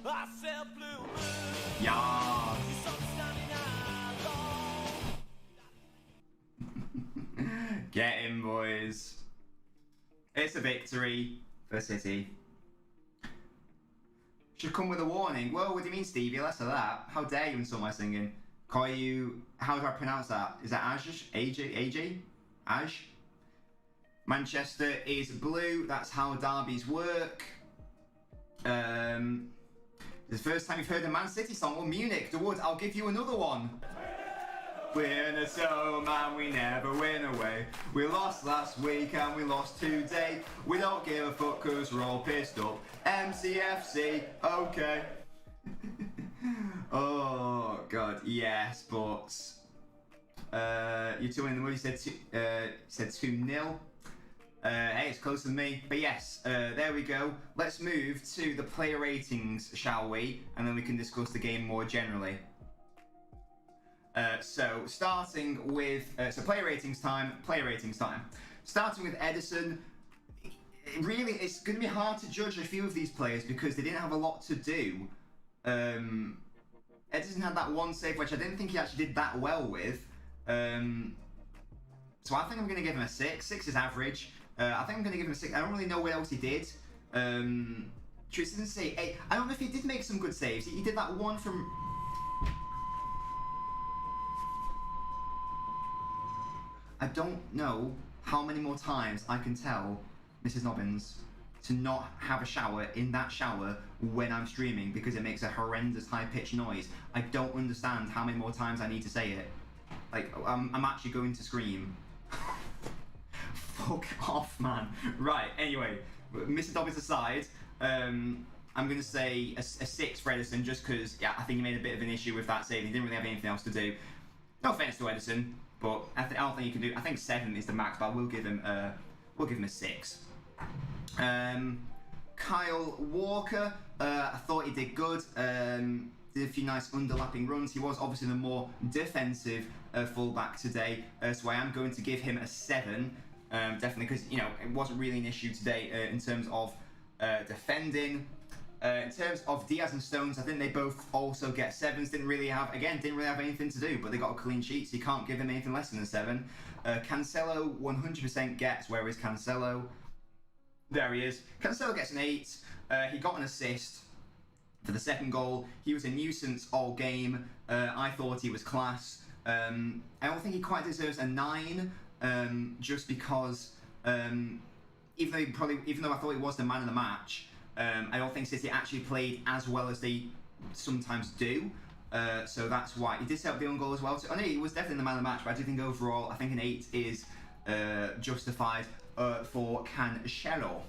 I said blue moon, Yeah. sun shining out. Get in, boys. It's a victory for City. Should come with a warning. Whoa, what do you mean, Stevie? Less of that. How dare you insult my singing? Call you... How do I pronounce that? Is that Aj? AJ? Aj? Manchester is blue. That's how derbies work. It's the first time you've heard a Man City song. Well, Munich, the Woods, I'll give you another one. We're in a snowman, we never win away. We lost last week and we lost today. We don't give a fuck cause we're all pissed up. MCFC, okay. Oh god, yes, but you're 2 in the mood. You said 2-0. Hey, it's closer than me. But yes, there we go. Let's move to the player ratings, shall we? And then we can discuss the game more generally. So starting with player ratings time. Starting with Edison. Really, it's going to be hard to judge a few of these players because they didn't have a lot to do. Edison had that one save which I didn't think he actually did that well with. So I think I'm going to give him a 6. 6 is average. I think I'm going to give him a 6. I don't really know what else he did. Tristan didn't say 8. I don't know if he did make some good saves. He did that one from... I don't know how many more times I can tell Mrs. Nobbins to not have a shower in that shower when I'm streaming because it makes a horrendous high-pitched noise. I don't understand how many more times I need to say it. Like, I'm actually going to scream. Fuck off, man. Right, anyway, Mrs. Nobbins aside, I'm going to say a 6 for Edison just because, yeah, I think he made a bit of an issue with that save. He didn't really have anything else to do. No offense to Edison. But I don't think you can do. I think 7 is the max, but we'll give him a 6. Kyle Walker, I thought he did good. Did a few nice underlapping runs. He was obviously the more defensive fullback today, so I am going to give him a 7. Definitely because it wasn't really an issue today in terms of defending. In terms of Diaz and Stones, I think they both also get 7s. Didn't really have anything to do, but they got a clean sheet, so you can't give them anything less than a 7. Cancelo 100% gets. Where is Cancelo? There he is. Cancelo gets an 8. He got an assist for the second goal. He was a nuisance all game. I thought he was class. I don't think he quite deserves a 9, just because even though I thought he was the man of the match. I don't think City actually played as well as they sometimes do, so that's why. He did set up the own goal as well. So, he was definitely the man of the match, but I do think overall, I think an 8 is justified for Cancelo.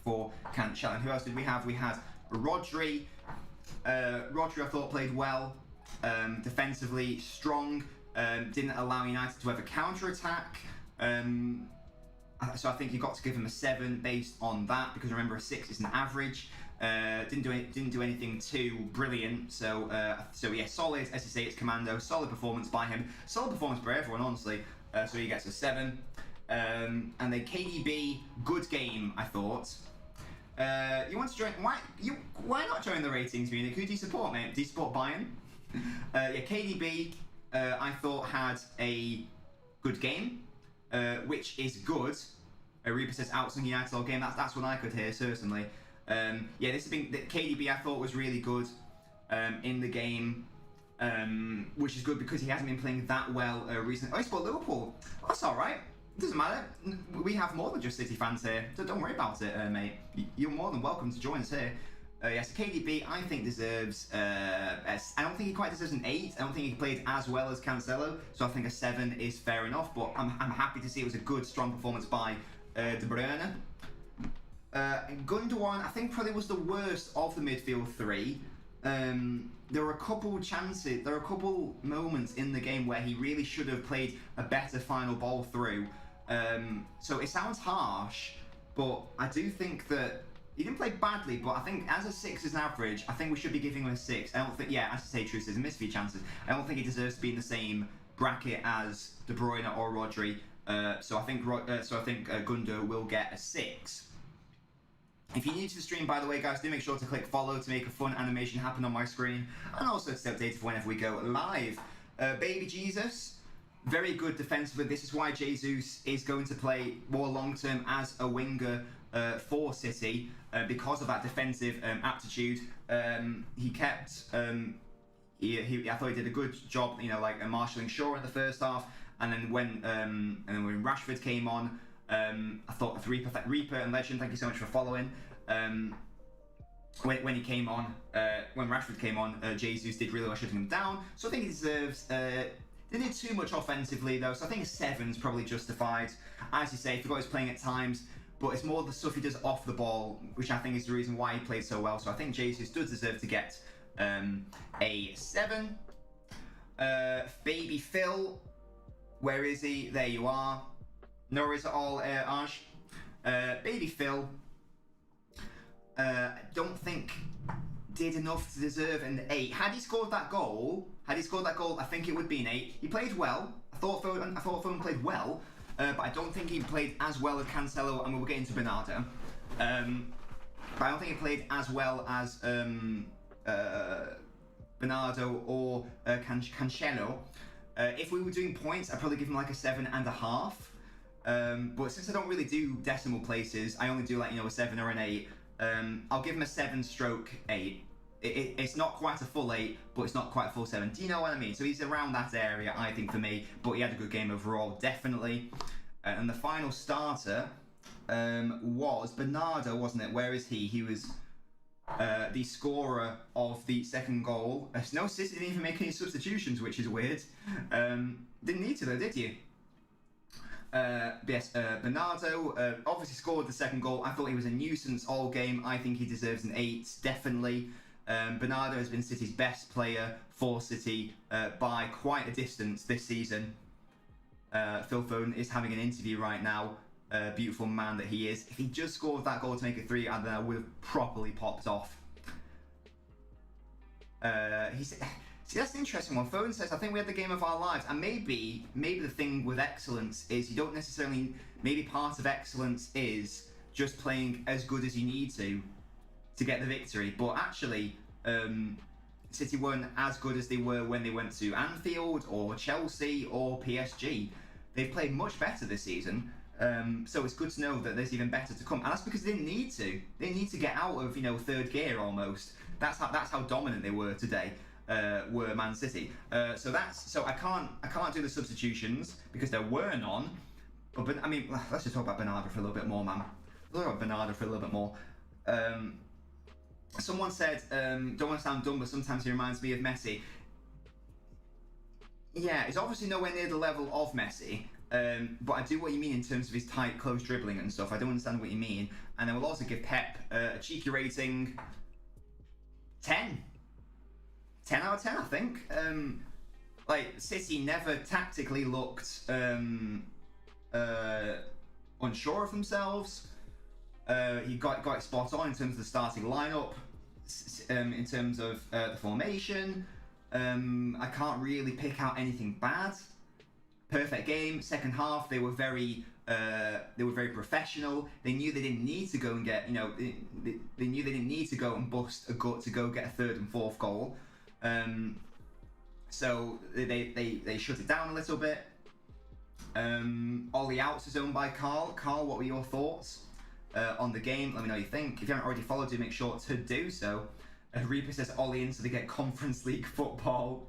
And who else did we have? We had Rodri. Rodri, I thought, played well, defensively strong, didn't allow United to have a counter-attack. So I think you've got to give him a 7 based on that, because remember a 6 is an average. Didn't do anything too brilliant. So yeah, solid. As you say, it's commando. Solid performance by him. Solid performance by everyone, honestly. So he gets a 7. And then KDB, good game, I thought. You want to join? Why not join the ratings, Munich? Who do you support, mate? Do you support Bayern? Yeah, KDB, I thought had a good game. Which is good. Reba says outsung United all game. That's what I could hear, certainly. Yeah, this has been KDB. I thought was really good in the game, which is good because he hasn't been playing that well recently. Oh, he support Liverpool. Oh, that's all right. It doesn't matter. We have more than just City fans here, so don't worry about it, mate. You're more than welcome to join us here. Yes, KDB, I think deserves. I don't think he quite deserves an 8. I don't think he played as well as Cancelo, so I think a 7 is fair enough. But I'm happy to see it was a good, strong performance by De Bruyne. Gundogan, I think, probably was the worst of the midfield three. There were a couple chances, there were a couple moments in the game where he really should have played a better final ball through. So it sounds harsh, but I do think that he didn't play badly, but I think as a 6 as an average, I think we should be giving him a 6. I don't think, yeah, as I say, Truth, there's a missed few chances. I don't think he deserves to be in the same bracket as De Bruyne or Rodri. So I think Gundo will get a 6. If you're new to the stream, by the way, guys, do make sure to click follow to make a fun animation happen on my screen, and also to stay updated whenever we go live. Baby Jesus, very good defensively. This is why Jesus is going to play more long-term as a winger for City, because of that defensive aptitude. He kept, I thought he did a good job, you know, like marshalling Shaw in the first half, and then when Rashford came on, I thought Reaper and Legend, thank you so much for following. When he came on, when Rashford came on, Jesus did really well shutting him down. So I think he deserves. Didn't do too much offensively though, so I think a 7's probably justified. As you say, I forgot he's playing at times, but it's more the stuff he does off the ball, which I think is the reason why he played so well. So I think Jesus does deserve to get a 7. Baby Phil, where is he? There you are. Nor is it all Ash. Baby Phil, don't think did enough to deserve an 8. Had he scored that goal, I think it would be an 8. He played well. I thought Foden played well, but I don't think he played as well as Cancelo, and we'll get into Bernardo. But I don't think he played as well as Bernardo or Cancelo. If we were doing points, I'd probably give him like a 7.5. But since I don't really do decimal places, I only do like, you know, a 7 or an 8. I'll give him a 7/8. It's not quite a full 8, but it's not quite a full 7. Do you know what I mean? So he's around that area, I think, for me. But he had a good game overall, definitely. And the final starter was Bernardo, wasn't it? Where is he? He was the scorer of the second goal. No, City didn't even make any substitutions, which is weird. Didn't need to though, did you? Yes, Bernardo obviously scored the second goal. I thought he was a nuisance all game. I think he deserves an 8, definitely. Bernardo has been City's best player for City by quite a distance this season. Phil Foden is having an interview right now. Beautiful man that he is. If he just scored that goal to make it 3, then I would have properly popped off. See, that's an interesting one. Foden says, I think we had the game of our lives. And maybe the thing with excellence is you don't necessarily... Maybe part of excellence is just playing as good as you need to get the victory. But actually, City weren't as good as they were when they went to Anfield or Chelsea or PSG. They've played much better this season. So it's good to know that there's even better to come. And that's because they didn't need to. They didn't need to get out of, you know, third gear almost. That's how dominant they were today. Were Man City. So I can't do the substitutions because there were none. But I mean, let's just talk about Bernardo for a little bit more, man. Let's talk about Bernardo for a little bit more. Someone said, don't want to sound dumb, but sometimes he reminds me of Messi. Yeah, he's obviously nowhere near the level of Messi. But I do what you mean in terms of his tight, close dribbling and stuff. I don't understand what you mean. And I will also give Pep a cheeky rating 10. 10 out of 10, I think. Like, City never tactically looked unsure of themselves. He got it spot on in terms of the starting lineup, in terms of the formation. I can't really pick out anything bad. Perfect game. Second half, they were very professional. They knew they didn't need to go and get, you know, they knew they didn't need to go and bust a gut to go get a third and fourth goal. So they shut it down a little bit. All the outs is owned by Carl. Carl, what were your thoughts on the game? Let me know what you think. If you haven't already followed, do make sure to do so. Reaper says Ollie in so they get Conference League football.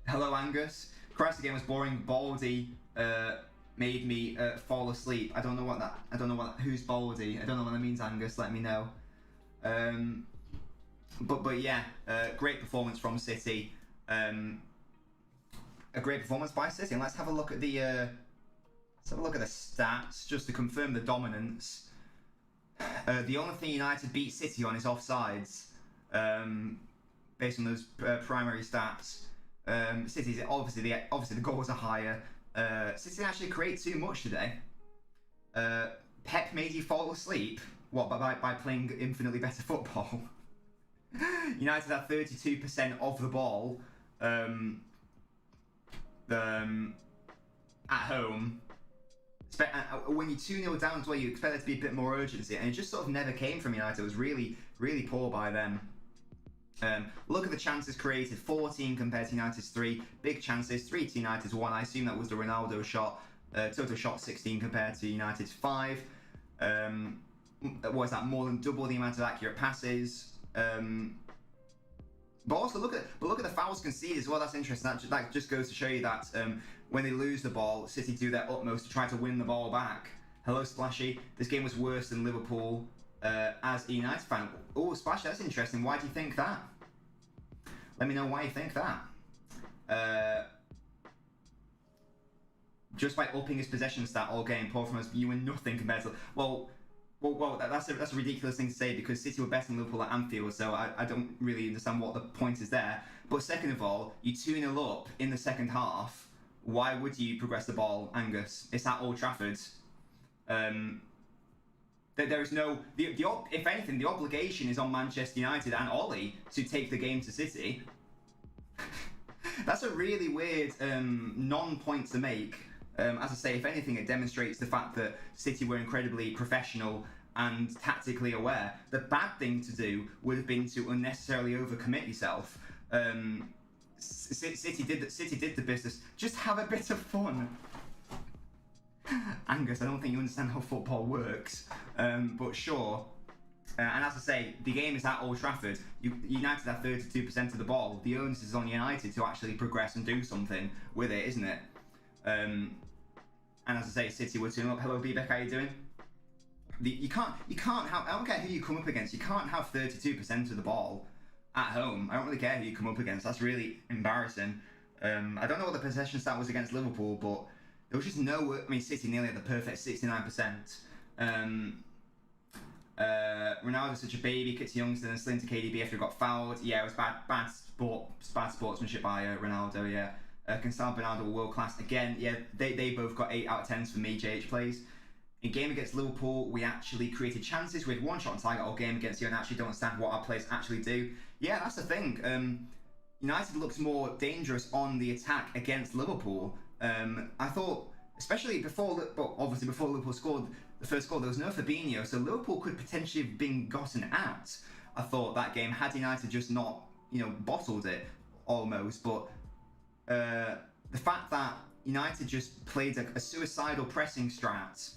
Hello, Angus. Christ, the game was boring. Baldy made me fall asleep. I don't know what who's Baldy. I don't know what that means, Angus. Let me know. But yeah, great performance from City. A great performance by City. And let's have a look at the stats just to confirm the dominance. The only thing United beat City on is offsides, based on those primary stats. City's obviously the goals are higher. City didn't actually create too much today. Pep made you fall asleep. What, by playing infinitely better football? United had 32% of the ball at home. When you're 2-0 down as well, you expect there to be a bit more urgency, and it just sort of never came from United. It was really, really poor by them. Look at the chances created, 14 compared to United's 3. Big chances, 3 to United's 1. I assume that was the Ronaldo shot. Total shot 16 compared to United's 5. Was that more than double the amount of accurate passes? But also look at the fouls conceded as well. That's interesting. That just goes to show you that when they lose the ball, City do their utmost to try to win the ball back. Hello, Splashy. This game was worse than Liverpool as a United fan. Oh, Splashy, that's interesting. Why do you think that? Let me know why you think that. Just by upping his possession stat all game, poor from us, you were nothing compared to. Well, that's a ridiculous thing to say because City were better than Liverpool at Anfield, so I don't really understand what the point is there. But second of all, you 2-0 up in the second half. Why would you progress the ball, Angus? It's at Old Trafford. There is no... if anything, the obligation is on Manchester United and Ollie to take the game to City. That's a really weird non-point to make. As I say, if anything, it demonstrates the fact that City were incredibly professional and tactically aware. The bad thing to do would have been to unnecessarily overcommit yourself. City did the business. Just have a bit of fun. Angus, I don't think you understand how football works, but sure. And as I say, the game is at Old Trafford. United have 32% of the ball. The onus is on United to actually progress and do something with it, isn't it? And as I say, City were 2-0 up. Hello, Bebek, how you doing? You can't have. I don't care who you come up against. You can't have 32% of the ball at home. I don't really care who you come up against. That's really embarrassing. I don't know what the possession stat was against Liverpool, but there was just no. I mean, City nearly had the perfect 69%. Ronaldo's such a baby, kicked to Youngster and slid to KDB after he got fouled. Yeah, it was bad sportsmanship by Ronaldo. Yeah. Cancelo and Bernardo were world class again. Yeah, they both got 8 out of 10s for me. JH plays. In game against Liverpool, we actually created chances. We had 1 shot on target all game against you, and actually don't understand what our players actually do. Yeah, that's the thing. United looked more dangerous on the attack against Liverpool. I thought, especially before Liverpool scored the first goal, there was no Fabinho, so Liverpool could potentially have been gotten at. I thought that game had United just not, bottled it almost, but. The fact that United just played a suicidal pressing strat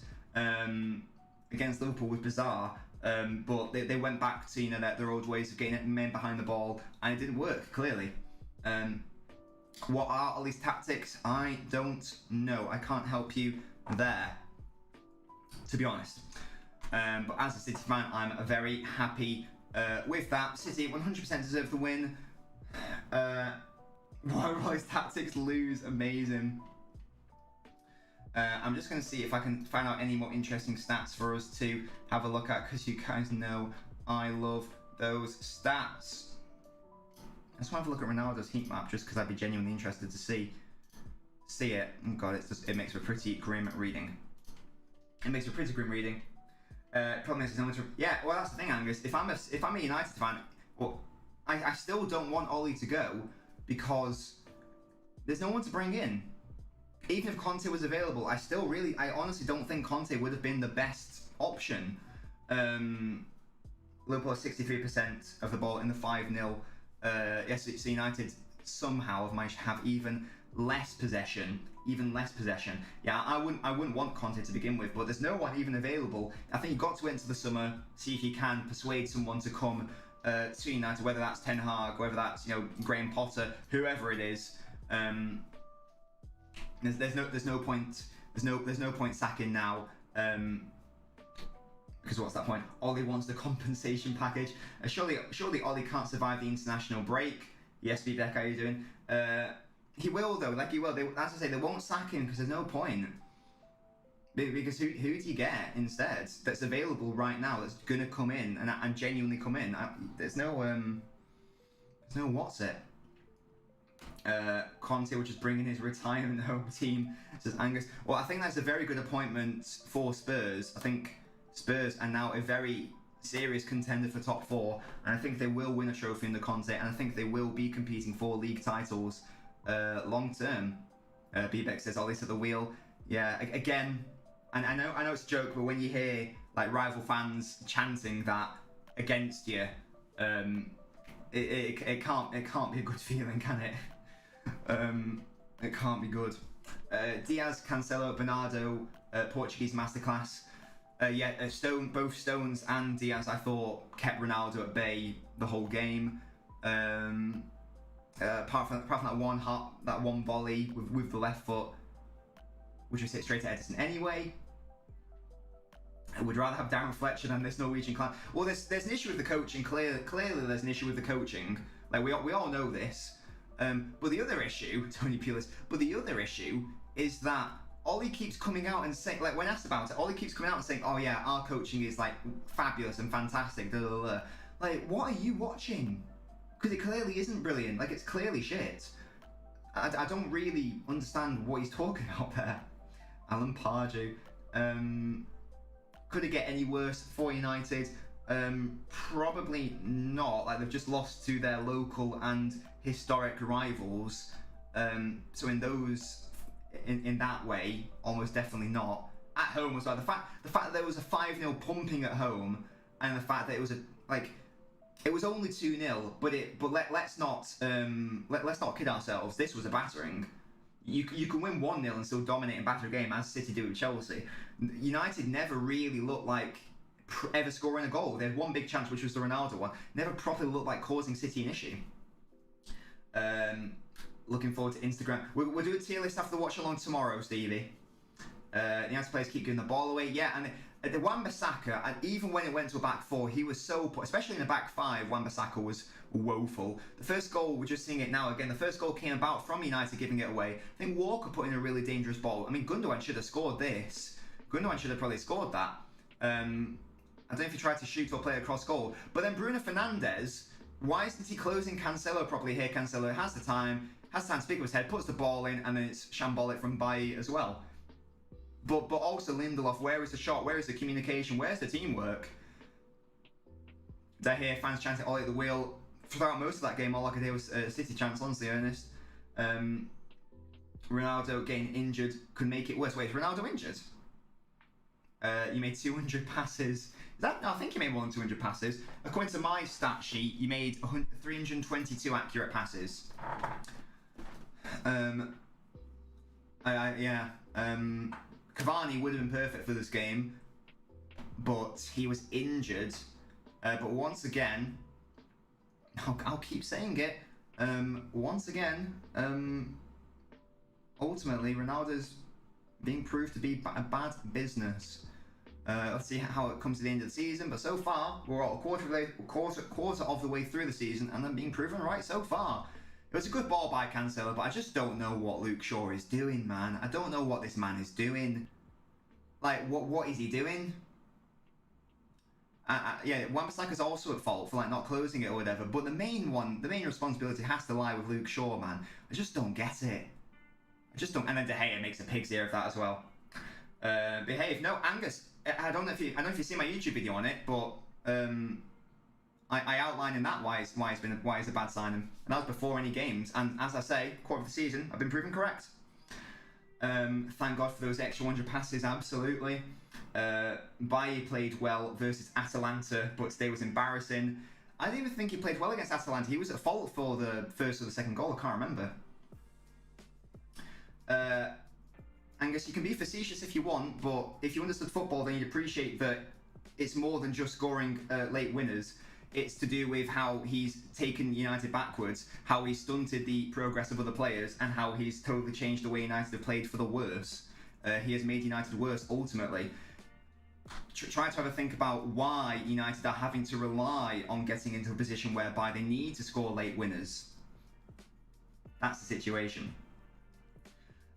against Liverpool was bizarre, but they went back to their old ways of getting men behind the ball, and it didn't work, clearly. What are all these tactics? I don't know. I can't help you there, to be honest. But as a City fan, I'm very happy with that. City 100% deserve the win. Why will his tactics lose? Amazing. I'm just going to see if I can find out any more interesting stats for us to have a look at, because you guys know I love those stats. I just want to have a look at Ronaldo's heat map just because I'd be genuinely interested to see it. Oh god, it makes for pretty grim reading. It makes for pretty grim reading. Problem is, yeah. Well, that's the thing, Angus. If I'm a United fan, well, I still don't want Ollie to go. Because there's no one to bring in. Even if Conte was available, I honestly don't think Conte would have been the best option. Liverpool has 63% of the ball in the 5-0. Yes, so United somehow have managed to have even less possession. Yeah, I wouldn't want Conte to begin with, but there's no one even available. I think you've got to enter the summer, see if you can persuade someone to come to United, whether that's Ten Hag, whether that's Graham Potter, whoever it is. There's no point sacking now. Because what's that point? Ollie wants the compensation package. Surely Ollie can't survive the international break. Yes, Vivek, how are you doing? He will though, he will. As I say, they won't sack him because there's no point. Because who do you get instead that's available right now that's gonna come in and genuinely come in? There's no what's it? Conte, which is bringing his retirement home team, says Angus. Well, I think that's a very good appointment for Spurs. I think Spurs are now a very serious contender for top 4, and I think they will win a trophy in the Conte, and I think they will be competing for league titles long term. Bebek says, Ollie's at the wheel. Yeah, again, and I know it's a joke, but when you hear like rival fans chanting that against you, it can't be a good feeling, can it? It can't be good. Diaz, Cancelo, Bernardo, Portuguese masterclass. Both Stones and Diaz, I thought, kept Ronaldo at bay the whole game. Apart from that one volley with the left foot, which was hit straight at Edison anyway. I would rather have Darren Fletcher than this Norwegian clown. Well, there's an issue with the coaching. Clearly, there's an issue with the coaching. Like we all know this. But the other issue, Tony Pulis. But the other issue is that Ollie keeps coming out and saying, like when asked about it, Ollie keeps coming out and saying, "Oh yeah, our coaching is like fabulous and fantastic." Blah, blah, blah. Like, what are you watching? Because it clearly isn't brilliant. Like, it's clearly shit. I don't really understand what he's talking about there. Alan Pardew. Could it get any worse for United? Probably not. Like, they've just lost to their local and historic rivals. So in that way, almost definitely not. At home as well. The fact that there was a 5-0 pumping at home, and the fact that it was it was only 2-0, but let's not kid ourselves. This was a battering. You can win 1-0 and still dominate and batter a game, as City do with Chelsea. United never really looked like ever scoring a goal. They had one big chance, which was the Ronaldo one. Never properly looked like causing City an issue. Looking forward to Instagram. We'll do a tier list after the watch along tomorrow, Stevie. The United players keep giving the ball away. Yeah, and the Wan-Bissaka, and even when it went to a back 4, he was so poor. Especially in the back 5, Wan-Bissaka was woeful. The first goal, we're just seeing it now again, the first goal came about from United giving it away. I think Walker put in a really dangerous ball. I mean, Gundogan should have scored this. Gundogan should have probably scored that. I don't know if he tried to shoot or play across goal. But then Bruno Fernandes, why isn't he closing Cancelo properly here? Cancelo has the time to speak with his head, puts the ball in, and then it's shambolic from Bailly as well. But also Lindelof, where is the shot? Where is the communication? Where's the teamwork? Did I hear fans chanting Ollie at the wheel? Throughout most of that game, all I could hear was City chants, honestly, Ernest. Ronaldo getting injured could make it worse. Wait, is Ronaldo injured? You made 200 passes. No, I think you made more than 200 passes. According to my stat sheet, you made 322 accurate passes. Cavani would have been perfect for this game, but he was injured. But once again, I'll keep saying it. Once again, ultimately, Ronaldo's being proved to be a bad business. Let's see how it comes to the end of the season. But so far, we're all a quarter of the way through the season, and I'm being proven right so far. It was a good ball by Cancelo, but I just don't know what Luke Shaw is doing, man. I don't know what this man is doing. Like, what is he doing? Yeah, Wan-Bissaka's also at fault for like not closing it or whatever. But the main responsibility has to lie with Luke Shaw, man. I just don't get it. I just don't. And then De Gea makes a pig's ear of that as well. Behave. No, Angus. I don't know if you see my YouTube video on it, but I outline in that why it's a bad signing, and that was before any games. And as I say, quarter of the season, I've been proven correct. Thank God for those extra 100 passes. Absolutely. Bailly played well versus Atalanta, but today was embarrassing. I didn't even think he played well against Atalanta. He was at fault for the first or the second goal. I can't remember. Angus, you can be facetious if you want, but if you understood football, then you'd appreciate that it's more than just scoring late winners. It's to do with how he's taken United backwards, how he's stunted the progress of other players, and how he's totally changed the way United have played for the worse. He has made United worse, ultimately. Try to have a think about why United are having to rely on getting into a position whereby they need to score late winners. That's the situation.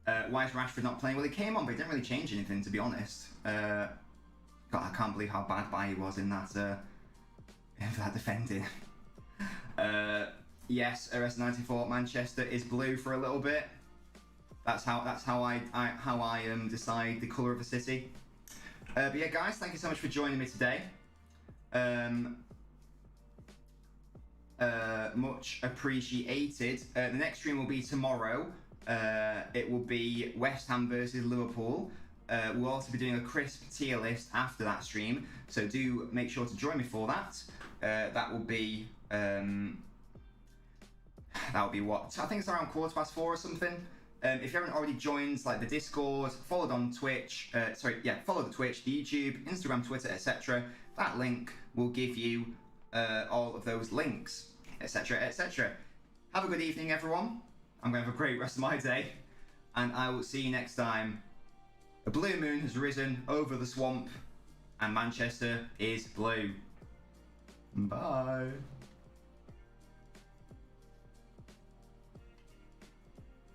Why is Rashford not playing? Well, he came on, but he didn't really change anything, to be honest. God, I can't believe how bad Bailly was in that defending. Yes, RS94 Manchester is blue for a little bit. That's how I decide the colour of a city. But yeah, guys, thank you so much for joining me today. Much appreciated. The next stream will be tomorrow. It will be West Ham versus Liverpool. We'll also be doing a crisp tier list after that stream, so do make sure to join me for that. That will be what? I think it's around 4:15 or something. If you haven't already joined, like the Discord, followed on Twitch, follow the Twitch, the YouTube, Instagram, Twitter, etc. That link will give you all of those links, etc., etc. Have a good evening, everyone. I'm going to have a great rest of my day, and I will see you next time. A blue moon has risen over the swamp, and Manchester is blue. Bye.